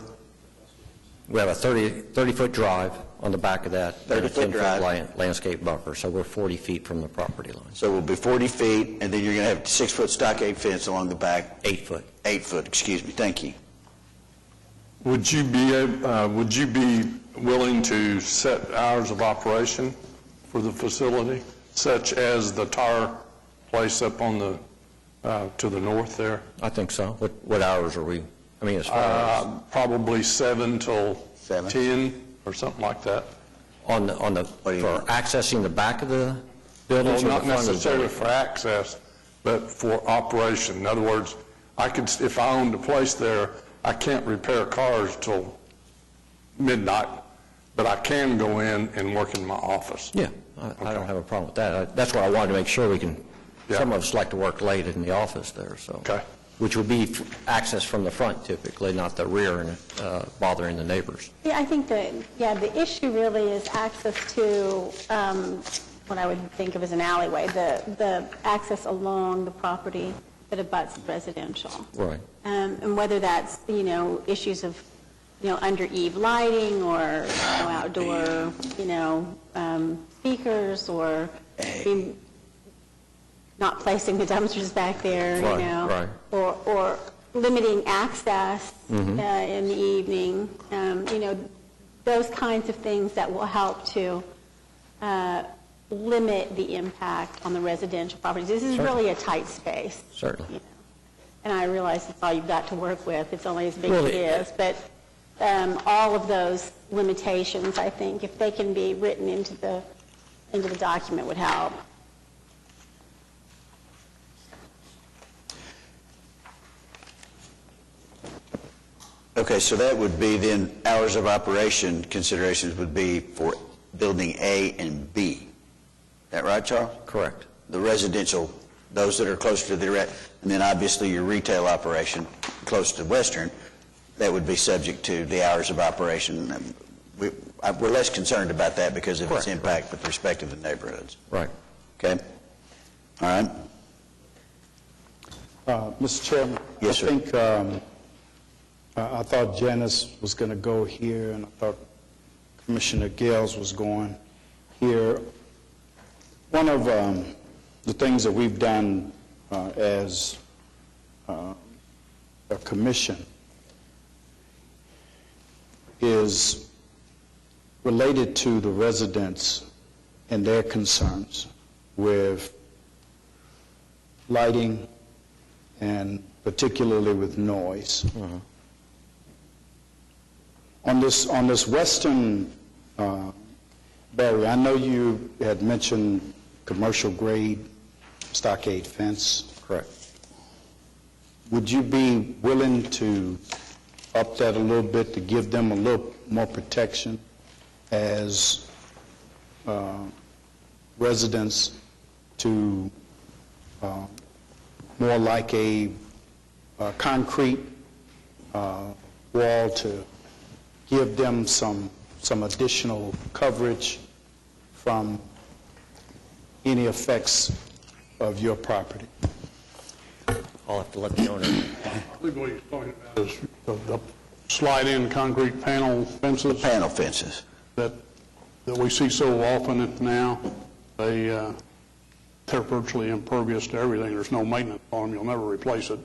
We have a 30-foot drive on the back of that. 30-foot drive. And a 10-foot landscape buffer, so we're 40 feet from the property line. So we'll be 40 feet, and then you're going to have a 6-foot stockade fence along the back. 8 foot. 8 foot, excuse me, thank you. Would you be willing to set hours of operation for the facility, such as the tire place up on the, to the north there? I think so. What hours are we, I mean, as far as? Probably 7 till 10 or something like that. For accessing the back of the building? Well, not necessarily for access, but for operation. In other words, if I owned a place there, I can't repair cars till midnight, but I can go in and work in my office. Yeah, I don't have a problem with that. That's why I wanted to make sure we can, some of us like to work late in the office there, so. Okay. Which would be access from the front typically, not the rear and bothering the neighbors. Yeah, I think that, the issue really is access to what I would think of as an alleyway, the access along the property that abuts residential. Right. And whether that's, issues of, under eave lighting or outdoor, speakers or not placing the dumpsters back there, Right. or limiting access in the evening, those kinds of things that will help to limit the impact on the residential properties. This is really a tight space. Certainly. And I realize it's all you've got to work with. It's only as big as it is. But all of those limitations, I think, if they can be written into the document, would help. Okay, so that would be then, hours of operation considerations would be for building A and B. Is that right, Charles? Correct. The residential, those that are closer to the, and then obviously your retail operation close to Western, that would be subject to the hours of operation. We're less concerned about that because of its impact with respect to the neighborhoods. Right. Okay? All right? Mr. Chairman? Yes, sir. I think, I thought Janice was going to go here, and I thought Commissioner Gales was going here. One of the things that we've done as a commission is related to the residents and their concerns with lighting and particularly with noise. On this western barrier, I know you had mentioned commercial grade stockade fence. Correct. Would you be willing to up that a little bit to give them a little more protection as residents to more like a concrete wall to give them some additional coverage from any effects of your property? I'll have to let the owner. I believe what he's talking about is the slide-in concrete panel fences. Panel fences. That we see so often now. They they're virtually impervious to everything. There's no maintenance on them. You'll never replace it.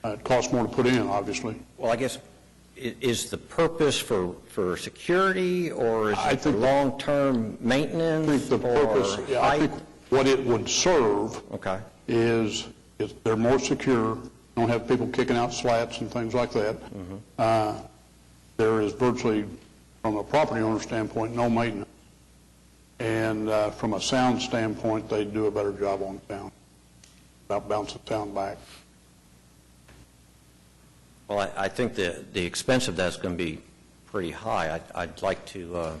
It costs more to put in, obviously. Well, I guess, is the purpose for security, or is it for long-term maintenance? I think the purpose, I think what it would serve is they're more secure, don't have people kicking out slats and things like that. There is virtually, from a property owner standpoint, no maintenance. And from a sound standpoint, they do a better job on sound, about bouncing sound back. Well, I think the expense of that's going to be pretty high. I'd like to,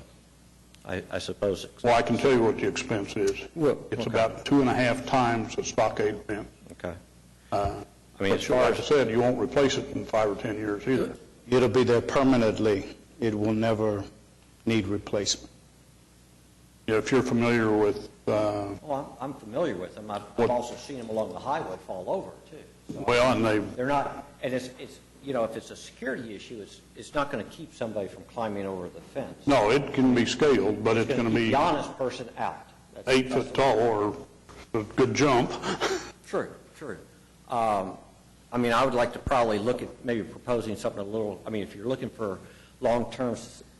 I suppose. Well, I can tell you what the expense is. It's about 2.5 times the stockade fence. Okay. I mean, but like I said, you won't replace it in 5 or 10 years either. It'll be there permanently. It will never need replacement. Yeah, if you're familiar with... Well, I'm familiar with them. I've also seen them along the highway fall over, too. So well, and they're not, and it's you know, if it's a security issue, it's not going to keep somebody from climbing over the fence. No, it can be scaled, but it's going to be... the honest person out. 8 foot tall, or a good jump. True. I mean, I would like to probably look at maybe proposing something a little, I mean, if you're looking for long-term,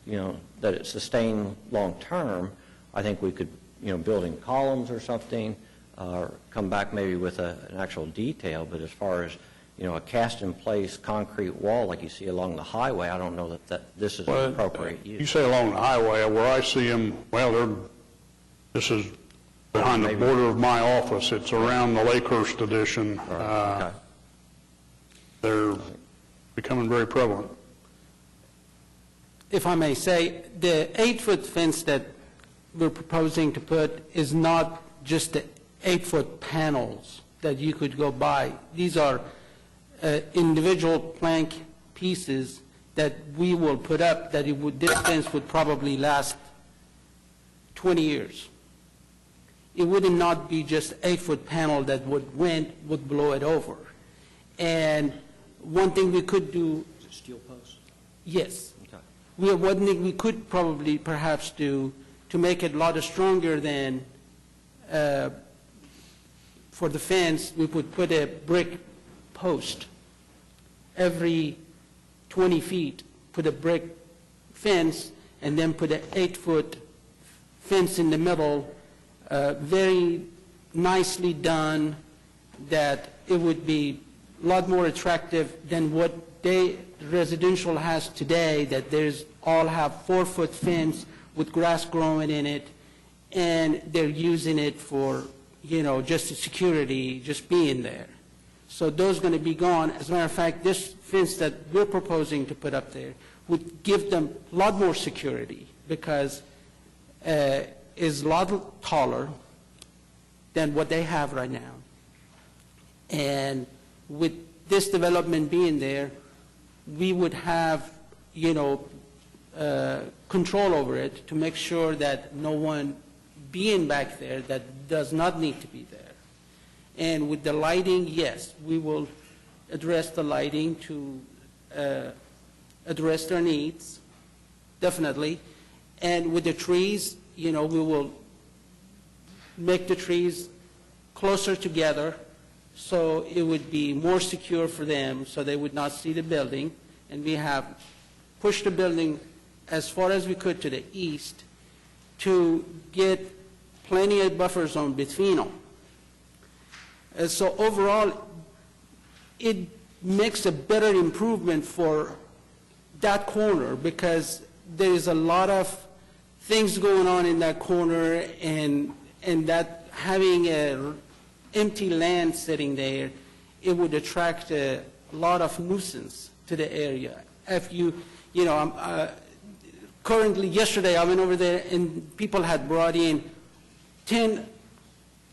you know, that it's sustained long-term, I think we could, you know, build in columns or something, or come back maybe with an actual detail. But as far as, you know, a cast-in-place concrete wall like you see along the highway, I don't know that this is an appropriate use. You say along the highway, where I see them, well, this is behind the border of my office. It's around the Lakehurst addition. They're becoming very prevalent. If I may say, the 8-foot fence that we're proposing to put is not just the 8-foot panels that you could go buy. These are individual plank pieces that we will put up that this fence would probably last 20 years. It would not be just 8-foot panel that would blow it over. And one thing we could do... Is it steel posts? Yes. Okay. One thing we could probably perhaps do to make it a lot stronger than for the fence, we would put a brick post every 20 feet, put a brick fence, and then put an 8-foot fence in the middle, very nicely done, that it would be a lot more attractive than what residential has today, that all have 4-foot fence with grass growing in it, and they're using it for, you know, just security, just being there. So those are going to be gone. As a matter of fact, this fence that we're proposing to put up there would give them a lot more security, because is a lot taller than what they have right now. And with this development being there, we would have, you know, control over it to make sure that no one being back there that does not need to be there. And with the lighting, yes, we will address the lighting to address their needs, definitely. And with the trees, you know, we will make the trees closer together so it would be more secure for them, so they would not see the building. And we have pushed the building as far as we could to the east to get plenty of buffer zone between them. So overall, it makes a better improvement for that corner, because there is a lot of things going on in that corner, and that having a empty land sitting there, it would attract a lot of nuisance to the area. If you know, currently, yesterday I went over there and people had brought in 10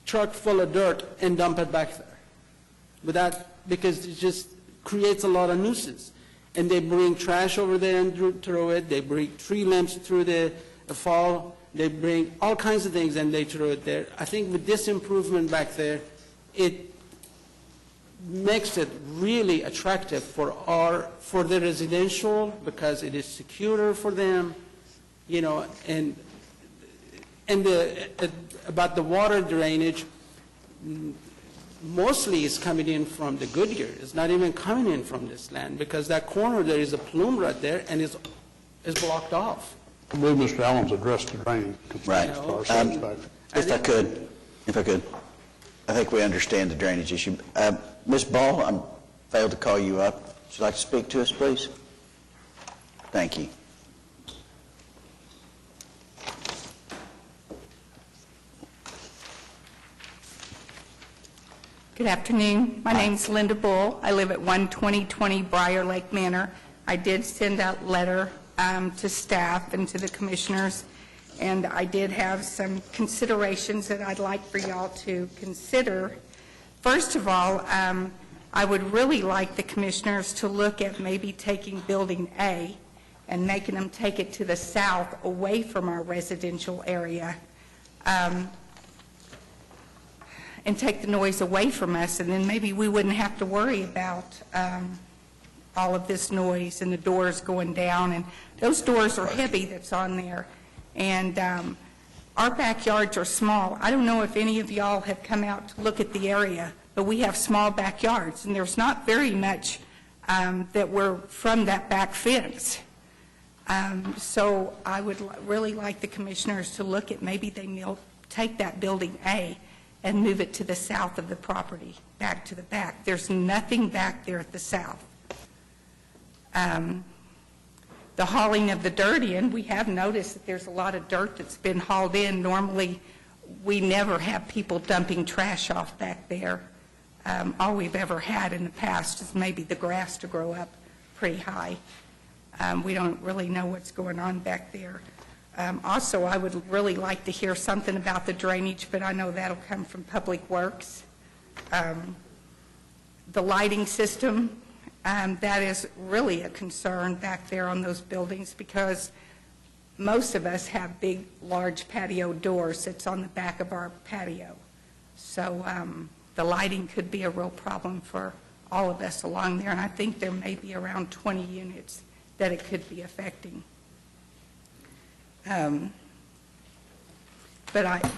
truck full of dirt and dump it back there. Because it just creates a lot of nuisance. And they bring trash over there and throw it. They bring tree limbs through the fall. They bring all kinds of things and they throw it there. I think with this improvement back there, it makes it really attractive for the residential, because it is secure for them, you know. And about the water drainage, mostly it's coming in from the Goodyear. It's not even coming in from this land, because that corner, there is a plume right there, and it's blocked off. I believe Mr. Allen's addressed the drainage Right. concerns to our satisfaction. If I could, I think we understand the drainage issue. Ms. Ball, I failed to call you up. Would you like to speak to us, please? Thank you. Good afternoon. My name's Linda Bull. I live at 12020 Briar Lake Manor. I did send out a letter to staff and to the commissioners, and I did have some considerations that I'd like for y'all to consider. First of all, I would really like the commissioners to look at maybe taking Building A and making them take it to the south, away from our residential area, and take the noise away from us, and then maybe we wouldn't have to worry about all of this noise and the doors going down. And those doors are heavy that's on there. And our backyards are small. I don't know if any of y'all have come out to look at the area, but we have small backyards, and there's not very much that we're from that back fence. So I would really like the commissioners to look at maybe they take that Building A and move it to the south of the property, back to the back. There's nothing back there at the south. The hauling of the dirt in, we have noticed that there's a lot of dirt that's been hauled in. Normally, we never have people dumping trash off back there. All we've ever had in the past is maybe the grass to grow up pretty high. We don't really know what's going on back there. Also, I would really like to hear something about the drainage, but I know that'll come from Public Works. The lighting system, that is really a concern back there on those buildings, because most of us have big, large patio doors that's on the back of our patio. So the lighting could be a real problem for all of us along there, and I think there may be around 20 units that it could be affecting. But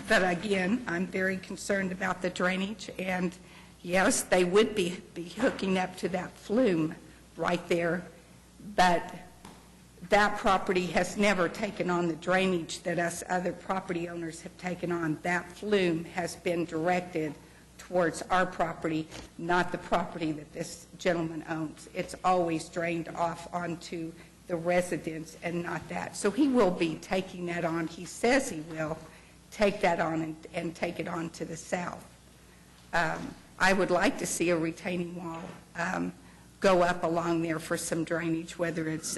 again, I'm very concerned about the drainage, and yes, they would be hooking up to that flume right there, but that property has never taken on the drainage that us other property owners have taken on. That flume has been directed towards our property, not the property that this gentleman owns. It's always drained off onto the residents and not that. So he will be taking that on. He says he will take that on and take it on to the south. I would like to see a retaining wall go up along there for some drainage, whether it's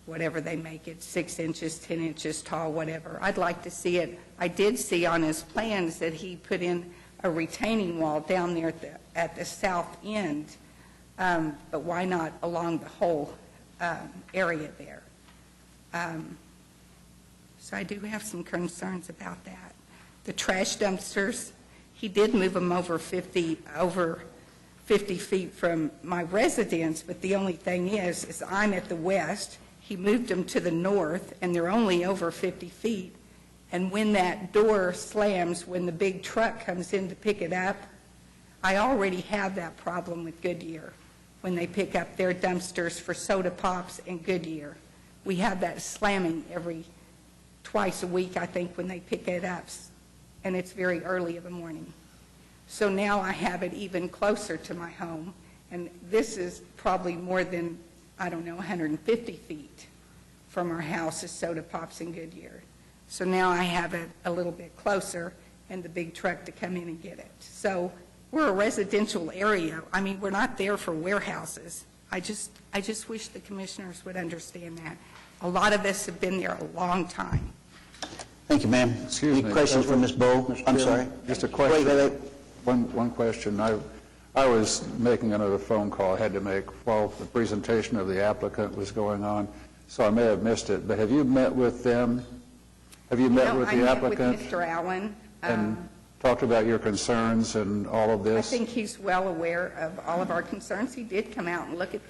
whatever they make it, 6 inches, 10 inches tall, whatever. I'd like to see it. I did see on his plans that he put in a retaining wall down there at the south end, but why not along the whole area there? So I do have some concerns about that. The trash dumpsters, he did move them over 50 feet from my residence, but the only thing is I'm at the west. He moved them to the north, and they're only over 50 feet. And when that door slams, when the big truck comes in to pick it up, I already have that problem with Goodyear when they pick up their dumpsters for soda pops and Goodyear. We have that slamming twice a week, I think, when they pick it up, and it's very early in the morning. So now I have it even closer to my home, and this is probably more than, 150 feet from our house is soda pops and Goodyear. So now I have it a little bit closer and the big truck to come in and get it. So we're a residential area. I mean, we're not there for warehouses. I just wish the commissioners would understand that. A lot of us have been there a long time. Thank you, ma'am. Excuse me. Any questions for Ms. Bull? Mr. I'm Chairman, sorry. Just a question. Wait. One question. I was making another phone call I had to make while the presentation of the applicant was going on, so I may have missed it. But have you met with them? Have you met with the applicant? I met with Mr. Allen. And talked about your concerns and all of this? I think he's well aware of all of our concerns. He did come out and look at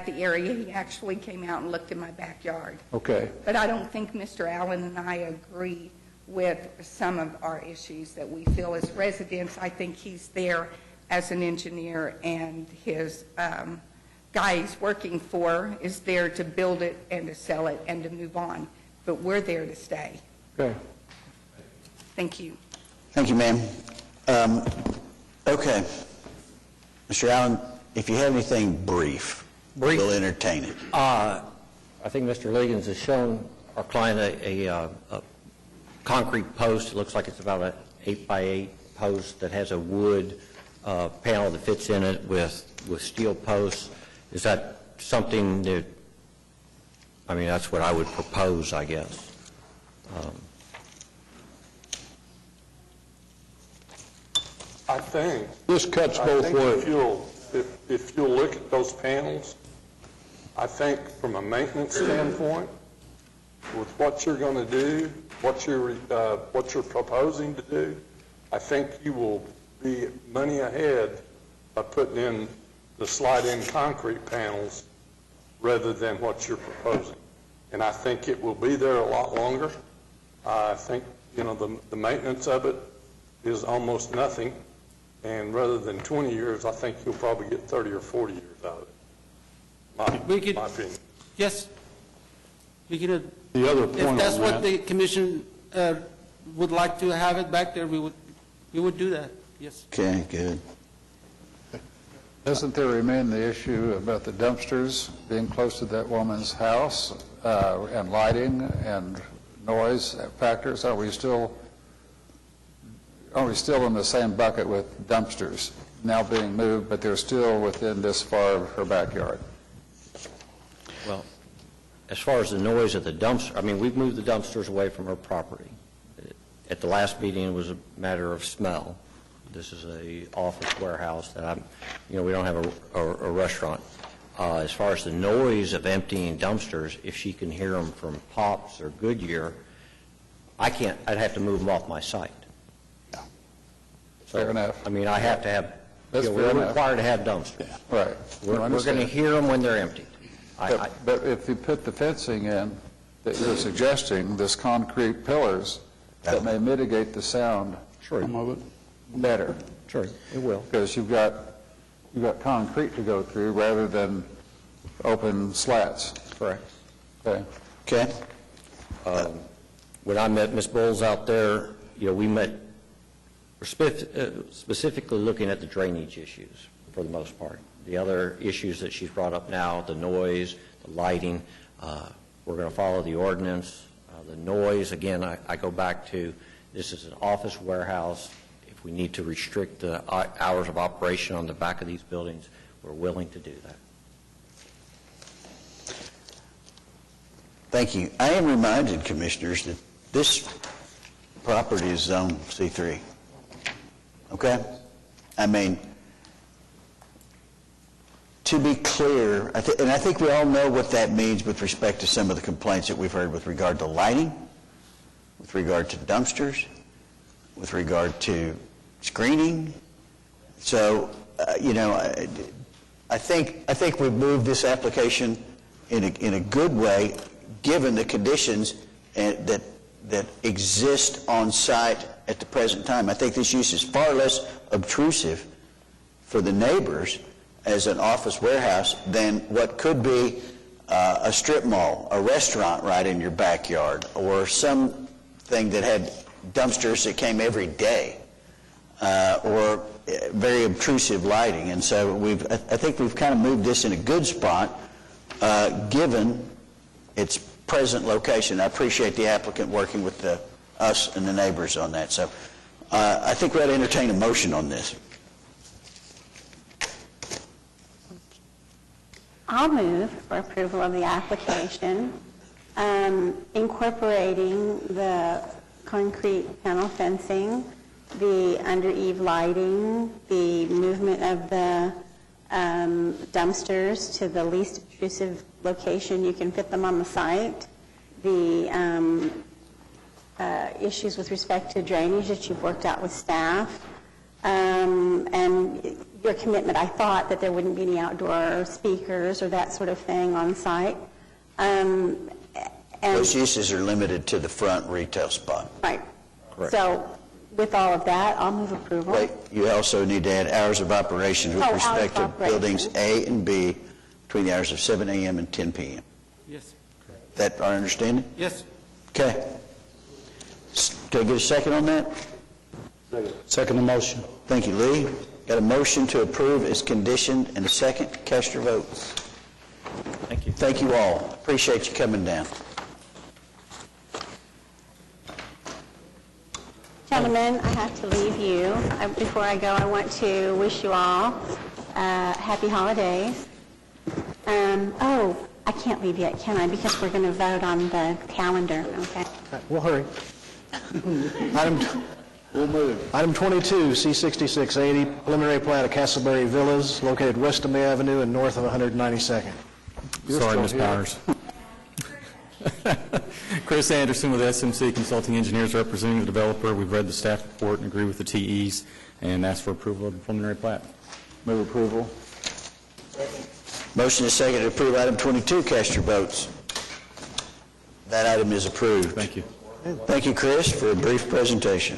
the area. He actually came out and looked in my backyard. Okay. But I don't think Mr. Allen and I agree with some of our issues that we feel as residents. I think he's there as an engineer, and his guy he's working for is there to build it and to sell it and to move on. But we're there to stay. Okay. Thank you. Thank you, ma'am. Okay. Mr. Allen, if you have anything brief, we'll entertain it. I think Mr. Liggins has shown our client a concrete post. It looks like it's about an 8x8 post that has a wood panel that fits in it with steel posts. Is that something that, I mean, that's what I would propose, I guess. I think. This cuts both ways. If you'll look at those panels, I think from a maintenance standpoint, with what you're going to do, what you're proposing to do, I think you will be money ahead by putting in the slide-in concrete panels rather than what you're proposing. And I think it will be there a lot longer. I think, the maintenance of it is almost nothing. And rather than 20 years, I think you'll probably get 30 or 40 years out of it. My opinion. Yes. We could, The other point if that's on what that- the commission would like to have it back there, we would do that, yes. Okay, good. Doesn't there remain the issue about the dumpsters being close to that woman's house, and lighting and noise factors? Are we still in the same bucket with dumpsters now being moved, but they're still within this far of her backyard? Well, as far as the noise of the dumpster, I mean, we've moved the dumpsters away from her property. At the last meeting, it was a matter of smell. This is a office warehouse that we don't have a restaurant. As far as the noise of emptying dumpsters, if she can hear them from Pops or Goodyear, I'd have to move them off my site. Fair enough. I mean, I have to have, That's fair we're enough. required to have dumpsters. Right. We're going to hear them when they're emptied. But if you put the fencing in that you're suggesting, this concrete pillars, that may mitigate the sound Some of it. better. Sure, it will. Because you've got concrete to go through rather than open slats. Correct. Okay. Okay. When I met Ms. Bowles out there, we met, specifically looking at the drainage issues for the most part. The other issues that she's brought up now, the noise, the lighting, we're going to follow the ordinance. The noise, again, I go back to, this is an office warehouse. If we need to restrict the hours of operation on the back of these buildings, we're willing to do that. Thank you. I am reminded, Commissioners, that this property is Zone C3. Okay? I mean, to be clear, and I think we all know what that means with respect to some of the complaints that we've heard with regard to lighting, with regard to dumpsters, with regard to screening. So, I think we've moved this application in a good way, given the conditions that exist on site at the present time. I think this use is far less obtrusive for the neighbors as an office warehouse than what could be a strip mall, a restaurant right in your backyard, or something that had dumpsters that came every day, or very obtrusive lighting. And so I think we've kind of moved this in a good spot, given its present location. I appreciate the applicant working with us and the neighbors on that. So I think we ought to entertain a motion on this. I'll move for approval of the application, incorporating the concrete panel fencing, the under-eave lighting, the movement of the dumpsters to the least obtrusive location you can fit them on the site, the issues with respect to drainage that you've worked out with staff, and your commitment, I thought, that there wouldn't be any outdoor speakers or that sort of thing on site. Those uses are limited to the front retail spot. Right. Correct. So with all of that, I'll move approval. Wait, you also need to add hours of operation with Oh, hours respect of to buildings A and B between the hours of 7 a.m. and 10 p.m. Yes. That our understanding? Yes. Okay. Can I get a second on that? Second the motion. Thank you, Lee. Got a motion to approve as conditioned and a second. Cast your votes. Thank you. Thank you all. Appreciate you coming down. Gentlemen, I have to leave you. Before I go, I want to wish you all happy holidays. Oh, I can't leave yet, can I? Because we're going to vote on the calendar, okay? We'll hurry. Item 22, C6680, preliminary plat of Castleberry Villas, located west of May Avenue and north of 192nd. Sorry, Ms. Powers. Chris Anderson with SMC Consulting Engineers representing the developer. We've read the staff report and agree with the TEs and ask for approval of the preliminary plat. Move approval. Motion is second to approve item 22. Cast your votes. That item is approved. Thank you. Thank you, Chris, for a brief presentation.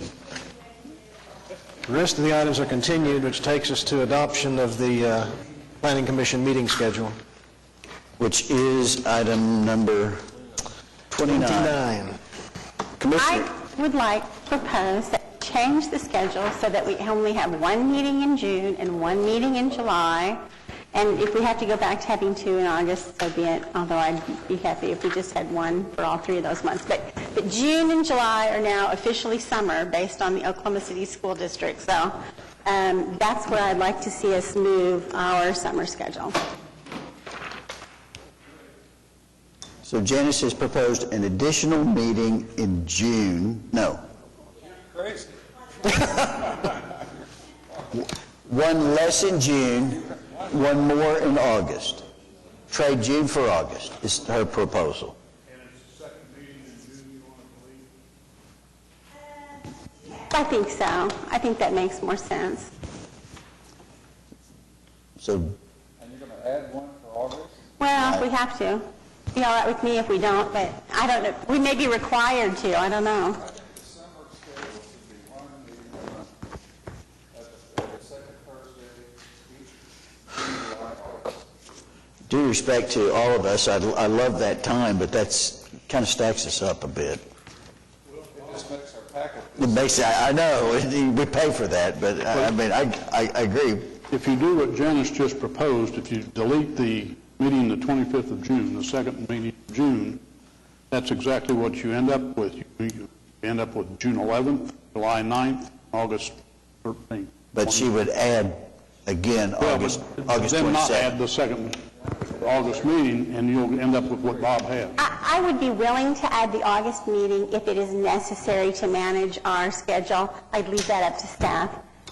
The rest of the items are continued, which takes us to adoption of the Planning Commission meeting schedule. Which is item number 29. Commissioner, I would like to propose that we change the schedule so that we only have one meeting in June and one meeting in July. And if we have to go back to having 2 in August, so be it, although I'd be happy if we just had 1 for all 3 of those months. But June and July are now officially summer based on the Oklahoma City School District. So that's where I'd like to see us move our summer schedule. so Janice has proposed an additional meeting in June. No. Crazy. One less in June, one more in August. Trade June for August is her proposal. I think so. I think that makes more sense. So, And you're going to add one for August? Well, if we have to. Be all right with me if we don't, but I don't know. We may be required to. I don't know. due respect to all of us, I love that time, but that's kind of stacks us up a bit. It just makes our packet. It makes, I know, we pay for that, but I mean, I agree. If you do what Janice just proposed, if you delete the meeting the 25th of June, the second meeting of June, that's exactly what you end up with. You end up with June 11th, July 9th, August 13th. But she would add again August 27th. Then not add the second August meeting, and you'll end up with what Bob had. I would be willing to add the August meeting if it is necessary to manage our schedule. I'd leave that up to staff.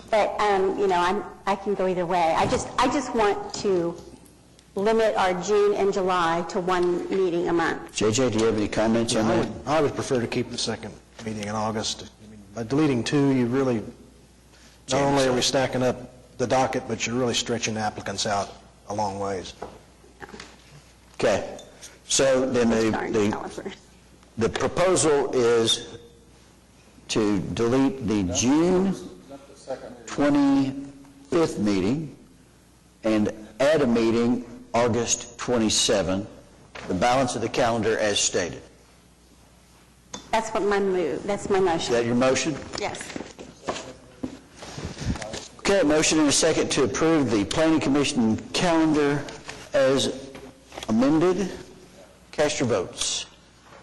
But, you know, I can go either way. I just want to limit our June and July to one meeting a month. JJ, do you have any comments on that? I would prefer to keep the second meeting in August. I mean, by deleting two, you really, not only are we stacking up the docket, but you're really stretching applicants out a long ways. Okay. So then the proposal is to delete the June 25th meeting and add a meeting August 27, the balance of the calendar as stated. That's what my move, that's my motion. Is that your motion? Yes. Okay, a motion and a second to approve the Planning Commission calendar as amended. Cast your votes.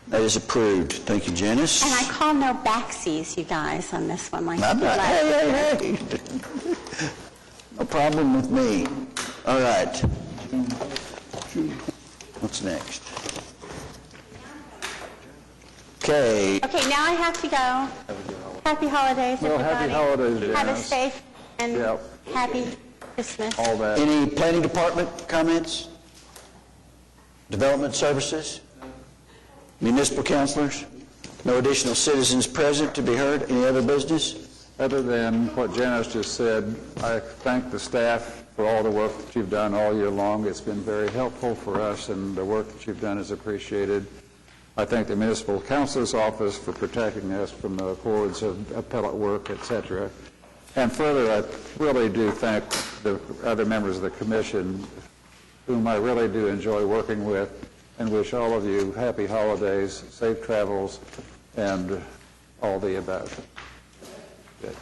That is approved. Thank you, Janice. And I call no backsies, you guys, on this one. Like I'm not, hey. No problem with me. All right. What's next? Okay. Okay, now I have to go. Happy holidays, Well, everybody. happy holidays, Have a Janice. safe and happy Christmas. All that. Any planning department comments? Development services? Municipal counselors? No additional citizens present to be heard? Any other business? Other than what Janice just said, I thank the staff for all the work that you've done all year long. It's been very helpful for us, and the work that you've done is appreciated. I thank the municipal counselor's office for protecting us from the hordes of appellate work, et cetera. And further, I really do thank the other members of the commission, whom I really do enjoy working with, and wish all of you happy holidays, safe travels, and all the above. Good.